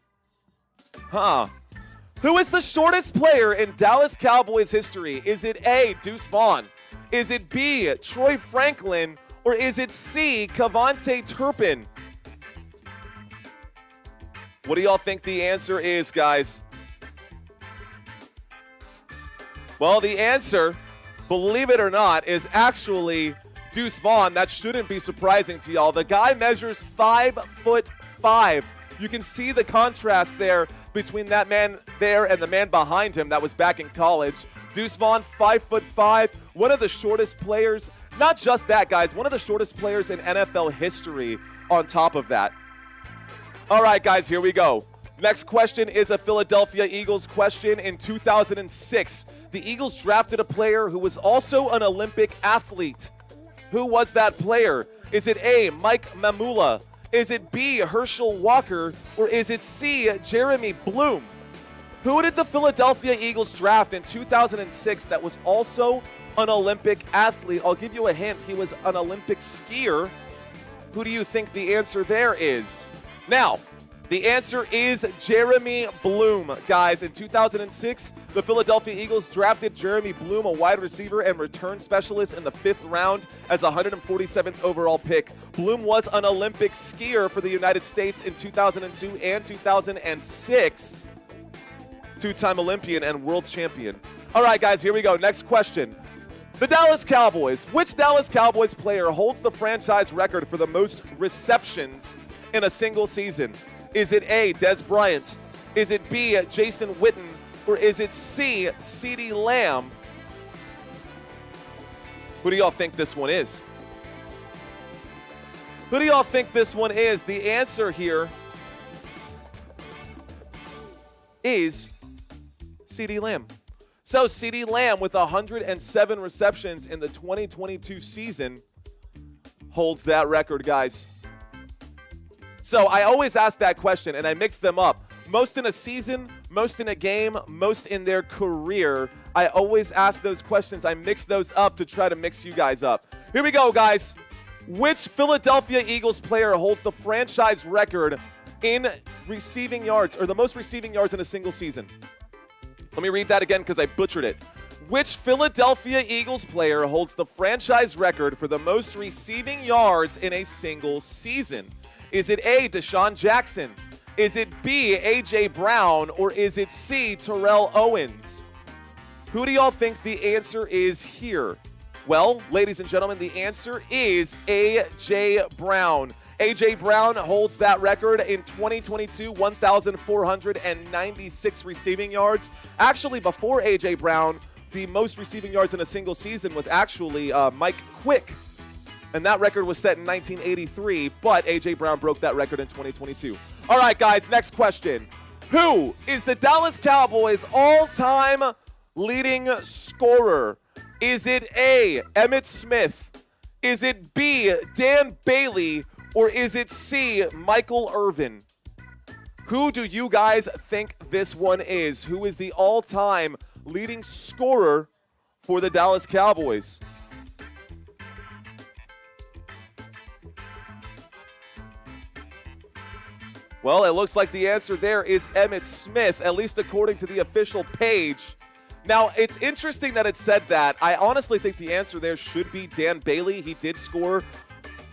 Who is the shortest player in Dallas Cowboys history? Is it A, Deuce Vaughn? Is it B, Troy Franklin? Or is it C, Cavante Turpin? What do y'all think the answer is, guys? Well, the answer, believe it or not, is actually Deuce Vaughn. That shouldn't be surprising to y'all. The guy measures 5'5". You can see the contrast there between that man there and the man behind him that was back in college. Deuce Vaughn, 5'5", one of the shortest players. Not just that, guys, one of the shortest players in NFL history on top of that. All right, guys, here we go. Next question is a Philadelphia Eagles question. In 2006, the Eagles drafted a player who was also an Olympic athlete. Who was that player? Is it A, Mike Mamula? Is it B, Herschel Walker? Or is it C, Jeremy Bloom? Who did the Philadelphia Eagles draft in 2006 that was also an Olympic athlete? I'll give you a hint. He was an Olympic skier. Who do you think the answer there is? Now, the answer is Jeremy Bloom. Guys, in 2006, the Philadelphia Eagles drafted Jeremy Bloom, a wide receiver and return specialist, in the 5th round as 147th overall pick. Bloom was an Olympic skier for the United States in 2002 and 2006. Two-time Olympian and world champion. All right, guys, here we go. Next question. The Dallas Cowboys. Which Dallas Cowboys player holds the franchise record for the most receptions in a single season? Is it A, Dez Bryant? Is it B, Jason Witten? Or is it C, CeeDee Lamb? Who do y'all think this one is? Who do y'all think this one is? The answer here is CeeDee Lamb. So CeeDee Lamb, with 107 receptions in the 2022 season, holds that record, guys. So I always ask that question, and I mix them up. Most in a season, most in a game, most in their career. I always ask those questions. I mix those up to try to mix you guys up. Here we go, guys. Which Philadelphia Eagles player holds the franchise record in receiving yards, or the most receiving yards in a single season? Let me read that again because I butchered it. Which Philadelphia Eagles player holds the franchise record for the most receiving yards in a single season? Is it A, Deshaun Jackson? Is it B, A.J. Brown? Or is it C, Terrell Owens? Who do y'all think the answer is here? Well, ladies and gentlemen, the answer is A.J. Brown. A.J. Brown holds that record in 2022, 1,496 receiving yards. Actually, before A.J. Brown, the most receiving yards in a single season was actually Mike Quick. And that record was set in 1983, but A.J. Brown broke that record in 2022. All right, guys, next question. Who is the Dallas Cowboys' all-time leading scorer? Is it A, Emmitt Smith? Is it B, Dan Bailey? Or is it C, Michael Irvin? Who do you guys think this one is? Who is the all-time leading scorer for the Dallas Cowboys? Well, it looks like the answer there is Emmitt Smith, at least according to the official page. Now, it's interesting that it said that. I honestly think the answer there should be Dan Bailey. He did score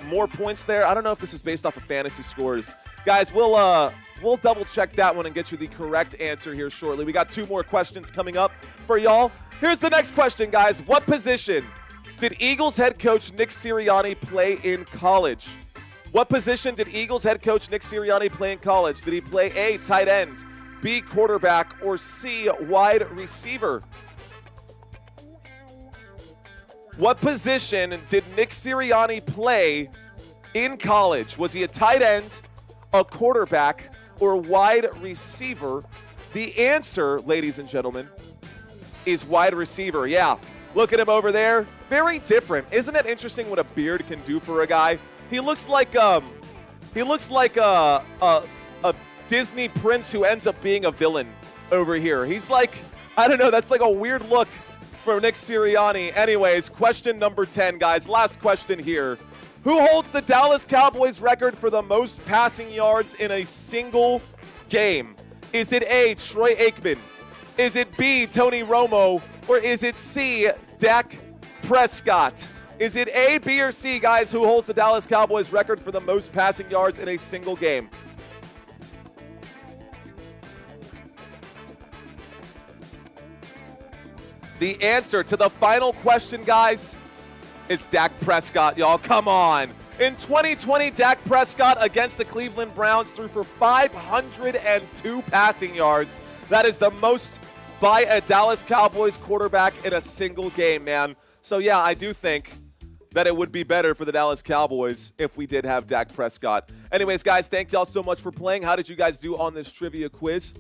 more points there. I don't know if this is based off of fantasy scores. Guys, we'll double check that one and get you the correct answer here shortly. We got 2 more questions coming up for y'all. Here's the next question, guys. What position did Eagles head coach Nick Sirianni play in college? What position did Eagles head coach Nick Sirianni play in college? Did he play A, tight end, B, quarterback, or C, wide receiver? What position did Nick Sirianni play in college? Was he a tight end, a quarterback, or wide receiver? The answer, ladies and gentlemen, is wide receiver. Yeah, look at him over there. Very different. Isn't it interesting what a beard can do for a guy? He looks like a Disney prince who ends up being a villain over here. He's like, I don't know, that's like a weird look for Nick Sirianni. Anyways, question number 10, guys. Last question here. Who holds the Dallas Cowboys record for the most passing yards in a single game? Is it A, Troy Aikman? Is it B, Tony Romo? Or is it C, Dak Prescott? Is it A, B, or C, guys, who holds the Dallas Cowboys record for the most passing yards in a single game? The answer to the final question, guys, is Dak Prescott, y'all. Come on. In 2020, Dak Prescott against the Cleveland Browns threw for 502 passing yards. That is the most by a Dallas Cowboys quarterback in a single game, man. So, yeah, I do think that it would be better for the Dallas Cowboys if we did have Dak Prescott. Anyways, guys, thank y'all so much for playing. How did you guys do on this trivia quiz?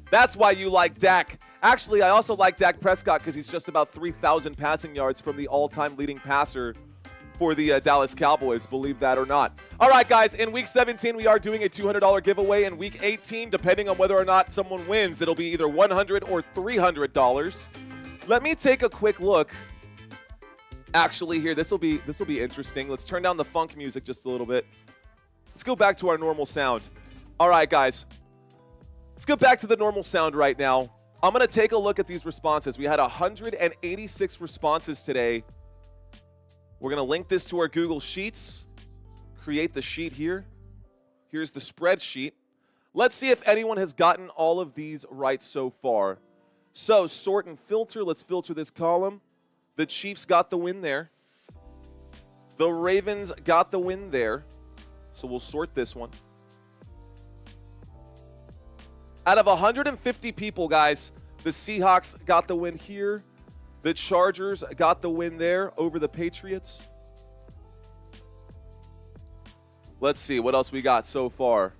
That's why you like Dak. Actually, I also like Dak Prescott because he's just about 3,000 passing yards from the all-time leading passer for the Dallas Cowboys, believe that or not. All right, guys, in Week 17, we are doing a $200 giveaway. In Week 18, depending on whether or not someone wins, it'll be either $100 or $300. Let me take a quick look actually here. This will be interesting. Let's turn down the funk music just a little bit. Let's go back to our normal sound. All right, guys. Let's go back to the normal sound right now. I'm going to take a look at these responses. We had 186 responses today. We're going to link this to our Google Sheets. Create the sheet here. Here's the spreadsheet. Let's see if anyone has gotten all of these right so far. So, sort and filter. Let's filter this column. The Chiefs got the win there. The Ravens got the win there. So we'll sort this one. Out of 150 people, guys, the Seahawks got the win here. The Chargers got the win there over the Patriots. Let's see what else we got so far.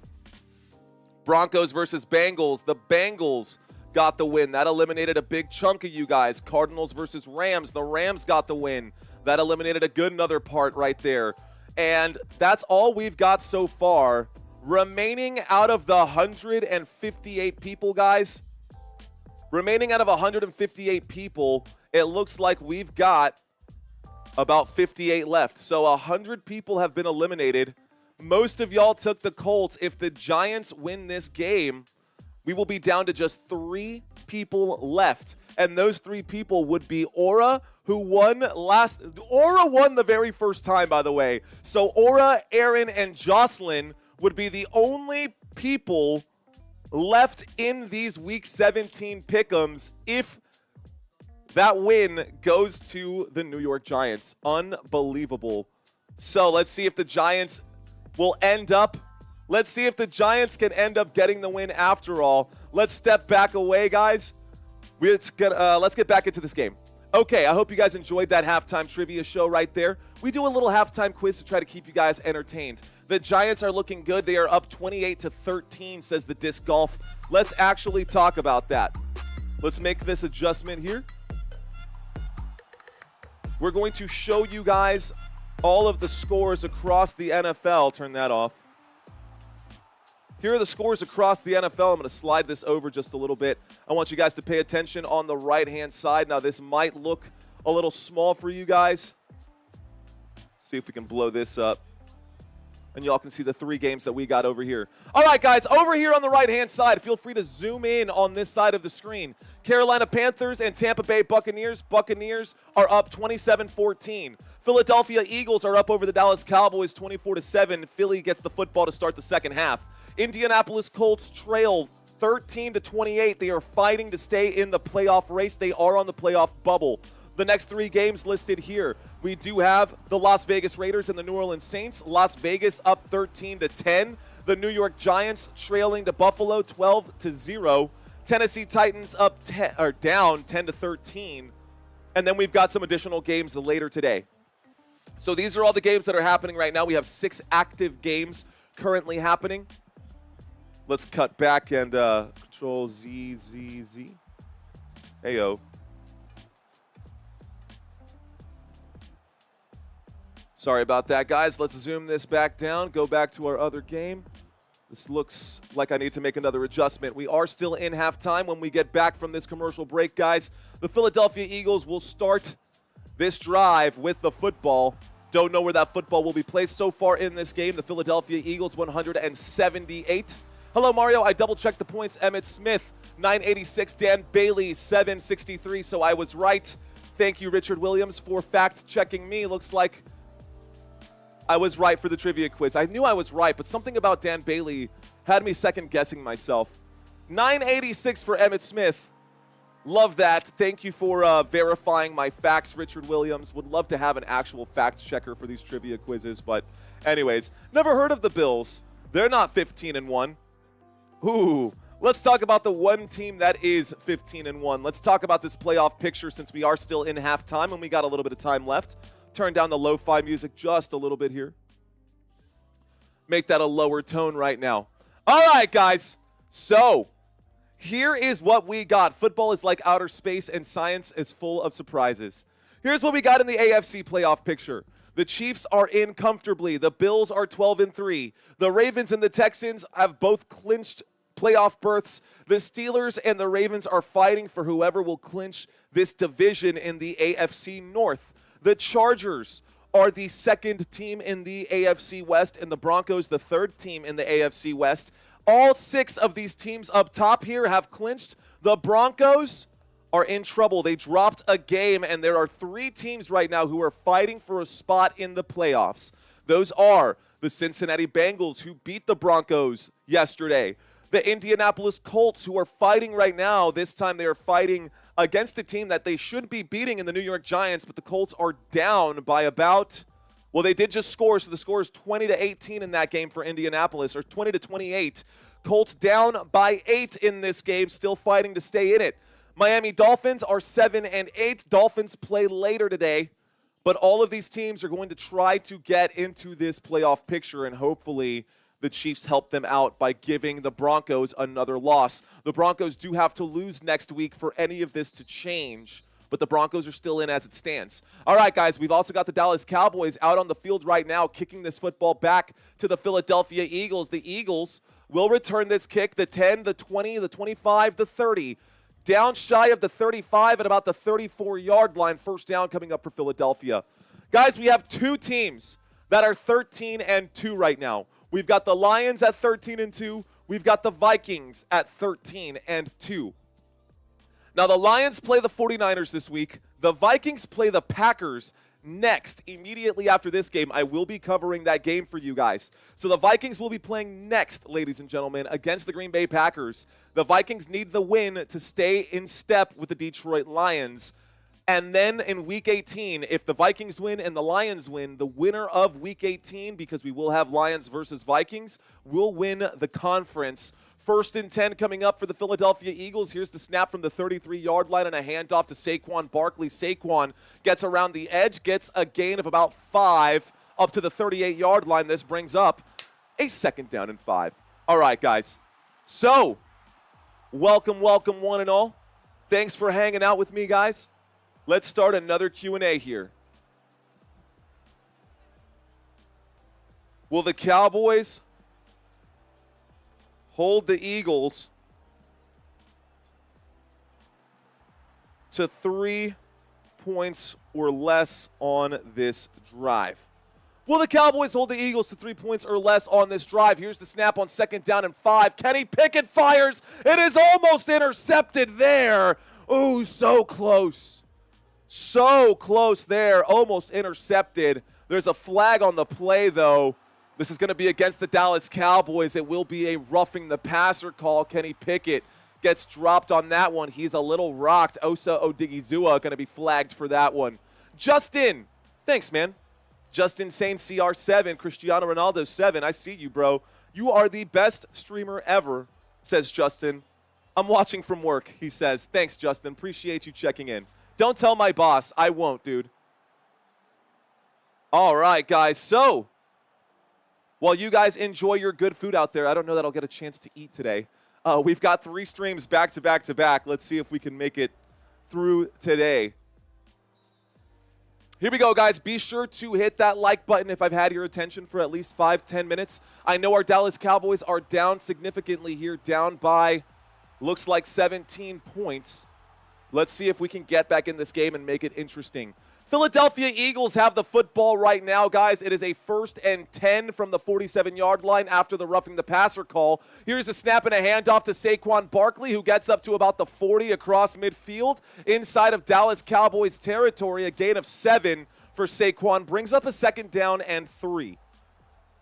Broncos versus Bengals. The Bengals got the win. That eliminated a big chunk of you guys. Cardinals versus Rams. The Rams got the win. That eliminated a good another part right there. And that's all we've got so far. Remaining out of the 158 people, guys. Remaining out of 158 people, it looks like we've got about 58 left. So 100 people have been eliminated. Most of y'all took the Colts. If the Giants win this game, we will be down to just 3 people left. And those 3 people would be Aura, who won Aura won the very first time, by the way. So Aura, Aaron, and Jocelyn would be the only people left in these Week 17 pick'ems if that win goes to the New York Giants. Unbelievable. So let's see if the Giants will end up. Let's see if the Giants can end up getting the win after all. Let's step back away, guys. Let's get back into this game. Okay, I hope you guys enjoyed that halftime trivia show right there. We do a little halftime quiz to try to keep you guys entertained. The Giants are looking good. They are up 28-13, says the Disc Golf. Let's actually talk about that. Let's make this adjustment here. We're going to show you guys all of the scores across the NFL. Turn that off. Here are the scores across the NFL. I'm going to slide this over just a little bit. I want you guys to pay attention on the right-hand side. Now, this might look a little small for you guys. Let's see if we can blow this up. And y'all can see the 3 games that we got over here. All right, guys, over here on the right-hand side, feel free to zoom in on this side of the screen. Carolina Panthers and Tampa Bay Buccaneers. Buccaneers are up 27-14. Philadelphia Eagles are up over the Dallas Cowboys 24-7. Philly gets the football to start the second half. Indianapolis Colts trail 13-28. They are fighting to stay in the playoff race. They are on the playoff bubble. The next 3 games listed here. We do have the Las Vegas Raiders and the New Orleans Saints. Las Vegas up 13-10. The New York Giants trailing to Buffalo 12-0. Tennessee Titans up down 10-13. And then we've got some additional games later today. So these are all the games that are happening right now. We have 6 active games currently happening. Let's cut back and Control Z. Heyo. Sorry about that, guys. Let's zoom this back down. Go back to our other game. This looks like I need to make another adjustment. We are still in halftime. When we get back from this commercial break, guys, the Philadelphia Eagles will start this drive with the football. Don't know where that football will be placed so far in this game. The Philadelphia Eagles 178. Hello, Mario. I double-checked the points. Emmitt Smith, 986. Dan Bailey, 763. So I was right. Thank you, Richard Williams, for fact-checking me. Looks like I was right for the trivia quiz. I knew I was right, but something about Dan Bailey had me second-guessing myself. 986 for Emmitt Smith. Love that. Thank you for verifying my facts, Richard Williams. Would love to have an actual fact-checker for these trivia quizzes, but anyways, never heard of the Bills. They're not 15-1. Ooh, let's talk about the one team that is 15-1. Let's talk about this playoff picture since we are still in halftime and we got a little bit of time left. Turn down the lo-fi music just a little bit here. Make that a lower tone right now. All right, guys. So here is what we got. Football is like outer space and science is full of surprises. Here's what we got in the AFC playoff picture. The Chiefs are in comfortably. The Bills are 12-3. The Ravens and the Texans have both clinched playoff berths. The Steelers and the Ravens are fighting for whoever will clinch this division in the AFC North. The Chargers are the second team in the AFC West, and the Broncos the third team in the AFC West. All 6 of these teams up top here have clinched. The Broncos are in trouble. They dropped a game, and there are 3 teams right now who are fighting for a spot in the playoffs. Those are the Cincinnati Bengals, who beat the Broncos yesterday. The Indianapolis Colts, who are fighting right now. This time they are fighting against a team that they should be beating in the New York Giants, but the Colts are down by about, well, they did just score, so the score is 20-18 in that game for Indianapolis, or 20-28. Colts down by 8 in this game, still fighting to stay in it. Miami Dolphins are 7-8. Dolphins play later today, but all of these teams are going to try to get into this playoff picture, and hopefully the Chiefs help them out by giving the Broncos another loss. The Broncos do have to lose next week for any of this to change, but the Broncos are still in as it stands. All right, guys, we've also got the Dallas Cowboys out on the field right now, kicking this football back to the Philadelphia Eagles. The Eagles will return this kick, the 10, the 20, the 25, the 30. Down shy of the 35 at about the 34-yard line. First down coming up for Philadelphia. Guys, we have 2 teams that are 13-2 right now. We've got the Lions at 13-2. We've got the Vikings at 13-2. Now, the Lions play the 49ers this week. The Vikings play the Packers next. Immediately after this game, I will be covering that game for you guys. So the Vikings will be playing next, ladies and gentlemen, against the Green Bay Packers. The Vikings need the win to stay in step with the Detroit Lions. And then in Week 18, if the Vikings win and the Lions win, the winner of Week 18, because we will have Lions versus Vikings, will win the conference. 1st and 10 coming up for the Philadelphia Eagles. Here's the snap from the 33-yard line and a handoff to Saquon Barkley. Saquon gets around the edge, gets a gain of about 5 up to the 38-yard line. This brings up a 2nd down and 5. All right, guys. So, welcome one and all. Thanks for hanging out with me, guys. Let's start another Q&A here. Will the Cowboys hold the Eagles to 3 points or less on this drive? Will the Cowboys hold the Eagles to 3 points or less on this drive? Here's the snap on 2nd down and 5. Kenny Pickett fires. It is almost intercepted there. Ooh, so close. So close there. Almost intercepted. There's a flag on the play, though. This is going to be against the Dallas Cowboys. It will be a roughing the passer call. Kenny Pickett gets dropped on that one. He's a little rocked. Osa Odigizua going to be flagged for that one. Justin, thanks, man. Justin saying CR7, Cristiano Ronaldo 7. I see you, bro. You are the best streamer ever, says Justin. I'm watching from work, he says. Thanks, Justin. Appreciate you checking in. Don't tell my boss. I won't, dude. All right, guys. So, while you guys enjoy your good food out there, I don't know that I'll get a chance to eat today. We've got 3 streams back to back to back. Let's see if we can make it through today. Here we go, guys. Be sure to hit that like button if I've had your attention for at least 5-10 minutes. I know our Dallas Cowboys are down significantly here, down by, looks like 17 points. Let's see if we can get back in this game and make it interesting. Philadelphia Eagles have the football right now, guys. It is a 1st and 10 from the 47-yard line after the roughing the passer call. Here's a snap and a handoff to Saquon Barkley, who gets up to about the 40 across midfield inside of Dallas Cowboys territory. A gain of 7 for Saquon brings up a 2nd down and 3.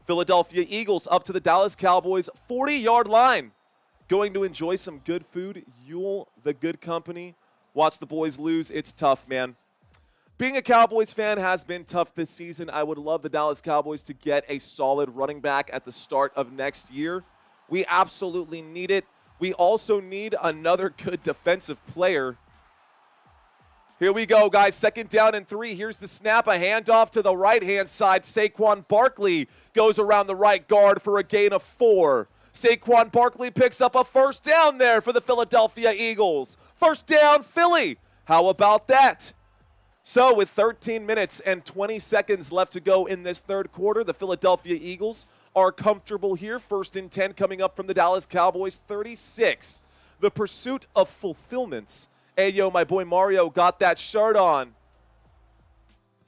Philadelphia Eagles up to the Dallas Cowboys 40-yard line. Going to enjoy some good food. Yule, the good company. Watch the boys lose. It's tough, man. Being a Cowboys fan has been tough this season. I would love the Dallas Cowboys to get a solid running back at the start of next year. We absolutely need it. We also need another good defensive player. Here we go, guys. 2nd down and 3. Here's the snap. A handoff to the right-hand side. Saquon Barkley goes around the right guard for a gain of 4. Saquon Barkley picks up a 1st down there for the Philadelphia Eagles. 1st down, Philly. How about that? So with 13 minutes and 20 seconds left to go in this 3rd quarter, the Philadelphia Eagles are comfortable here. 1st and 10 coming up from the Dallas Cowboys 36. The pursuit of fulfillments. Hey, yo, my boy Mario got that shirt on.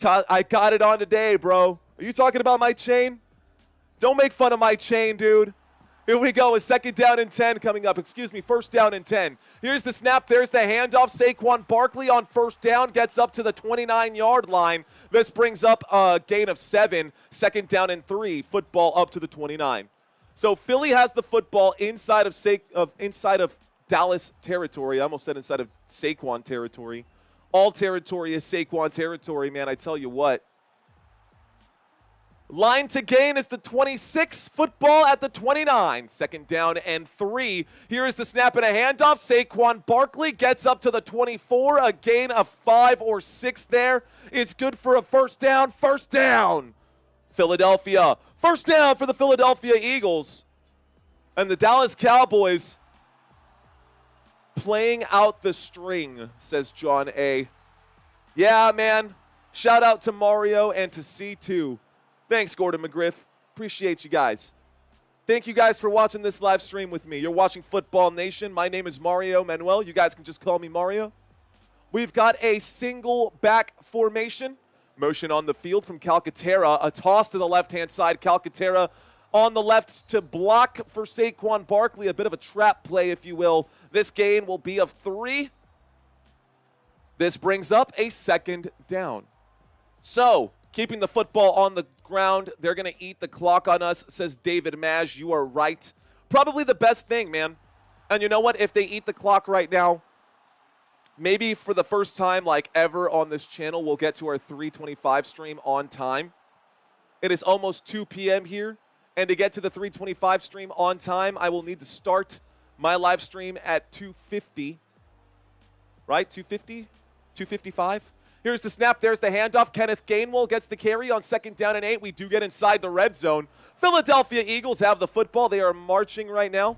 I got it on today, bro. Are you talking about my chain? Don't make fun of my chain, dude. Here we go. A second down and 10 coming up. Excuse me, first down and 10. Here's the snap. There's the handoff. Saquon Barkley on first down gets up to the 29-yard line. This brings up a gain of 7. Second down and 3. Football up to the 29. So Philly has the football inside of Dallas territory. I almost said inside of Saquon territory. All territory is Saquon territory, man. I tell you what. Line to gain is the 26, football at the 29. Second down and 3. Here is the snap and a handoff. Saquon Barkley gets up to the 24. A gain of 5 or 6 there is good for a first down. First down, Philadelphia. First down for the Philadelphia Eagles. And the Dallas Cowboys playing out the string, says John A. Yeah, man. Shout out to Mario and to C2. Thanks, Gordon McGriff. Appreciate you guys. Thank you guys for watching this live stream with me. You're watching Football Nation. My name is Mario Manuel. You guys can just call me Mario. We've got a single back formation. Motion on the field from Calcaterra. A toss to the left-hand side. Calcaterra on the left to block for Saquon Barkley. A bit of a trap play, if you will. This gain will be of 3. This brings up a second down. So, keeping the football on the ground. They're going to eat the clock on us, says David Maj. You are right. Probably the best thing, man. And you know what? If they eat the clock right now, maybe for the first time like ever on this channel, we'll get to our 325 stream on time. It is almost 2 p.m. here. And to get to the 325 stream on time, I will need to start my live stream at 2:50. Right? 2:50? 2:55? Here's the snap. There's the handoff. Kenneth Gainwell gets the carry on second down and 8. We do get inside the red zone. Philadelphia Eagles have the football. They are marching right now.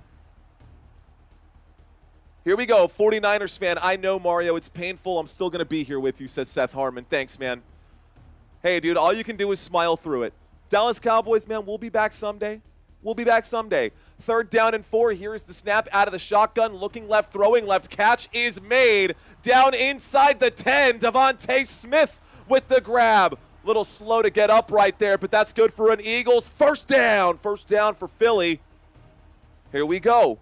Here we go. 49ers fan. I know, Mario. It's painful. I'm still going to be here with you, says Seth Harmon. Thanks, man. Hey, dude, all you can do is smile through it. Dallas Cowboys, man, we'll be back someday. We'll be back someday. Third down and 4. Here's the snap out of the shotgun. Looking left, throwing left. Catch is made. Down inside the 10. Devontae Smith with the grab. Little slow to get up right there, but that's good for an Eagles. First down. First down for Philly. Here we go.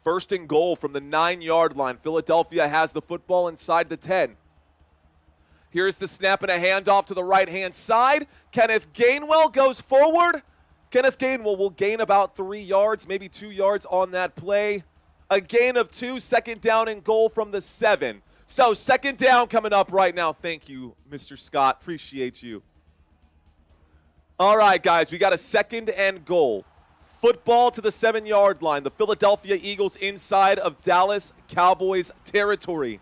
First and goal from the 9-yard line. Philadelphia has the football inside the 10. Here's the snap and a handoff to the right-hand side. Kenneth Gainwell goes forward. Kenneth Gainwell will gain about 3 yards, maybe 2 yards on that play. A gain of 2, second down and goal from the 7. So second down coming up right now. Thank you, Mr. Scott. Appreciate you. All right, guys, we got a second and goal. Football to the 7-yard line. The Philadelphia Eagles inside of Dallas Cowboys territory.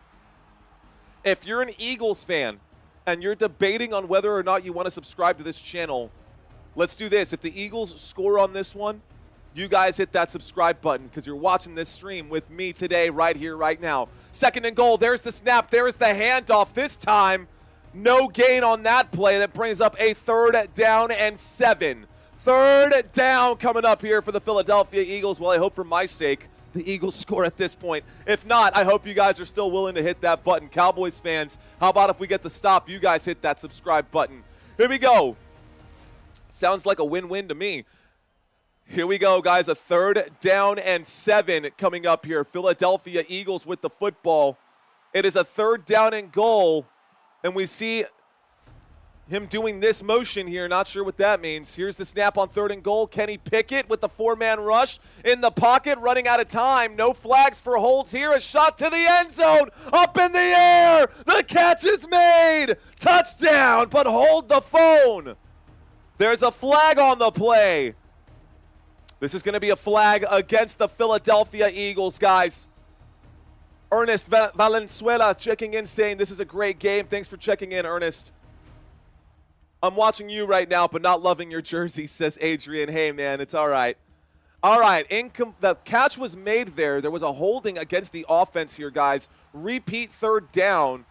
If you're an Eagles fan and you're debating on whether or not you want to subscribe to this channel, let's do this. If the Eagles score on this one, you guys hit that subscribe button because you're watching this stream with me today, right here, right now. Second and goal. There's the snap. There's the handoff. This time, no gain on that play. That brings up a third down and 7. Third down coming up here for the Philadelphia Eagles. Well, I hope for my sake the Eagles score at this point. If not, I hope you guys are still willing to hit that button. Cowboys fans, how about if we get the stop, you guys hit that subscribe button. Here we go. Sounds like a win-win to me. Here we go, guys. A third down and 7 coming up here. Philadelphia Eagles with the football. It is a third down and goal, and we see him doing this motion here. Not sure what that means. Here's the snap on third and goal. Kenny Pickett with the 4-man rush in the pocket, running out of time. No flags for holds here. A shot to the end zone. Up in the air. The catch is made. Touchdown, but hold the phone. There's a flag on the play. This is going to be a flag against the Philadelphia Eagles, guys. Ernest Valenzuela checking in, saying this is a great game. Thanks for checking in, Ernest. I'm watching you right now, but not loving your jersey, says Adrian. Hey, man, it's all right. All right, the catch was made there. There was a holding against the offense here, guys. Repeat third down.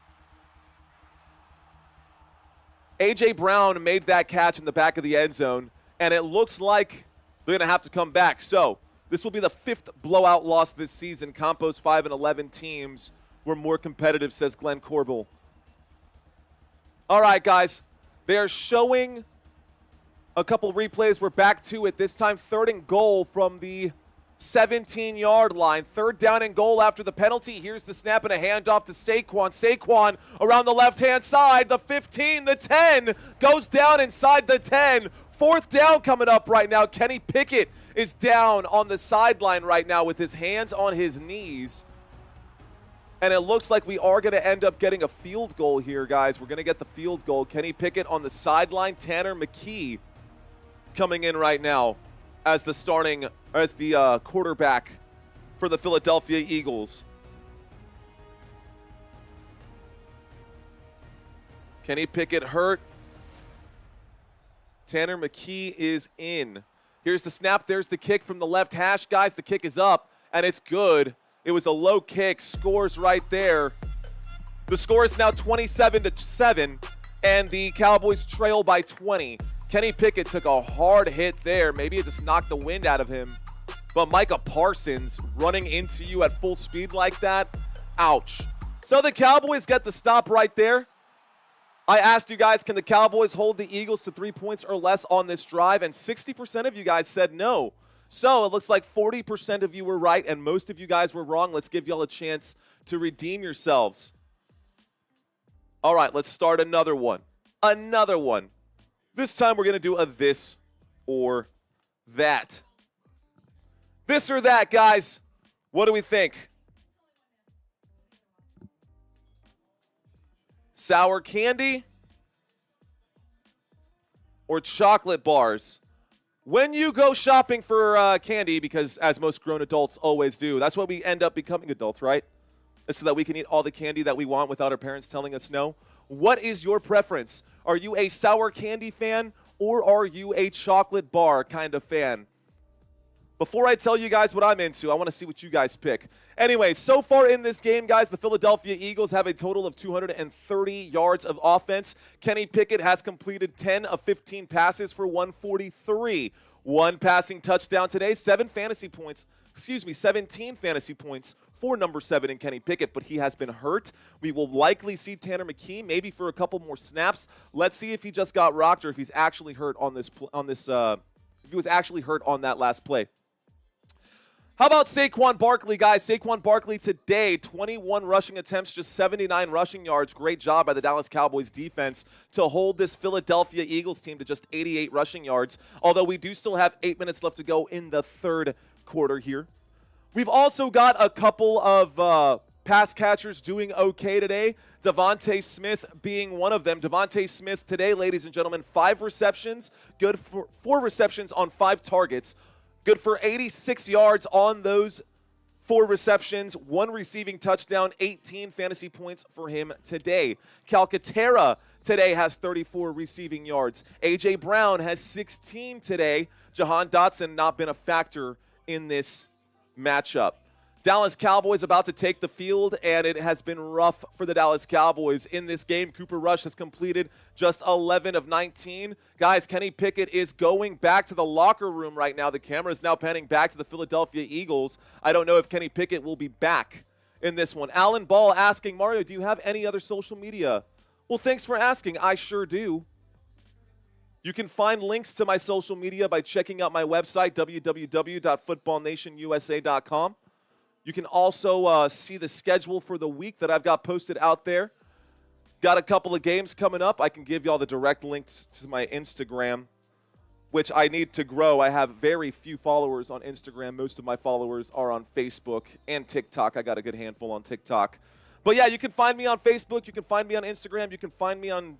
A.J. Brown made that catch in the back of the end zone, and it looks like they're going to have to come back. So This will be the 5th blowout loss this season. Compo's 5-11 teams were more competitive, says Glenn Corbel. All right, guys. They're showing a couple replays. We're back to it. This time, 3rd and goal from the 17-yard line. 3rd down and goal after the penalty. Here's the snap and a handoff to Saquon. Saquon around the left-hand side. The 15, the 10. Goes down inside the 10. 4th down coming up right now. Kenny Pickett is down on the sideline right now with his hands on his knees. And it looks like we are going to end up getting a field goal here, guys. We're going to get the field goal. Kenny Pickett on the sideline. Tanner McKee coming in right now as the quarterback for the Philadelphia Eagles. Kenny Pickett hurt. Tanner McKee is in. Here's the snap. There's the kick from the left hash. Guys, the kick is up, and it's good. It was a low kick. Scores right there. The score is now 27-7, and the Cowboys trail by 20. Kenny Pickett took a hard hit there. Maybe it just knocked the wind out of him. But Micah Parsons running into you at full speed like that, ouch. So the Cowboys get the stop right there. I asked you guys, can the Cowboys hold the Eagles to 3 points or less on this drive? And 60% of you guys said no. So it looks like 40% of you were right and most of you guys were wrong. Let's give y'all a chance to redeem yourselves. All right, let's start another one. Another one. This time we're going to do a this or that. This or that, guys. What do we think? Sour candy or chocolate bars? When you go shopping for candy, because as most grown adults always do, that's why we end up becoming adults, right? So that we can eat all the candy that we want without our parents telling us no. What is your preference? Are you a sour candy fan or are you a chocolate bar kind of fan? Before I tell you guys what I'm into, I want to see what you guys pick. Anyway, so far in this game, guys, the Philadelphia Eagles have a total of 230 yards of offense. Kenny Pickett has completed 10 of 15 passes for 143. One passing touchdown today, 17 fantasy points for number 7 in Kenny Pickett, but he has been hurt. We will likely see Tanner McKee maybe for a couple more snaps. Let's see if he just got rocked or if he's actually hurt on if he was actually hurt on that last play. How about Saquon Barkley, guys? Saquon Barkley today, 21 rushing attempts, just 79 rushing yards. Great job by the Dallas Cowboys defense to hold this Philadelphia Eagles team to just 88 rushing yards, although we do still have 8 minutes left to go in the 3rd quarter here. We've also got a couple of pass catchers doing okay today. Devontae Smith being one of them. Devontae Smith today, ladies and gentlemen, 5 receptions, good for 4 receptions on 5 targets. Good for 86 yards on those 4 receptions, 1 receiving touchdown, 18 fantasy points for him today. Calcaterra today has 34 receiving yards. A.J. Brown has 16 today. Jahan Dotson not been a factor in this matchup. Dallas Cowboys about to take the field, and it has been rough for the Dallas Cowboys in this game. Cooper Rush has completed just 11 of 19. Guys, Kenny Pickett is going back to the locker room right now. The camera is now panning back to the Philadelphia Eagles. I don't know if Kenny Pickett will be back in this one. Alan Ball asking, Mario, do you have any other social media? Well, thanks for asking. I sure do. You can find links to my social media by checking out my website, www.footballnationusa.com. You can also see the schedule for the week that I've got posted out there. Got a couple of games coming up. I can give y'all the direct links to my Instagram, which I need to grow. I have very few followers on Instagram. Most of my followers are on Facebook and TikTok. I got a good handful on TikTok. But yeah, you can find me on Facebook. You can find me on Instagram. You can find me on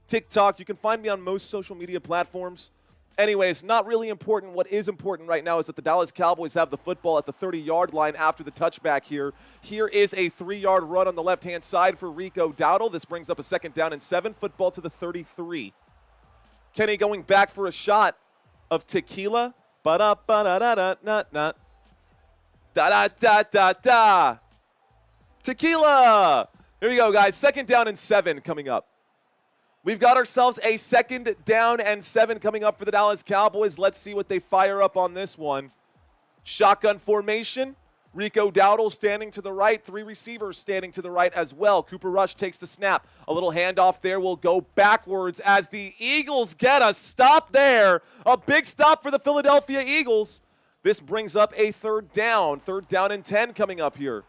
TikTok. You can find me on most social media platforms. Anyways, not really important. What is important right now is that the Dallas Cowboys have the football at the 30-yard line after the touchback here. Here is a 3-yard run on the left-hand side for Rico Dowdle. This brings up a 2nd down and 7. Football to the 33. Kenny going back for a shot of tequila. Ba-da-ba-da-da-da-da-da. Da-da-da-da-da. Tequila. Here we go, guys. 2nd down and 7 coming up. We've got ourselves a 2nd down and 7 coming up for the Dallas Cowboys. Let's see what they fire up on this one. Shotgun formation. Rico Dowdle standing to the right. 3 receivers standing to the right as well. Cooper Rush takes the snap. A little handoff there will go backwards as the Eagles get a stop there. A big stop for the Philadelphia Eagles. This brings up a 3rd down. 3rd down and 10 coming up here.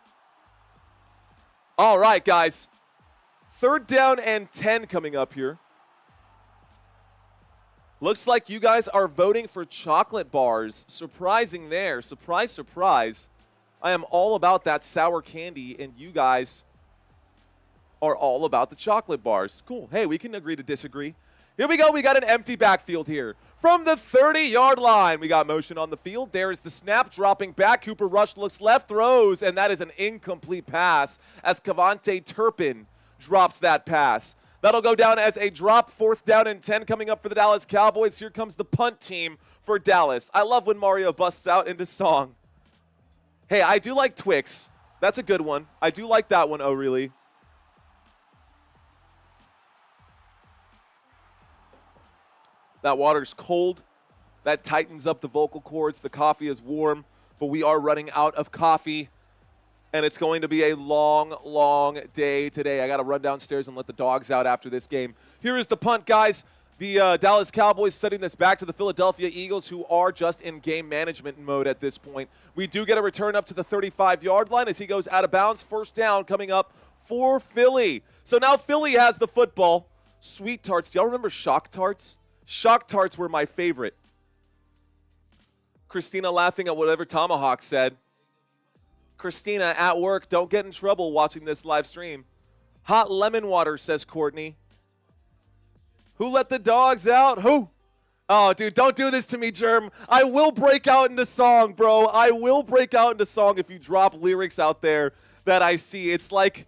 All right, guys. 3rd down and 10 coming up here. Looks like you guys are voting for chocolate bars. Surprising there. Surprise, surprise. I am all about that sour candy, and you guys are all about the chocolate bars. Cool. Hey, we can agree to disagree. Here we go. We got an empty backfield here. From the 30-yard line, we got motion on the field. There is the snap, dropping back. Cooper Rush looks left, throws, and that is an incomplete pass as Cavante Turpin drops that pass. That'll go down as a drop. 4th down and 10 coming up for the Dallas Cowboys. Here comes the punt team for Dallas. I love when Mario busts out into song. Hey, I do like Twix. That's a good one. I do like that one, oh really. That water's cold. That tightens up the vocal cords. The coffee is warm, but we are running out of coffee, and it's going to be a long, long day today. I got to run downstairs and let the dogs out after this game. Here is the punt, guys. The Dallas Cowboys setting this back to the Philadelphia Eagles, who are just in game management mode at this point. We do get a return up to the 35-yard line as he goes out of bounds. 1st down coming up for Philly. So now Philly has the football. Sweet Tarts. Do y'all remember Shock Tarts? Shock Tarts were my favorite. Christina laughing at whatever Tomahawk said. Christina, at work, don't get in trouble watching this live stream. Hot lemon water, says Courtney. Who let the dogs out? Who? Oh, dude, don't do this to me, Germ. I will break out into song, bro. I will break out into song if you drop lyrics out there that I see. It's like,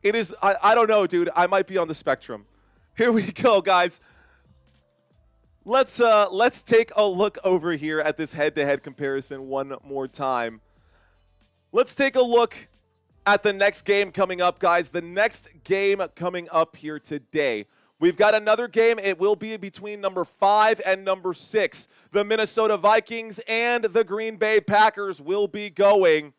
it is, I don't know, dude. I might be on the spectrum. Here we go, guys. Let's take a look over here at this head-to-head comparison one more time. Let's take a look at the next game coming up, guys. The next game coming up here today. We've got another game. It will be between number 5 and number 6. The Minnesota Vikings and the Green Bay Packers will be going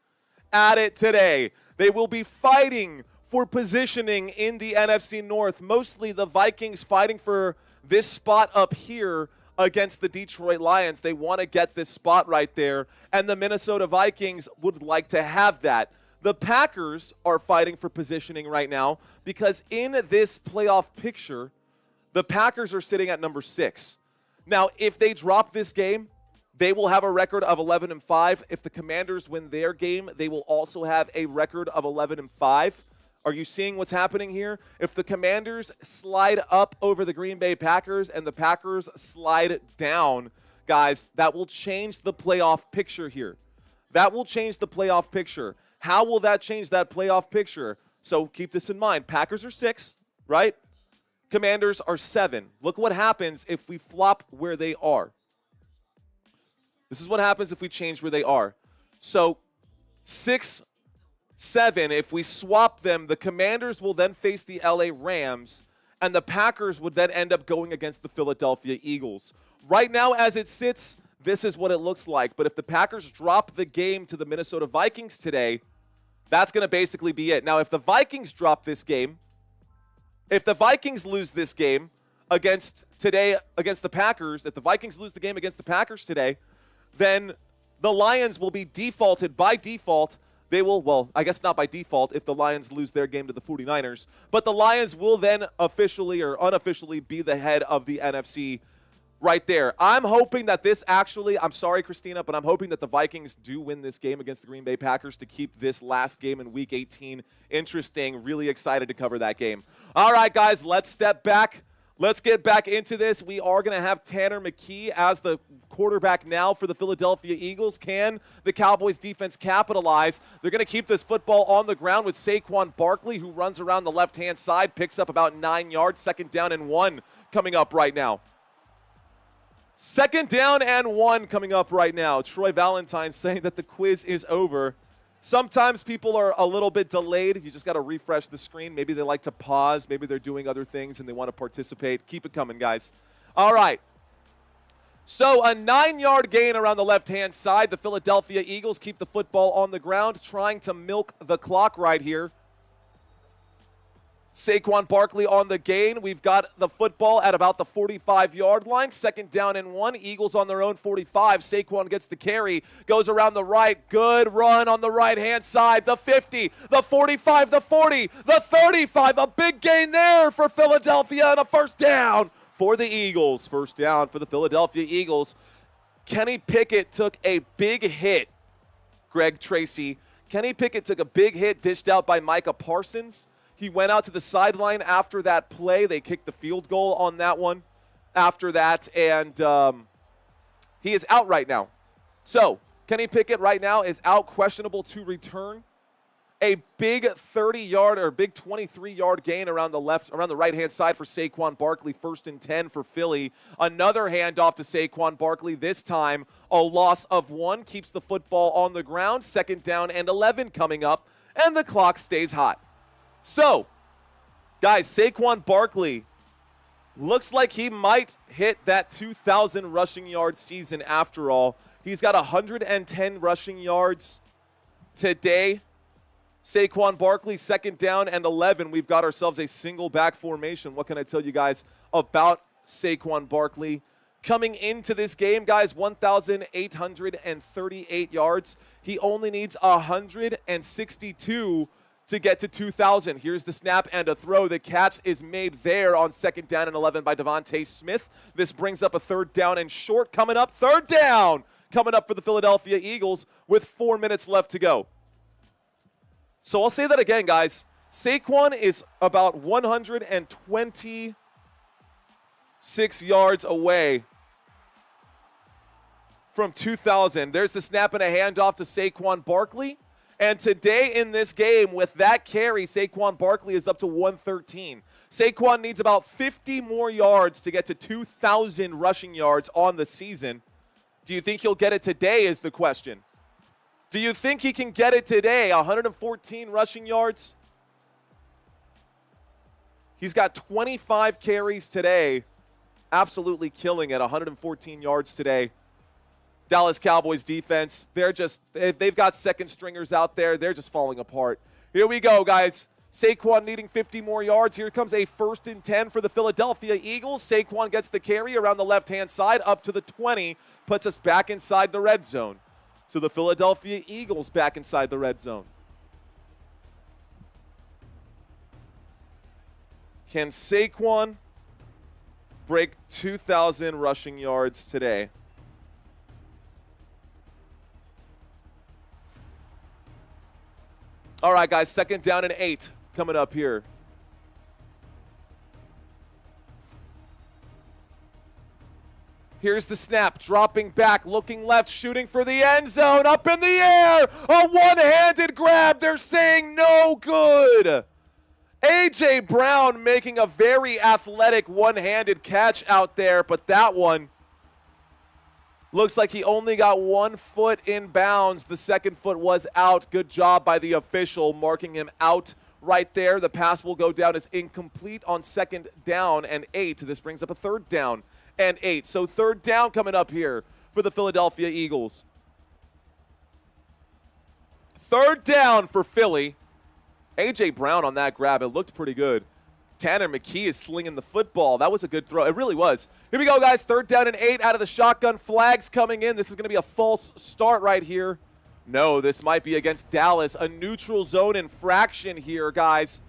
at it today. They will be fighting for positioning in the NFC North. Mostly the Vikings fighting for this spot up here against the Detroit Lions. They want to get this spot right there, and the Minnesota Vikings would like to have that. The Packers are fighting for positioning right now because in this playoff picture, the Packers are sitting at number 6. Now, if they drop this game, they will have a record of 11-5. If the Commanders win their game, they will also have a record of 11-5. Are you seeing what's happening here? If the Commanders slide up over the Green Bay Packers and the Packers slide down, guys, that will change the playoff picture here. That will change the playoff picture. How will that change that playoff picture? So keep this in mind. Packers are 6, right? Commanders are 7. Look what happens if we flop where they are. This is what happens if we change where they are. So 6, 7, if we swap them, the Commanders will then face the LA Rams, and the Packers would then end up going against the Philadelphia Eagles. Right now, as it sits, this is what it looks like. But if the Packers drop the game to the Minnesota Vikings today, that's going to basically be it. Now, if the Vikings drop this game, if the Vikings lose this game against the Packers, if the Vikings lose the game against the Packers today, then the Lions will be defaulted by default. They will, well, I guess not by default if the Lions lose their game to the 49ers, but the Lions will then officially or unofficially be the head of the NFC right there. I'm hoping that this actually, I'm sorry, Christina, but I'm hoping that the Vikings do win this game against the Green Bay Packers to keep this last game in Week 18 interesting. Really excited to cover that game. All right, guys, let's step back. Let's get back into this. We are going to have Tanner McKee as the quarterback now for the Philadelphia Eagles. Can the Cowboys defense capitalize? They're going to keep this football on the ground with Saquon Barkley, who runs around the left-hand side, picks up about 9 yards. 2nd down and 1 coming up right now. 2nd down and 1 coming up right now. Troy Valentine saying that the quiz is over. Sometimes people are a little bit delayed. You just got to refresh the screen. Maybe they like to pause. Maybe they're doing other things and they want to participate. Keep it coming, guys. All right. So a 9-yard gain around the left-hand side. The Philadelphia Eagles keep the football on the ground, trying to milk the clock right here. Saquon Barkley on the gain. We've got the football at about the 45-yard line. 2nd down and 1. Eagles on their own 45. Saquon gets the carry, goes around the right. Good run on the right-hand side. The 50, the 45, the 40, the 35. A big gain there for Philadelphia and a 1st down for the Eagles. 1st down for the Philadelphia Eagles. Kenny Pickett took a big hit. Greg Tracy. Kenny Pickett took a big hit dished out by Micah Parsons. He went out to the sideline after that play. They kicked the field goal on that one after that, and he is out right now. So Kenny Pickett right now is out, questionable to return. A big 30-yard or big 23-yard gain around the right-hand side for Saquon Barkley. 1st and 10 for Philly. Another handoff to Saquon Barkley. This time a loss of 1 keeps the football on the ground. 2nd down and 11 coming up, and the clock stays hot. So, guys, Saquon Barkley looks like he might hit that 2,000 rushing yard season after all. He's got 110 rushing yards today. Saquon Barkley, 2nd down and 11. We've got ourselves a single back formation. What can I tell you guys about Saquon Barkley? Coming into this game, guys, 1,838 yards. He only needs 162 to get to 2,000. Here's the snap and a throw. The catch is made there on 2nd down and 11 by Devontae Smith. This brings up a 3rd down and short coming up. 3rd down coming up for the Philadelphia Eagles with 4 minutes left to go. So I'll say that again, guys. Saquon is about 126 yards away from 2,000. There's the snap and a handoff to Saquon Barkley. And today in this game, with that carry, Saquon Barkley is up to 113. Saquon needs about 50 more yards to get to 2,000 rushing yards on the season. Do you think he'll get it today is the question. Do you think he can get it today? 114 rushing yards? He's got 25 carries today. Absolutely killing it. 114 yards today. Dallas Cowboys defense, they've got 2nd stringers out there. They're just falling apart. Here we go, guys. Saquon needing 50 more yards. Here comes a 1st and 10 for the Philadelphia Eagles. Saquon gets the carry around the left-hand side up to the 20, puts us back inside the red zone. So the Philadelphia Eagles back inside the red zone. Can Saquon break 2,000 rushing yards today? All right, guys, 2nd down and 8 coming up here. Here's the snap, dropping back, looking left, shooting for the end zone, up in the air, a one-handed grab. They're saying no good. A.J. Brown making a very athletic one-handed catch out there, but that one looks like he only got 1 foot in bounds. The 2nd foot was out. Good job by the official marking him out right there. The pass will go down as incomplete on 2nd down and 8. This brings up a 3rd down and 8. So 3rd down coming up here for the Philadelphia Eagles. 3rd down for Philly. A.J. Brown on that grab. It looked pretty good. Tanner McKee is slinging the football. That was a good throw. It really was. Here we go, guys. 3rd down and 8 out of the shotgun. Flags coming in. This is going to be a false start right here. No, this might be against Dallas. A neutral zone infraction here, guys.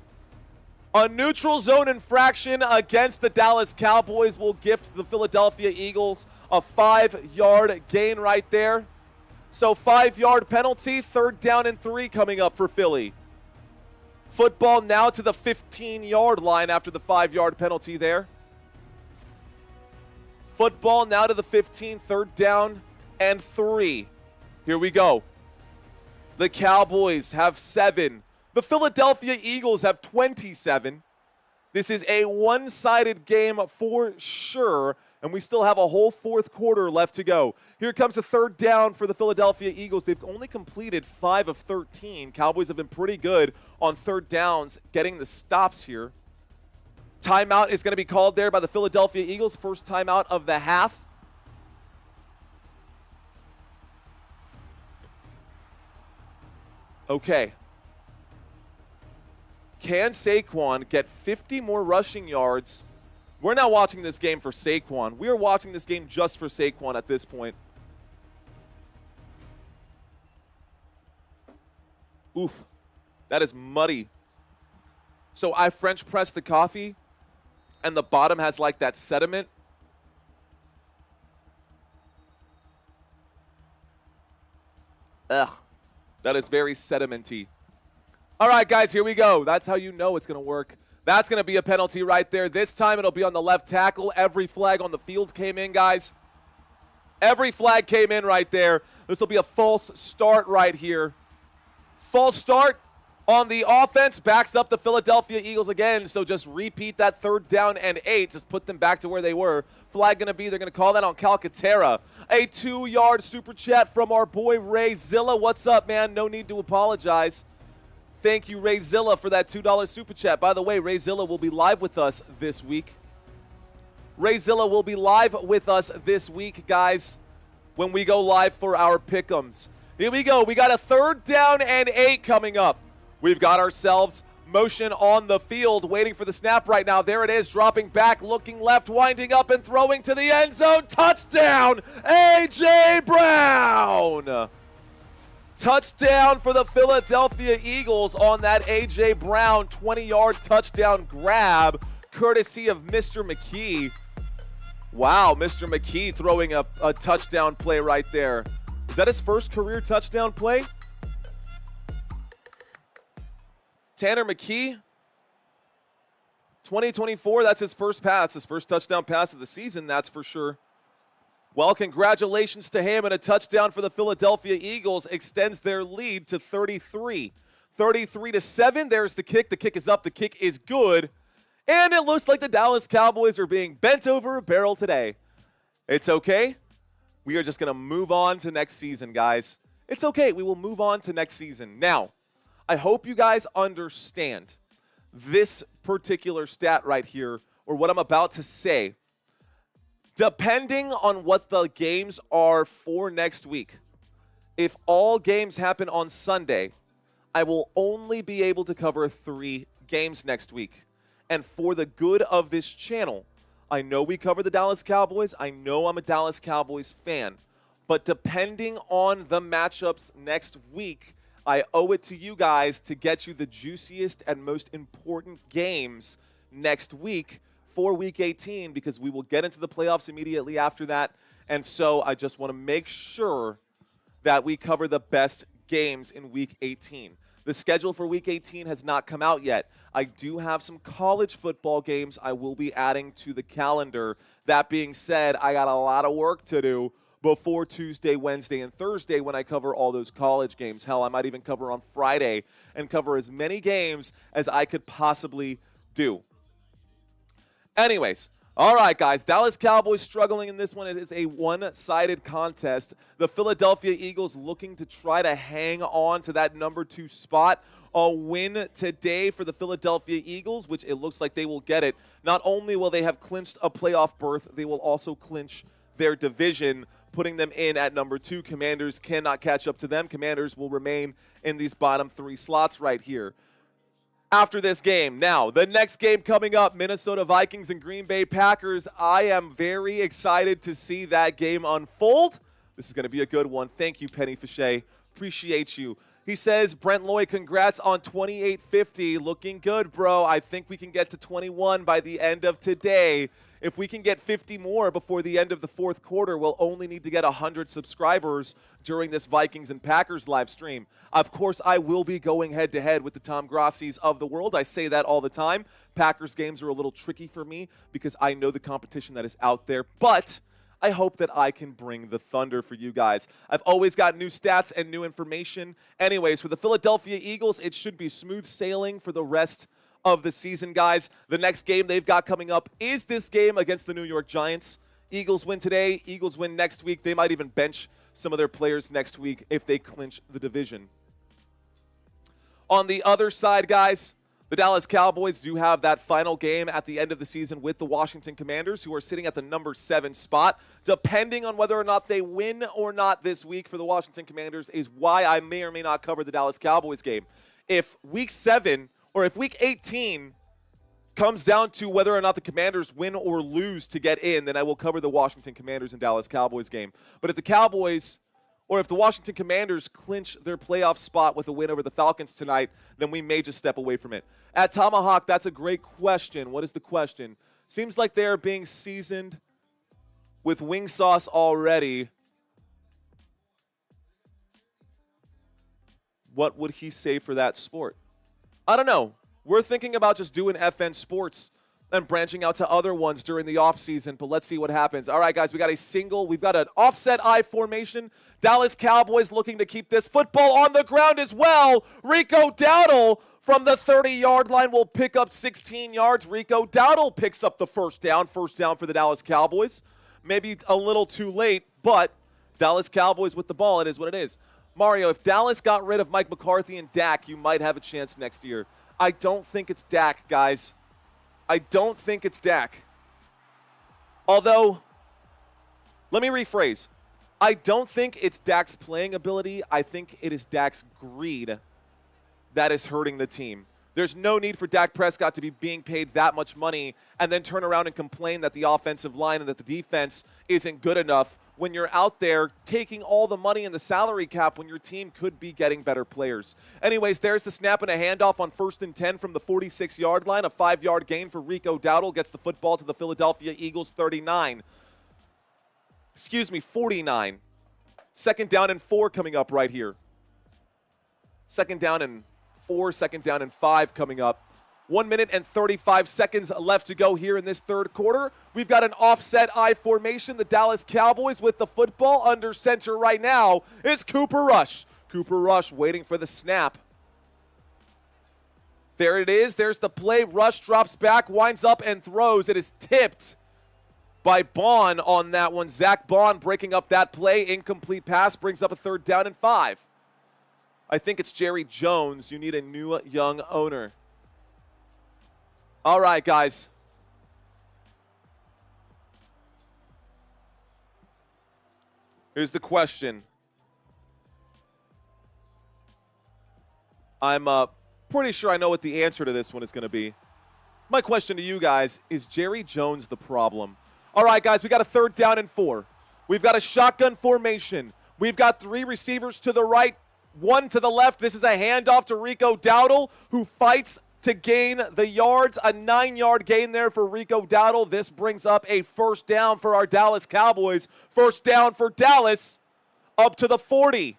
A neutral zone infraction against the Dallas Cowboys will gift the Philadelphia Eagles a 5-yard gain right there. So 5-yard penalty. 3rd down and 3 coming up for Philly. Football now to the 15-yard line after the 5-yard penalty there. Football now to the 15, 3rd down and 3. Here we go. The Cowboys have 7. The Philadelphia Eagles have 27. This is a one-sided game for sure, and we still have a whole 4th quarter left to go. Here comes the 3rd down for the Philadelphia Eagles. They've only completed 5 of 13. Cowboys have been pretty good on 3rd downs, getting the stops here. Timeout is going to be called there by the Philadelphia Eagles. First timeout of the half. Okay. Can Saquon get 50 more rushing yards? We're not watching this game for Saquon. We are watching this game just for Saquon at this point. Oof. That is muddy. So I French pressed the coffee, and the bottom has like that sediment. Ugh. That is very sedimenty. All right, guys, here we go. That's how you know it's going to work. That's going to be a penalty right there. This time it'll be on the left tackle. Every flag on the field came in, guys. Every flag came in right there. This will be a false start right here. False start on the offense. Backs up the Philadelphia Eagles again. So just repeat that 3rd down and 8. Just put them back to where they were. Flag going to be, they're going to call that on Calcaterra. A 2-yard super chat from our boy Ray Zilla. What's up, man? No need to apologize. Thank you, Ray Zilla, for that $2 super chat. By the way, Ray Zilla will be live with us this week. Ray Zilla will be live with us this week, guys, when we go live for our pick'ems. Here we go. We got a 3rd down and 8 coming up. We've got ourselves motion on the field, waiting for the snap right now. There it is, dropping back, looking left, winding up and throwing to the end zone. Touchdown, A.J. Brown! Touchdown for the Philadelphia Eagles on that A.J. Brown 20-yard touchdown grab, courtesy of Mr. McKee. Wow, Mr. McKee throwing a touchdown play right there. Is that his first career touchdown play? Tanner McKee, 2024, that's his first pass, his first touchdown pass of the season, that's for sure. Well, congratulations to him, and a touchdown for the Philadelphia Eagles extends their lead to 33. 33-7, there's the kick. The kick is up, the kick is good, and it looks like the Dallas Cowboys are being bent over a barrel today. It's okay. We are just going to move on to next season, guys. It's okay. We will move on to next season. Now, I hope you guys understand this particular stat right here, or what I'm about to say. Depending on what the games are for next week, if all games happen on Sunday, I will only be able to cover 3 games next week. And for the good of this channel, I know we cover the Dallas Cowboys. I know I'm a Dallas Cowboys fan. But depending on the matchups next week, I owe it to you guys to get you the juiciest and most important games next week for Week 18, because we will get into the playoffs immediately after that. And so I just want to make sure that we cover the best games in Week 18. The schedule for Week 18 has not come out yet. I do have some college football games I will be adding to the calendar. That being said, I got a lot of work to do before Tuesday, Wednesday, and Thursday when I cover all those college games. Hell, I might even cover on Friday and cover as many games as I could possibly do. Anyways, all right, guys, Dallas Cowboys struggling in this one. It is a one-sided contest. The Philadelphia Eagles looking to try to hang on to that number 2 spot. A win today for the Philadelphia Eagles, which it looks like they will get it. Not only will they have clinched a playoff berth, they will also clinch their division, putting them in at number 2. Commanders cannot catch up to them. Commanders will remain in these bottom 3 slots right here. After this game. Now, the next game coming up, Minnesota Vikings and Green Bay Packers. I am very excited to see that game unfold. This is going to be a good one. Thank you, Penny Fichet. Appreciate you. He says, Brent Lloyd, congrats on 2850. Looking good, bro. I think we can get to 21 by the end of today. If we can get 50 more before the end of the 4th quarter, we'll only need to get 100 subscribers during this Vikings and Packers live stream. Of course, I will be going head-to-head with the Tom Grassies of the world. I say that all the time. Packers games are a little tricky for me because I know the competition that is out there, but I hope that I can bring the thunder for you guys. I've always got new stats and new information. Anyways, for the Philadelphia Eagles, it should be smooth sailing for the rest of the season, guys. The next game they've got coming up is this game against the New York Giants. Eagles win today. Eagles win next week. They might even bench some of their players next week if they clinch the division. On the other side, guys, The Dallas Cowboys do have that final game at the end of the season with the Washington Commanders, who are sitting at the number 7 spot. Depending on whether or not they win or not this week for the Washington Commanders is why I may or may not cover the Dallas Cowboys game. If week 7 or if week 18 comes down to whether or not the Commanders win or lose to get in, then I will cover the Washington Commanders and Dallas Cowboys game. But if the Cowboys or if the Washington Commanders clinch their playoff spot with a win over the Falcons tonight, then we may just step away from it. At Tomahawk, that's a great question. What is the question? Seems like they're being seasoned with wing sauce already. What would he say for that sport? I don't know. We're thinking about just doing FN Sports and branching out to other ones during the offseason, but let's see what happens. All right, guys, we've got an offset I formation. Dallas Cowboys looking to keep this football on the ground as well. Rico Dowdle from the 30-yard line will pick up 16 yards. Rico Dowdle picks up the first down for the Dallas Cowboys. Maybe a little too late, but Dallas Cowboys with the ball. It is what it is. Mario, if Dallas got rid of Mike McCarthy and Dak, you might have a chance next year. I don't think it's Dak, guys. I don't think it's Dak. Although, let me rephrase. I don't think it's Dak's playing ability. I think it is Dak's greed that is hurting the team. There's no need for Dak Prescott to be being paid that much money and then turn around and complain that the offensive line and that the defense isn't good enough when you're out there taking all the money in the salary cap when your team could be getting better players. Anyways, there's the snap and a handoff on 1st and 10 from the 46-yard line. A 5-yard gain for Rico Dowdle gets the football to the Philadelphia Eagles 49. 49. 2nd down and 4 coming up right here. 2nd down and 4, 2nd down and 5 coming up. 1 minute and 35 seconds left to go here in this third quarter. We've got an offset I formation. The Dallas Cowboys with the football under center right now is Cooper Rush. Cooper Rush waiting for the snap. There it is. There's the play. Rush drops back, winds up and throws. It is tipped by Bond on that one. Zach Bond breaking up that play. Incomplete pass brings up a 3rd down and 5. I think it's Jerry Jones. You need a new young owner. All right, guys. Here's the question. I'm pretty sure I know what the answer to this one is going to be. My question to you guys is Jerry Jones the problem? All right, guys, we got a 3rd down and 4. We've got a shotgun formation. We've got 3 receivers to the right, 1 to the left. This is a handoff to Rico Dowdle, who fights to gain the yards. A 9-yard gain there for Rico Dowdle. This brings up a 1st down for our Dallas Cowboys. 1st down for Dallas, up to the 40.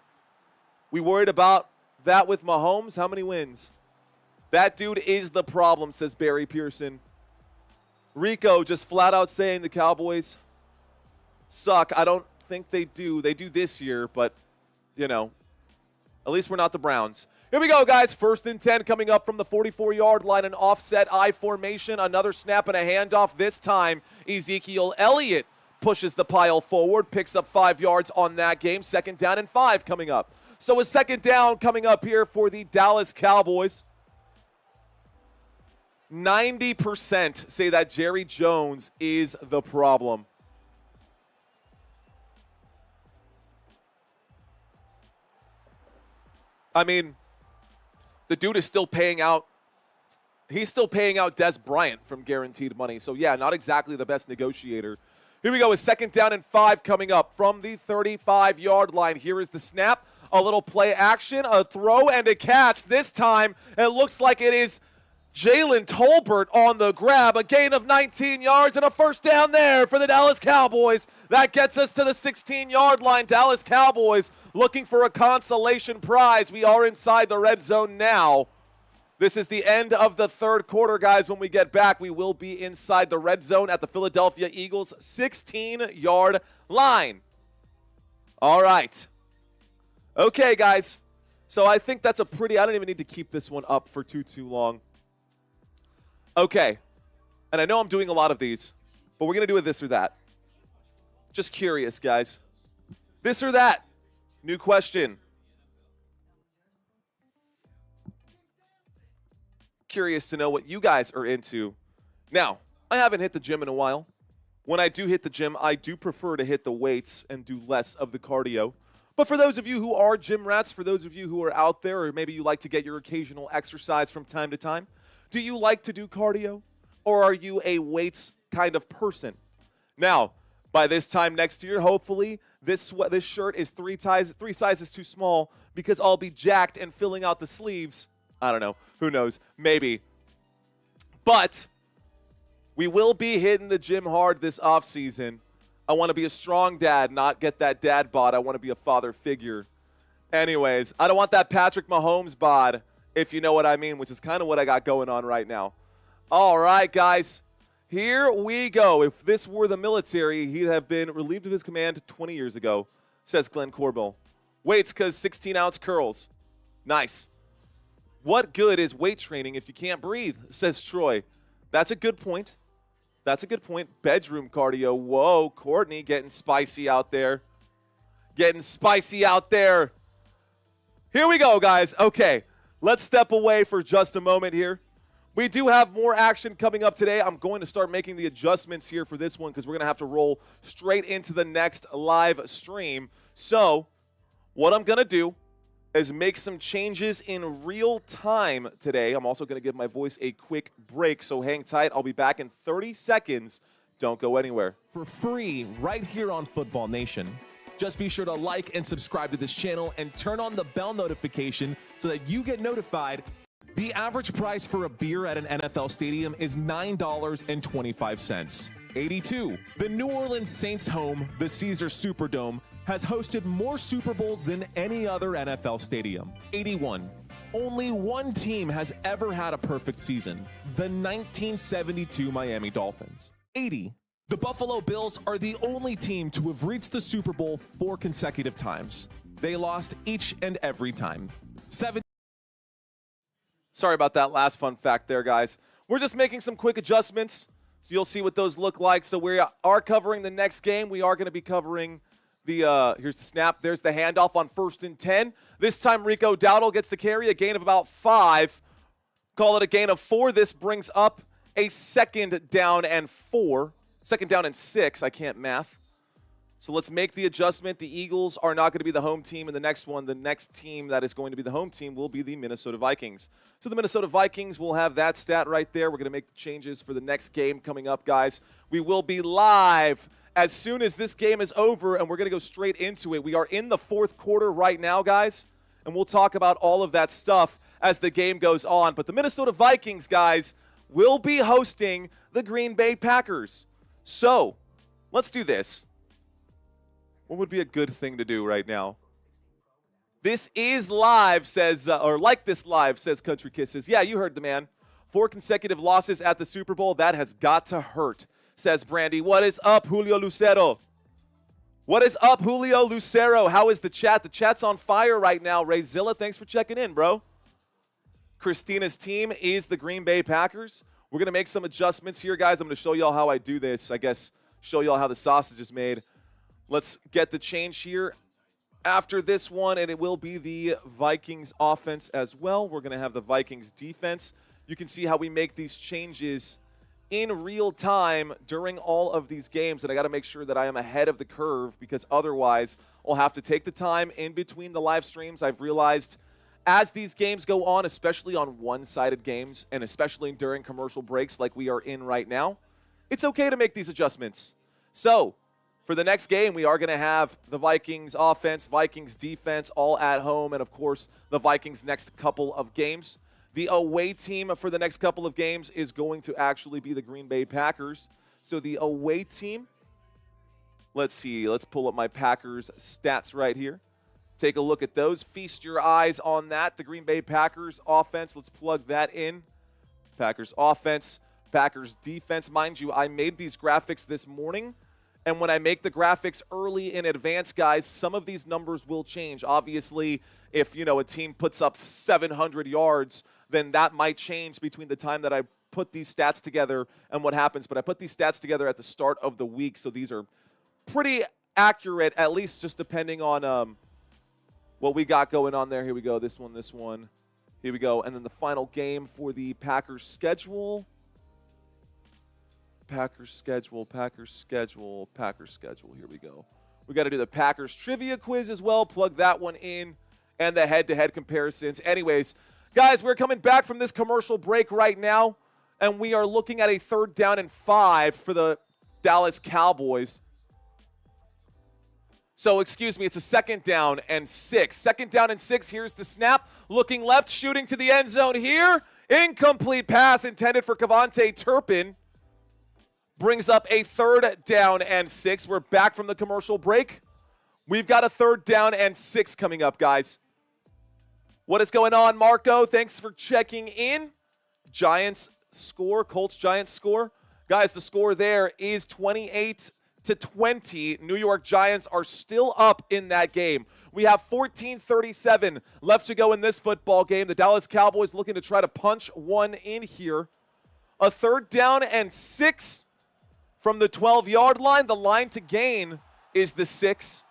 We worried about that with Mahomes? How many wins? That dude is the problem, says Barry Pearson. Rico just flat out saying the Cowboys suck. I don't think they do. They do this year, but, you know, at least we're not the Browns. Here we go, guys. 1st and 10 coming up from the 44-yard line. An offset I formation. Another snap and a handoff. This time, Ezekiel Elliott pushes the pile forward, picks up 5 yards on that game. 2nd down and 5 coming up. So a 2nd down coming up here for the Dallas Cowboys. 90% say that Jerry Jones is the problem. I mean, the dude is still paying out. He's still paying out Des Bryant from guaranteed money. So, yeah, not exactly the best negotiator. Here we go with 2nd down and 5 coming up from the 35-yard line. Here is the snap, a little play action, a throw, and a catch. This time, it looks like it is Jalen Tolbert on the grab. A gain of 19 yards and a 1st down there for the Dallas Cowboys. That gets us to the 16-yard line. Dallas Cowboys looking for a consolation prize. We are inside the red zone now. This is the end of the third quarter, guys. When we get back, we will be inside the red zone at the Philadelphia Eagles' 16-yard line. All right. Okay, guys. So I think that's a pretty – I don't even need to keep this one up for too long. Okay. And I know I'm doing a lot of these, but we're going to do a this or that. Just curious, guys. This or that? New question. curious to know what you guys are into. Now, I haven't hit the gym in a while. When I do hit the gym, I do prefer to hit the weights and do less of the cardio. But for those of you who are gym rats, for those of you who are out there, or maybe you like to get your occasional exercise from time to time, do you like to do cardio? Or are you a weights kind of person? Now, by this time next year, hopefully, this shirt is three sizes too small because I'll be jacked and filling out the sleeves. I don't know. Who knows? Maybe. But we will be hitting the gym hard this offseason. I want to be a strong dad, not get that dad bod. I want to be a father figure. Anyways, I don't want that Patrick Mahomes bod, if you know what I mean, which is kind of what I got going on right now. All right, guys. Here we go. If this were the military, he'd have been relieved of his command 20 years ago, says Glenn Corbell. Weights because 16-ounce curls. Nice. What good is weight training if you can't breathe, says Troy. That's a good point. That's a good point. Bedroom cardio. Whoa, Courtney getting spicy out there. Getting spicy out there. Here we go, guys. Okay, let's step away for just a moment here. We do have more action coming up today. I'm going to start making the adjustments here for this one because we're going to have to roll straight into the next live stream. So what I'm going to do is make some changes in real time today. I'm also going to give my voice a quick break, so hang tight. I'll be back in 30 seconds. Don't go anywhere. For free right here on Football Nation. Just be sure to like and subscribe to this channel and turn on the bell notification so that you get notified. The average price for a beer at an NFL stadium is $9.25. 82. The New Orleans Saints home, the Caesars Superdome, has hosted more Super Bowls than any other NFL stadium. 81. Only one team has ever had a perfect season, the 1972 Miami Dolphins. 80. The Buffalo Bills are the only team to have reached the Super Bowl 4 consecutive times. They lost each and every time. 70. Sorry about that last fun fact there, guys. We're just making some quick adjustments, so you'll see what those look like. So we are covering the next game. We are going to be covering the, here's the snap. There's the handoff on 1st and 10. This time Rico Dowdle gets the carry, a gain of about 5. Call it a gain of 4. This brings up a 2nd down and 4. 2nd down and 6. I can't math. So let's make the adjustment. The Eagles are not going to be the home team in the next one. The next team that is going to be the home team will be the Minnesota Vikings. So the Minnesota Vikings will have that stat right there. We're going to make the changes for the next game coming up, guys. We will be live as soon as this game is over, and we're going to go straight into it. We are in the 4th quarter right now, guys, and we'll talk about all of that stuff as the game goes on. But the Minnesota Vikings, guys, will be hosting the Green Bay Packers. So let's do this. What would be a good thing to do right now? This is live, says, or like this live, says Country Kisses. Yeah, you heard the man. 4 consecutive losses at the Super Bowl. That has got to hurt, says Brandy. What is up, Julio Lucero? What is up, Julio Lucero? How is the chat? The chat's on fire right now. Rayzilla, thanks for checking in, bro. Christina's team is the Green Bay Packers. We're going to make some adjustments here, guys. I'm going to show y'all how I do this. I guess show y'all how the sausage is made. Let's get the change here after this one, and it will be the Vikings offense as well. We're going to have the Vikings defense. You can see how we make these changes in real time during all of these games, and I got to make sure that I am ahead of the curve because otherwise I'll have to take the time in between the live streams. I've realized as these games go on, especially on one-sided games and especially during commercial breaks like we are in right now, it's okay to make these adjustments. So for the next game, we are going to have the Vikings offense, Vikings defense, all at home, and, of course, the Vikings' next couple of games. The away team for the next couple of games is going to actually be the Green Bay Packers. So the away team, let's see. Let's pull up my Packers stats right here. Take a look at those. Feast your eyes on that. The Green Bay Packers offense, let's plug that in. Packers offense, Packers defense. Mind you, I made these graphics this morning. And when I make the graphics early in advance, guys, some of these numbers will change. Obviously, if, you know, a team puts up 700 yards, then that might change between the time that I put these stats together and what happens. But I put these stats together at the start of the week, so these are pretty accurate, at least just depending on what we got going on there. Here we go. This one. Here we go. And then the final game for the Packers schedule. Packers schedule. Here we go. We got to do the Packers trivia quiz as well. Plug that one in. And the head-to-head comparisons. Anyways, guys, we're coming back from this commercial break right now. And we are looking at a 3rd down and 5 for the Dallas Cowboys. So, excuse me, it's a 2nd down and 6. 2nd down and 6. Here's the snap. Looking left, shooting to the end zone here. Incomplete pass intended for Kevontae Turpin. Brings up a 3rd down and 6. We're back from the commercial break. We've got a 3rd down and 6 coming up, guys. What is going on, Marco? Thanks for checking in. Giants score, Colts Giants score. Guys, the score there is 28-20. New York Giants are still up in that game. We have 14:37 left to go in this football game. The Dallas Cowboys looking to try to punch one in here. A 3rd down and 6 from the 12-yard line. The line to gain is the 6.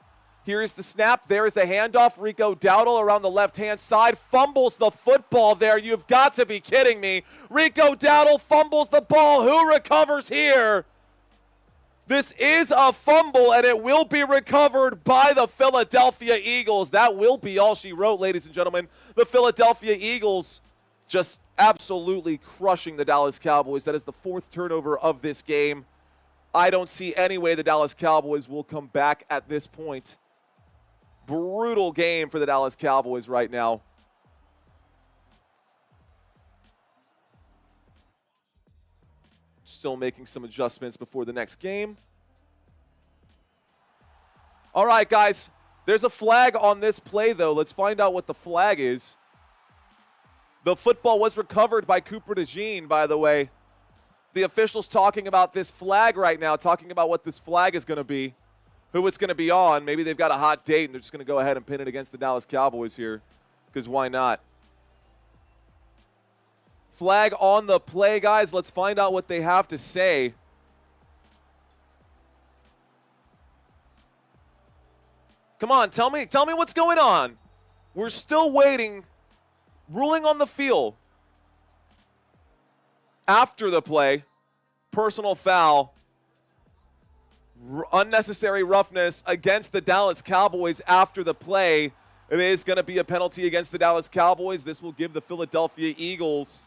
Here's the snap. There's the handoff. Rico Dowdle around the left-hand side. Fumbles the football there. You've got to be kidding me. Rico Dowdle fumbles the ball. Who recovers here? This is a fumble, and it will be recovered by the Philadelphia Eagles. That will be all she wrote, ladies and gentlemen. The Philadelphia Eagles just absolutely crushing the Dallas Cowboys. That is the 4th turnover of this game. I don't see any way the Dallas Cowboys will come back at this point. Brutal game for the Dallas Cowboys right now. Still making some adjustments before the next game. All right, guys. There's a flag on this play, though. Let's find out what the flag is. The football was recovered by Cooper DeJean, by the way. The officials talking about this flag right now, talking about what this flag is going to be, who it's going to be on. Maybe they've got a hot date, and they're just going to go ahead and pin it against the Dallas Cowboys here, because why not? Flag on the play, guys. Let's find out what they have to say. Come on, tell me what's going on. We're still waiting. Ruling on the field. After the play, personal foul, unnecessary roughness against the Dallas Cowboys after the play. It is going to be a penalty against the Dallas Cowboys. This will give the Philadelphia Eagles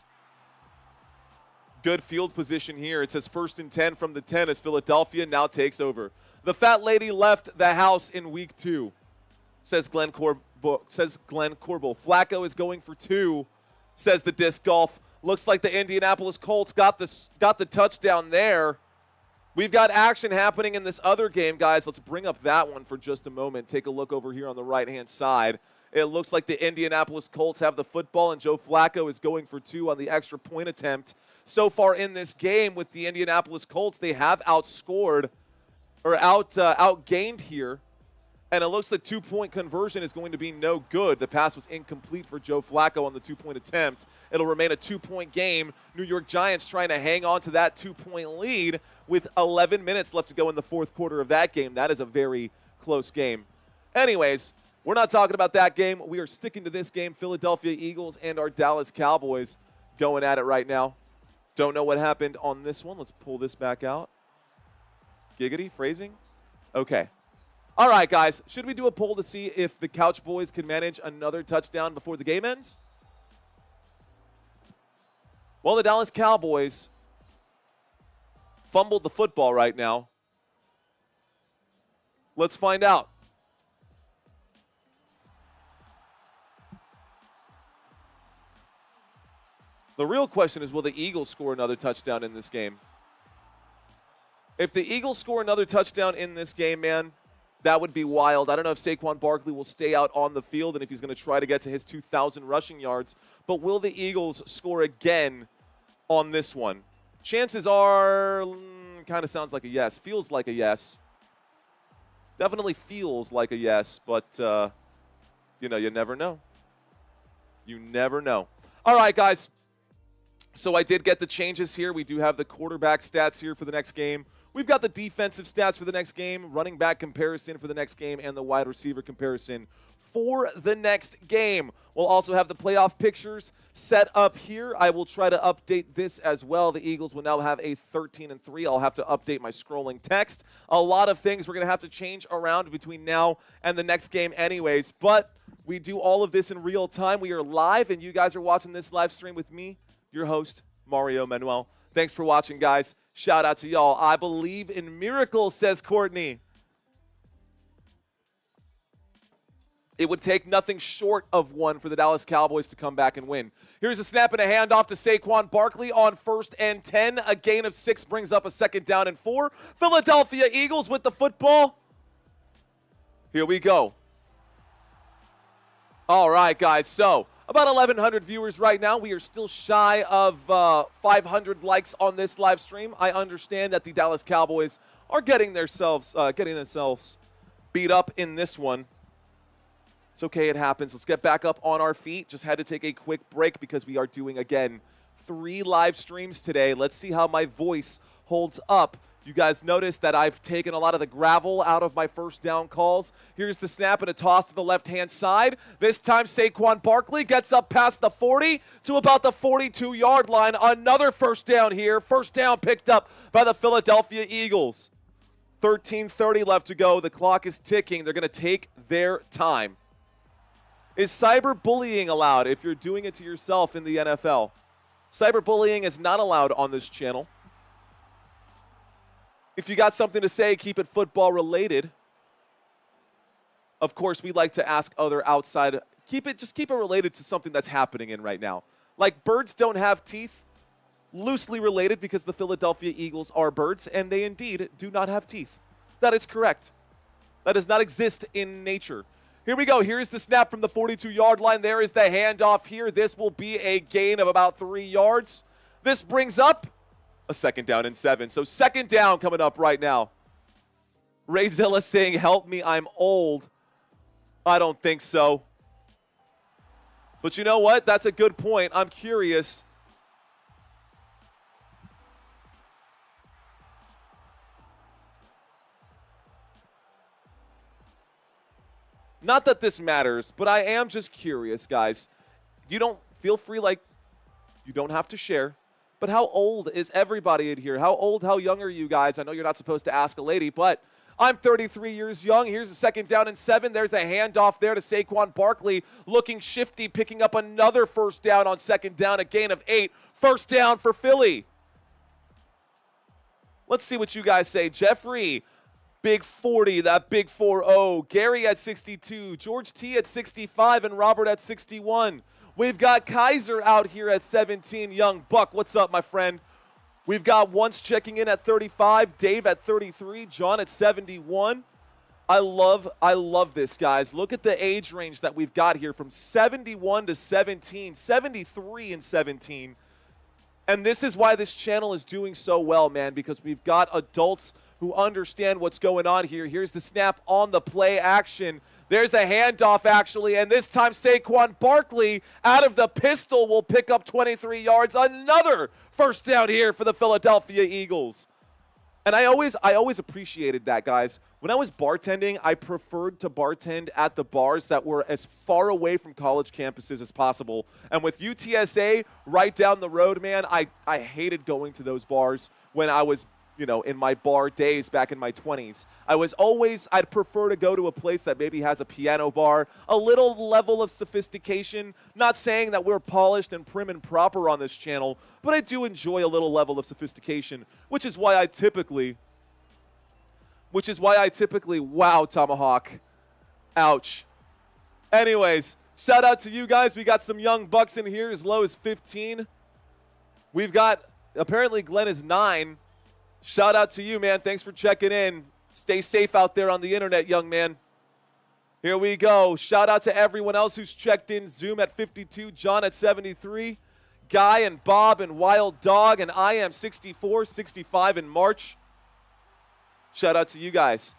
good field position here. It says 1st and 10 from the 10 as Philadelphia now takes over. The fat lady left the house in week 2, says Glenn Corbel. Flacco is going for 2, says the disc golf. Looks like the Indianapolis Colts got the touchdown there. We've got action happening in this other game, guys. Let's bring up that one for just a moment. Take a look over here on the right-hand side. It looks like the Indianapolis Colts have the football, and Joe Flacco is going for 2 on the extra point attempt. So far in this game with the Indianapolis Colts, they have outgained here. And it looks like 2-point conversion is going to be no good. The pass was incomplete for Joe Flacco on the 2-point attempt. It'll remain a 2-point game. New York Giants trying to hang on to that 2-point lead with 11 minutes left to go in the 4th quarter of that game. That is a very close game. Anyways, we're not talking about that game. We are sticking to this game. Philadelphia Eagles and our Dallas Cowboys going at it right now. Don't know what happened on this one. Let's pull this back out. Giggity, phrasing. Okay. All right, guys. Should we do a poll to see if the Couch Boys can manage another touchdown before the game ends? Well, the Dallas Cowboys fumbled the football right now. Let's find out. The real question is, will the Eagles score another touchdown in this game? If the Eagles score another touchdown in this game, man, that would be wild. I don't know if Saquon Barkley will stay out on the field and if he's going to try to get to his 2,000 rushing yards. But will the Eagles score again on this one? Chances are, kind of sounds like a yes. Feels like a yes. Definitely feels like a yes, but, you never know. You never know. All right, guys. So I did get the changes here. We do have the quarterback stats here for the next game. We've got the defensive stats for the next game, running back comparison for the next game, and the wide receiver comparison for the next game. We'll also have the playoff pictures set up here. I will try to update this as well. The Eagles will now have a 13-3. I'll have to update my scrolling text. A lot of things we're going to have to change around between now and the next game anyways, but we do all of this in real time. We are live, and you guys are watching this live stream with me, your host, Mario Manuel. Thanks for watching, guys. Shout out to y'all. I believe in miracles, says Courtney. It would take nothing short of one for the Dallas Cowboys to come back and win. Here's a snap and a handoff to Saquon Barkley on 1st and 10. A gain of 6 brings up a 2nd down and 4. Philadelphia Eagles with the football. Here we go. All right, guys. So about 1,100 viewers right now. We are still shy of 500 likes on this live stream. I understand that the Dallas Cowboys are getting themselves beat up in this one. It's okay, it happens. Let's get back up on our feet. Just had to take a quick break because we are doing, again, 3 live streams today. Let's see how my voice holds up. You guys notice that I've taken a lot of the gravel out of my first down calls. Here's the snap and a toss to the left-hand side. This time, Saquon Barkley gets up past the 40 to about the 42-yard line. Another 1st down here. 1st down picked up by the Philadelphia Eagles. 13:30 left to go. The clock is ticking. They're going to take their time. Is cyberbullying allowed if you're doing it to yourself in the NFL? Cyberbullying is not allowed on this channel. If you got something to say, keep it football related. Of course, we like to ask other outside, just keep it related to something that's happening in right now. Like birds don't have teeth, loosely related because the Philadelphia Eagles are birds, and they indeed do not have teeth. That is correct. That does not exist in nature. Here we go. Here's the snap from the 42-yard line. There is the handoff here. This will be a gain of about 3 yards. This brings up a 2nd down and 7. So 2nd down coming up right now. Ray Zilla saying, help me, I'm old. I don't think so. But you know what? That's a good point. I'm curious. Not that this matters, but I am just curious, guys. You don't feel free, like, you don't have to share. But how old is everybody in here? How old, how young are you guys? I know you're not supposed to ask a lady, but I'm 33 years young. Here's a 2nd down and 7. There's a handoff there to Saquon Barkley, looking shifty, picking up another 1st down on 2nd down, a gain of 8. 1st down for Philly. Let's see what you guys say. Jeffrey, big 40, that big 4-0. Gary at 62, George T at 65, and Robert at 61. We've got Kaiser out here at 17. Young Buck, what's up, my friend? We've got Once checking in at 35, Dave at 33, John at 71. I love this, guys. Look at the age range that we've got here from 71 to 17, 73 and 17. And this is why this channel is doing so well, man, because we've got adults who understand what's going on here. Here's the snap on the play action. There's a handoff, actually, and this time Saquon Barkley out of the pistol will pick up 23 yards. Another 1st down here for the Philadelphia Eagles. And I always appreciated that, guys. When I was bartending, I preferred to bartend at the bars that were as far away from college campuses as possible. And with UTSA right down the road, man, I hated going to those bars when I was, you know, in my bar days back in my 20s. I'd prefer to go to a place that maybe has a piano bar, a little level of sophistication. Not saying that we're polished and prim and proper on this channel, but I do enjoy a little level of sophistication, which is why I typically, wow, Tomahawk. Ouch. Anyways, shout out to you guys. We got some young bucks in here as low as 15. We've got, apparently Glenn is 9. Shout out to you, man. Thanks for checking in. Stay safe out there on the internet, young man. Here we go. Shout out to everyone else who's checked in. Zoom at 52, John at 73, Guy and Bob and Wild Dog, and I am 64, 65 in March. Shout out to you guys.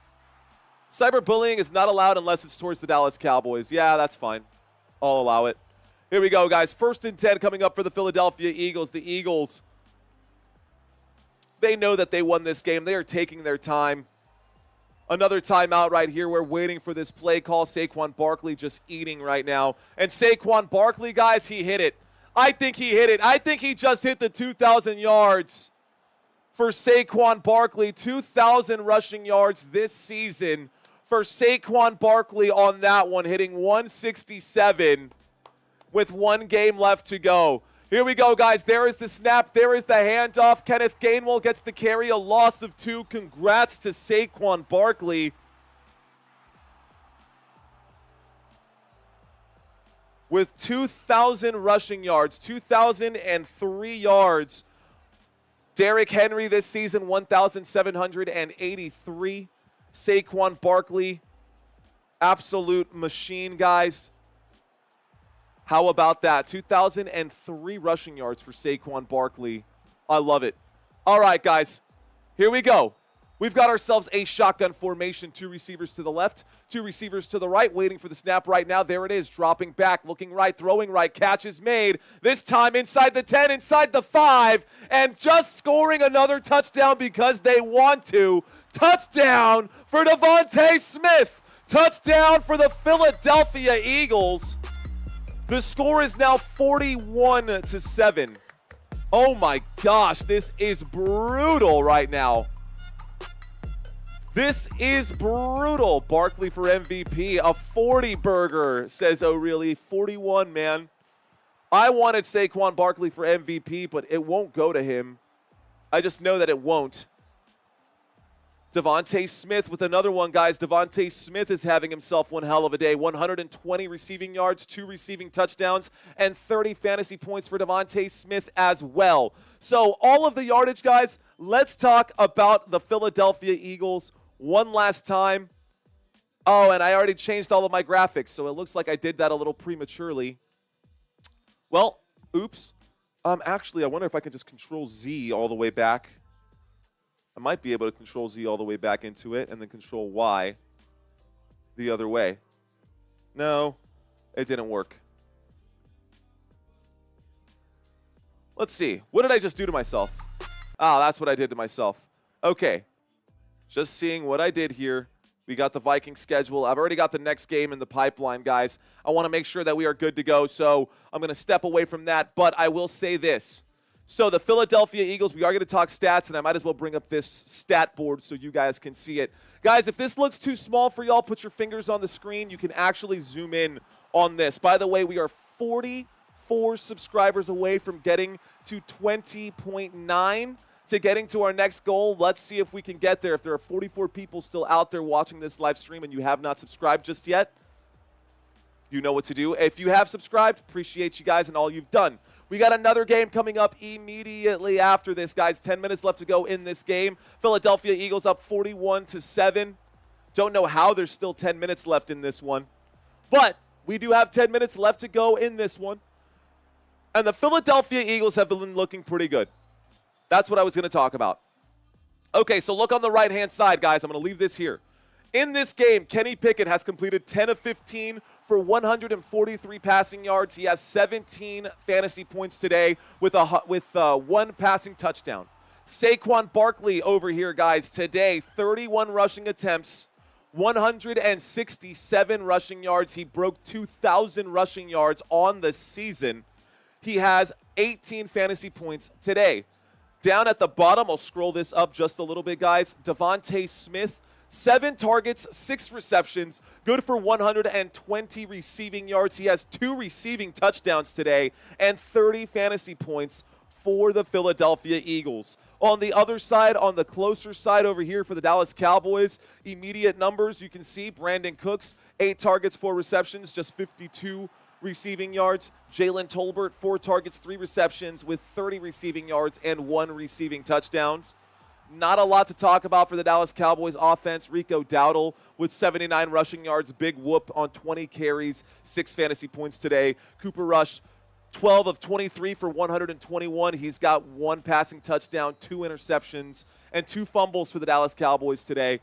Cyberbullying is not allowed unless it's towards the Dallas Cowboys. Yeah, that's fine. I'll allow it. Here we go, guys. 1st and 10 coming up for the Philadelphia Eagles. The Eagles, they know that they won this game. They are taking their time. Another timeout right here. We're waiting for this play call. Saquon Barkley just eating right now. And Saquon Barkley, guys, he hit it. I think he hit it. I think he just hit the 2,000 yards for Saquon Barkley. 2,000 rushing yards this season for Saquon Barkley on that one, hitting 167 with 1 game left to go. Here we go, guys. There is the snap. There is the handoff. Kenneth Gainwell gets the carry, a loss of 2. Congrats to Saquon Barkley. With 2,000 rushing yards, 2,003 yards. Derrick Henry this season, 1,783. Saquon Barkley, absolute machine, guys. How about that? 2,003 rushing yards for Saquon Barkley. I love it. All right, guys, here we go. We've got ourselves a shotgun formation. 2 receivers to the left, 2 receivers to the right, waiting for the snap right now. There it is, dropping back, looking right, throwing right. Catch is made. This time inside the 10, inside the 5, and just scoring another touchdown because they want to. Touchdown for Devontae Smith. Touchdown for the Philadelphia Eagles. The score is now 41-7. Oh my gosh, this is brutal right now. This is brutal. Barkley for MVP. A 40 burger, says O'Reilly. 41, man. I wanted Saquon Barkley for MVP, but it won't go to him. I just know that it won't. Devontae Smith with another one, guys. Devontae Smith is having himself one hell of a day. 120 receiving yards, 2 receiving touchdowns, and 30 fantasy points for Devontae Smith as well. So all of the yardage, guys, let's talk about the Philadelphia Eagles one last time. Oh, and I already changed all of my graphics, so it looks like I did that a little prematurely. Well, oops. Actually, I wonder if I can just Control Z all the way back. I might be able to Control Z all the way back into it and then Control Y the other way. No, it didn't work. Let's see. What did I just do to myself? Ah, that's what I did to myself. Okay. Just seeing what I did here. We got the Vikings schedule. I've already got the next game in the pipeline, guys. I want to make sure that we are good to go, so I'm going to step away from that. But I will say this. So the Philadelphia Eagles, we are going to talk stats, and I might as well bring up this stat board so you guys can see it. Guys, if this looks too small for y'all, put your fingers on the screen. You can actually zoom in on this. By the way, we are 44 subscribers away from getting to 20.9 to getting to our next goal. Let's see if we can get there. If there are 44 people still out there watching this live stream and you have not subscribed just yet, you know what to do. If you have subscribed, appreciate you guys and all you've done. We got another game coming up immediately after this, guys. 10 minutes left to go in this game. Philadelphia Eagles up 41-7. Don't know how there's still 10 minutes left in this one. But we do have 10 minutes left to go in this one. And the Philadelphia Eagles have been looking pretty good. That's what I was going to talk about. Okay, so look on the right-hand side, guys. I'm going to leave this here. In this game, Kenny Pickett has completed 10 of 15 for 143 passing yards. He has 17 fantasy points today with 1 passing touchdown. Saquon Barkley over here, guys, today, 31 rushing attempts, 167 rushing yards. He broke 2,000 rushing yards on the season. He has 18 fantasy points today. Down at the bottom, I'll scroll this up just a little bit, guys. Devontae Smith, 7 targets, 6 receptions, good for 120 receiving yards. He has 2 receiving touchdowns today and 30 fantasy points for the Philadelphia Eagles. On the other side, on the closer side over here for the Dallas Cowboys, immediate numbers, you can see Brandon Cooks, 8 targets, 4 receptions, just 52 receiving yards. Jalen Tolbert, 4 targets, 3 receptions with 30 receiving yards and 1 receiving touchdowns. Not a lot to talk about for the Dallas Cowboys offense. Rico Dowdle with 79 rushing yards, big whoop on 20 carries, 6 fantasy points today. Cooper Rush, 12 of 23 for 121. He's got 1 passing touchdown, 2 interceptions, and 2 fumbles for the Dallas Cowboys today.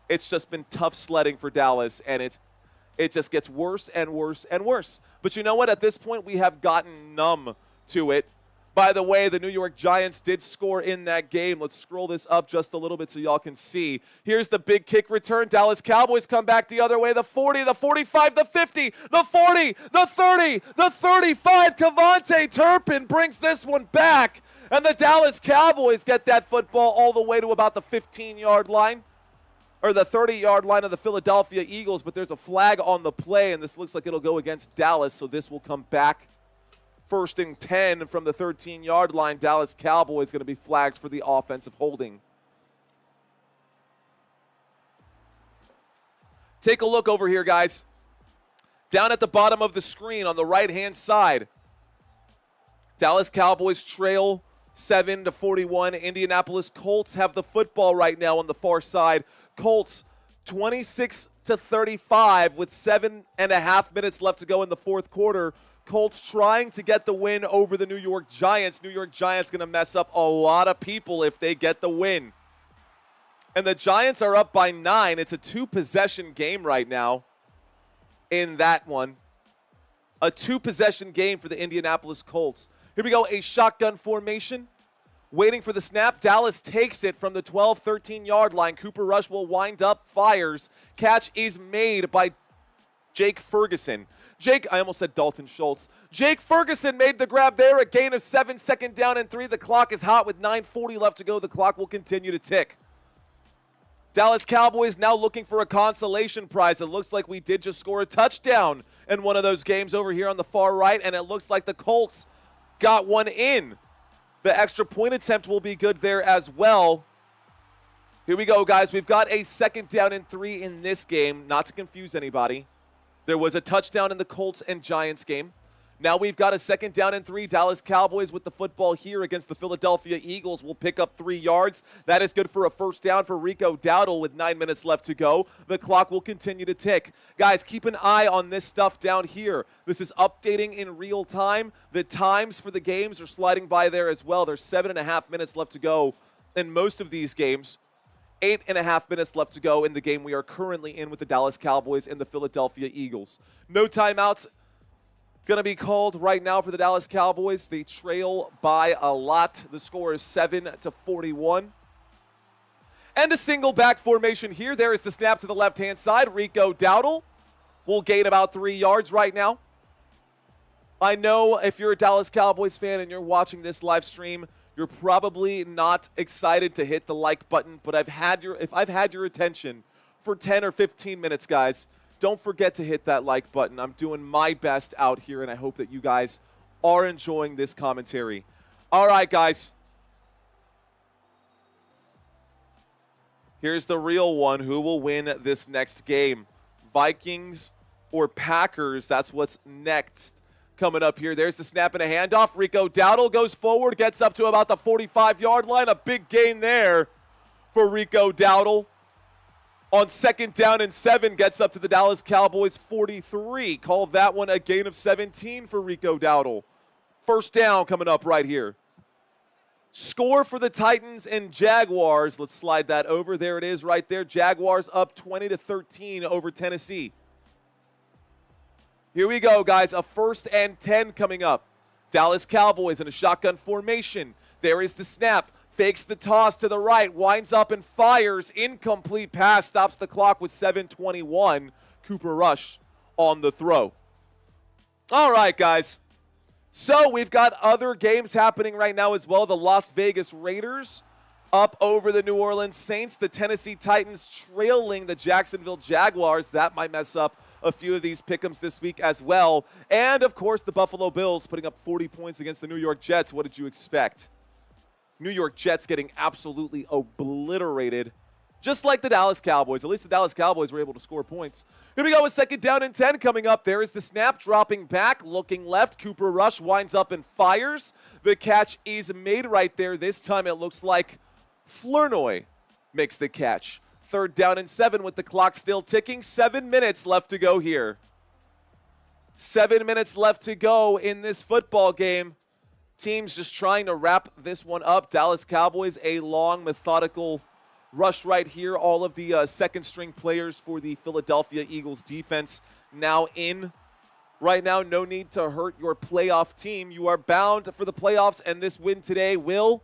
It's just been tough sledding for Dallas, and it just gets worse and worse and worse. But you know what? At this point, we have gotten numb to it. By the way, the New York Giants did score in that game. Let's scroll this up just a little bit so y'all can see. Here's the big kick return. Dallas Cowboys come back the other way. The 40, the 45, the 50, the 40, the 30, the 35. Kevontae Turpin brings this one back. And the Dallas Cowboys get that football all the way to about the 15-yard line. Or the 30-yard line of the Philadelphia Eagles. But there's a flag on the play, and this looks like it'll go against Dallas. So this will come back. 1st and 10 from the 13-yard line. Dallas Cowboys going to be flagged for the offensive holding. Take a look over here, guys. Down at the bottom of the screen on the right-hand side, Dallas Cowboys trail 7-41. Indianapolis Colts have the football right now on the far side. Colts 26-35 with 7.5 minutes left to go in the fourth quarter. Colts trying to get the win over the New York Giants. New York Giants going to mess up a lot of people if they get the win. And the Giants are up by 9. It's a 2-possession game right now in that one. A 2-possession game for the Indianapolis Colts. Here we go, a shotgun formation. Waiting for the snap. Dallas takes it from the 12, 13-yard line. Cooper Rush will wind up, fires. Catch is made by Jake Ferguson. I almost said Dalton Schultz. Jake Ferguson made the grab there. A gain of 7, 2nd down and 3. The clock is hot with 9:40 left to go. The clock will continue to tick. Dallas Cowboys now looking for a consolation prize. It looks like we did just score a touchdown in one of those games over here on the far right, and it looks like the Colts got one in. The extra point attempt will be good there as well. Here we go, guys. We've got a 2nd down and 3 in this game, not to confuse anybody. There was a touchdown in the Colts and Giants game. Now we've got a 2nd down and 3. Dallas Cowboys with the football here against the Philadelphia Eagles will pick up 3 yards. That is good for a 1st down for Rico Dowdle with 9 minutes left to go. The clock will continue to tick. Guys, keep an eye on this stuff down here. This is updating in real time. The times for the games are sliding by there as well. There's 7.5 minutes left to go in most of these games. 8.5 minutes left to go in the game we are currently in with the Dallas Cowboys and the Philadelphia Eagles. No timeouts going to be called right now for the Dallas Cowboys. They trail by a lot. The score is 7-41. And a single back formation here. There is the snap to the left-hand side. Rico Dowdle will gain about 3 yards right now. I know if you're a Dallas Cowboys fan and you're watching this live stream, you're probably not excited to hit the like button, but if I've had your attention for 10 or 15 minutes, guys, don't forget to hit that like button. I'm doing my best out here, and I hope that you guys are enjoying this commentary. All right, guys. Here's the real one. Who will win this next game? Vikings or Packers? That's what's next. Coming up here, there's the snap and a handoff. Rico Dowdle goes forward, gets up to about the 45-yard line. A big gain there for Rico Dowdle. On 2nd down and 7, gets up to the Dallas Cowboys 43. Call that one a gain of 17 for Rico Dowdle. 1st down coming up right here. Score for the Titans and Jaguars. Let's slide that over. There it is right there. Jaguars up 20-13 over Tennessee. Here we go, guys. A 1st and 10 coming up. Dallas Cowboys in a shotgun formation. There is the snap. Fakes the toss to the right. Winds up and fires. Incomplete pass. Stops the clock with 7:21. Cooper Rush on the throw. All right, guys. So we've got other games happening right now as well. The Las Vegas Raiders up over the New Orleans Saints. The Tennessee Titans trailing the Jacksonville Jaguars. That might mess up a few of these pick'ems this week as well. And, of course, the Buffalo Bills putting up 40 points against the New York Jets. What did you expect? New York Jets getting absolutely obliterated, just like the Dallas Cowboys. At least the Dallas Cowboys were able to score points. Here we go with 2nd down and 10 coming up. There is the snap, dropping back, looking left. Cooper Rush winds up and fires. The catch is made right there. This time it looks like Flournoy makes the catch. 3rd down and 7 with the clock still ticking. 7 minutes left to go here. 7 minutes left to go in this football game. Teams just trying to wrap this one up. Dallas Cowboys, a long, methodical rush right here. All of the 2nd-string players for the Philadelphia Eagles defense now in right now. No need to hurt your playoff team. You are bound for the playoffs, and this win today will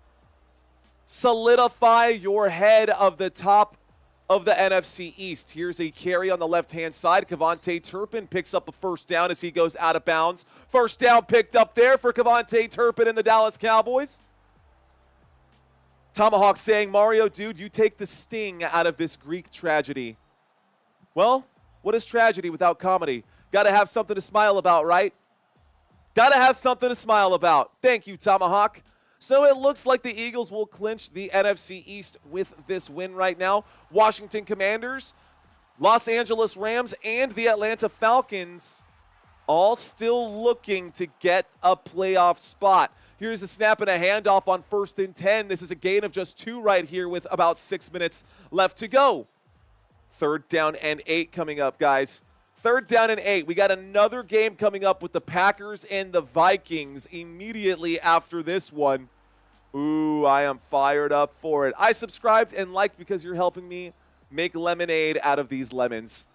solidify your head of the top of the NFC East. Here's a carry on the left-hand side. Kevontae Turpin picks up a first down as he goes out of bounds. First down picked up there for Kevontae Turpin and the Dallas Cowboys. Tomahawk saying, Mario, dude, you take the sting out of this Greek tragedy. Well, what is tragedy without comedy? Got to have something to smile about, right? Got to have something to smile about. Thank you, Tomahawk. So it looks like the Eagles will clinch the NFC East with this win right now. Washington Commanders, Los Angeles Rams, and the Atlanta Falcons all still looking to get a playoff spot. Here's a snap and a handoff on 1st and 10. This is a gain of just 2 right here with about 6 minutes left to go. 3rd down and 8 coming up, guys. 3rd down and 8. We got another game coming up with the Packers and the Vikings immediately after this one. Ooh, I am fired up for it. I subscribed and liked because you're helping me make lemonade out of these lemons.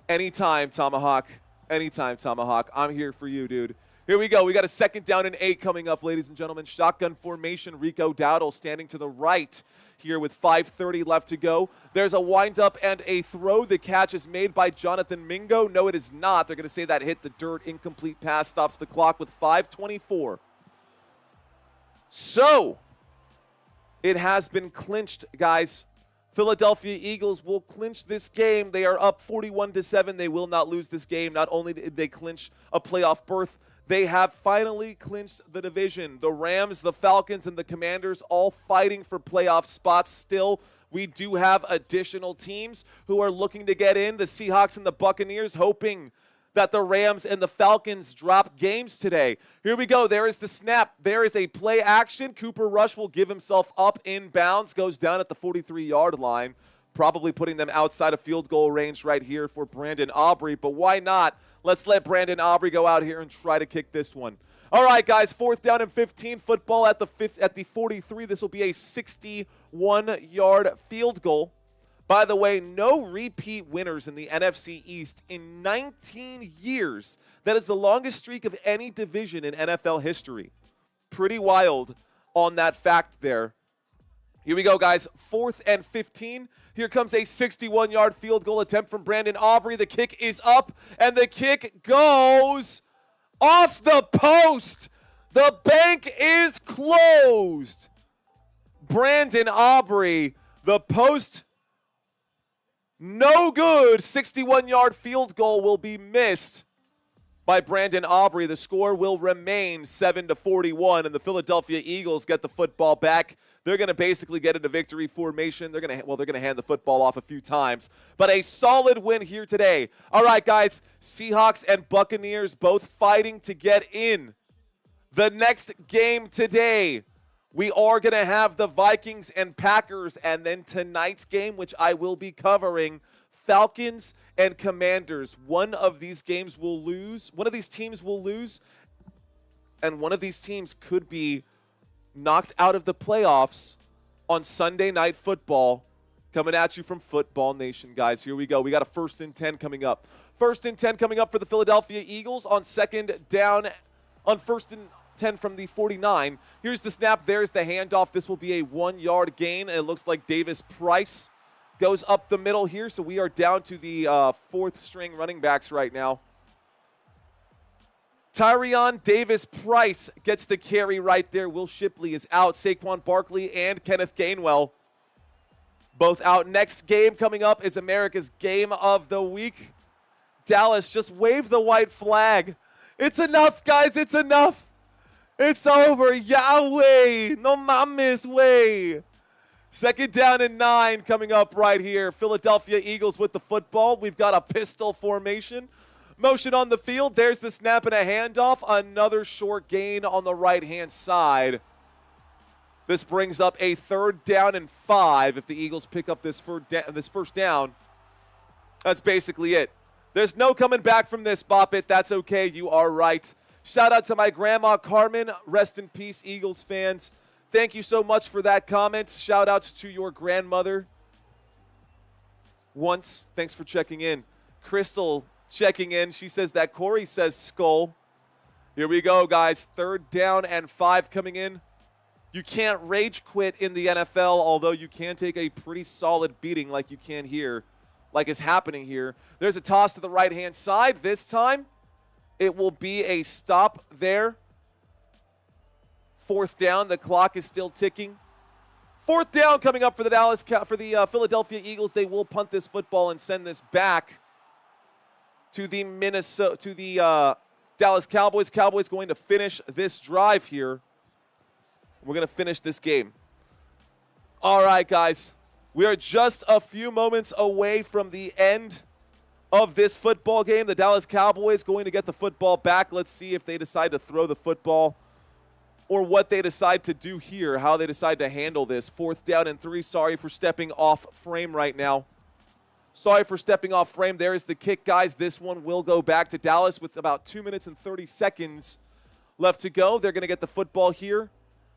Anytime, Tomahawk. Anytime, Tomahawk. I'm here for you, dude. Here we go. We got a 2nd down and 8 coming up, ladies and gentlemen. Shotgun formation. Rico Dowdle standing to the right here with 5:30 left to go. There's a windup and a throw. The catch is made by Jonathan Mingo. No, it is not. They're going to say that hit the dirt. Incomplete pass stops the clock with 5:24. So, it has been clinched, guys. Philadelphia Eagles will clinch this game. They are up 41-7. They will not lose this game. Not only did they clinch a playoff berth, they have finally clinched the division. The Rams, the Falcons, and the Commanders all fighting for playoff spots still. We do have additional teams who are looking to get in. The Seahawks and the Buccaneers hoping that the Rams and the Falcons drop games today. Here we go. There is the snap. There is a play action. Cooper Rush will give himself up in bounds. Goes down at the 43-yard line. Probably putting them outside of field goal range right here for Brandon Aubrey. But why not? Let's let Brandon Aubrey go out here and try to kick this one. All right, guys. 4th down and 15. Football at the 43. This will be a 61-yard field goal. By the way, no repeat winners in the NFC East in 19 years. That is the longest streak of any division in NFL history. Pretty wild on that fact there. Here we go, guys. 4th and 15. Here comes a 61-yard field goal attempt from Brandon Aubrey. The kick is up, and the kick goes off the post. The bank is closed. Brandon Aubrey, the post, no good. 61-yard field goal will be missed by Brandon Aubrey. The score will remain 7-41, and the Philadelphia Eagles get the football back. They're going to basically get into victory formation. They're going to hand the football off a few times. But a solid win here today. All right, guys, Seahawks and Buccaneers both fighting to get in. The next game today, we are going to have the Vikings and Packers, and then tonight's game, which I will be covering, Falcons and Commanders. One of these games will lose. One of these teams will lose, and one of these teams could be knocked out of the playoffs on Sunday Night Football. Coming at you from Football Nation, guys. Here we go. We got a 1st and 10 coming up. 1st and 10 coming up for the Philadelphia Eagles on 2nd down, on 1st and 10 from the 49. Here's the snap. There's the handoff. This will be a 1-yard gain. It looks like Davis Price goes up the middle here. So we are down to the 4th string running backs right now. Tyrion Davis Price gets the carry right there. Will Shipley is out. Saquon Barkley and Kenneth Gainwell both out. Next game coming up is America's Game of the Week. Dallas, just wave the white flag. It's enough, guys. It's enough. It's over. Yahweh. No mames way. 2nd down and 9 coming up right here. Philadelphia Eagles with the football. We've got a pistol formation. Motion on the field. There's the snap and a handoff. Another short gain on the right-hand side. This brings up a 3rd down and 5 if the Eagles pick up this first down. That's basically it. There's no coming back from this, Bop It. That's okay. You are right. Shout out to my grandma, Carmen. Rest in peace, Eagles fans. Thank you so much for that comment. Shout outs to your grandmother. Thanks for checking in. Crystal checking in. She says that Corey says skull. Here we go, guys. 3rd down and 5 coming in. You can't rage quit in the NFL, although you can take a pretty solid beating like you can here, like is happening here. There's a toss to the right-hand side. This time, it will be a stop there. 4th down. The clock is still ticking. 4th down coming up for the Philadelphia Eagles. They will punt this football and send this back to the Dallas Cowboys. Cowboys going to finish this drive here. We're going to finish this game. All right, guys. We are just a few moments away from the end of this football game. The Dallas Cowboys going to get the football back. Let's see if they decide to throw the football or what they decide to do here, how they decide to handle this. 4th down and 3. Sorry for stepping off frame right now. Sorry for stepping off frame. There is the kick, guys. This one will go back to Dallas with about 2 minutes and 30 seconds left to go. They're going to get the football here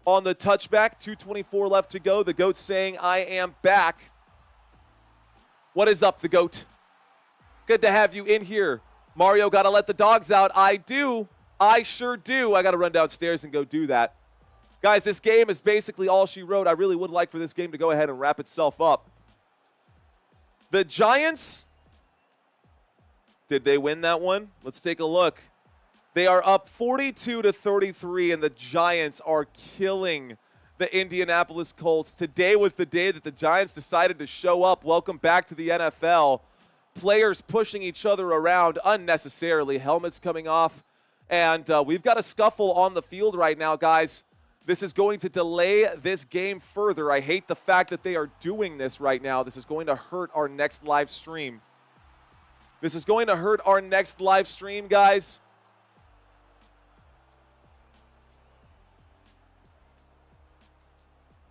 on the touchback. 2:24 left to go. The GOAT saying, I am back. What is up, the GOAT? Good to have you in here. Mario, got to let the dogs out. I do. I sure do. I got to run downstairs and go do that. Guys, this game is basically all she wrote. I really would like for this game to go ahead and wrap itself up. The Giants, did they win that one? Let's take a look. They are up 42-33, and the Giants are killing the Indianapolis Colts. Today was the day that the Giants decided to show up. Welcome back to the NFL. Players pushing each other around unnecessarily. Helmets coming off. And we've got a scuffle on the field right now, guys. This is going to delay this game further. I hate the fact that they are doing this right now. This is going to hurt our next live stream. This is going to hurt our next live stream, guys.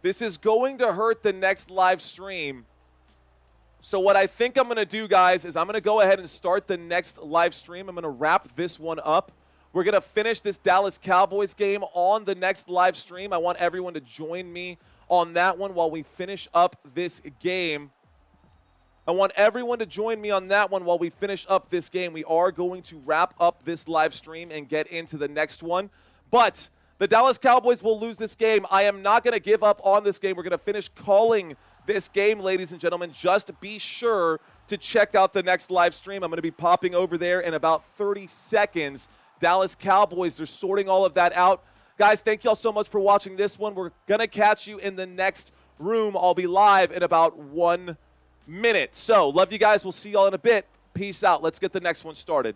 This is going to hurt the next live stream. So what I think I'm going to do, guys, is I'm going to go ahead and start the next live stream. I'm going to wrap this one up. We're going to finish this Dallas Cowboys game on the next live stream. I want everyone to join me on that one while we finish up this game. I want everyone to join me on that one while we finish up this game. We are going to wrap up this live stream and get into the next one. But the Dallas Cowboys will lose this game. I am not going to give up on this game. We're going to finish calling this game, ladies and gentlemen. Just be sure to check out the next live stream. I'm going to be popping over there in about 30 seconds. Dallas Cowboys, they're sorting all of that out. Guys, thank you all so much for watching this one. We're going to catch you in the next room. I'll be live in about 1 minute. So, love you guys. We'll see y'all in a bit. Peace out. Let's get the next one started.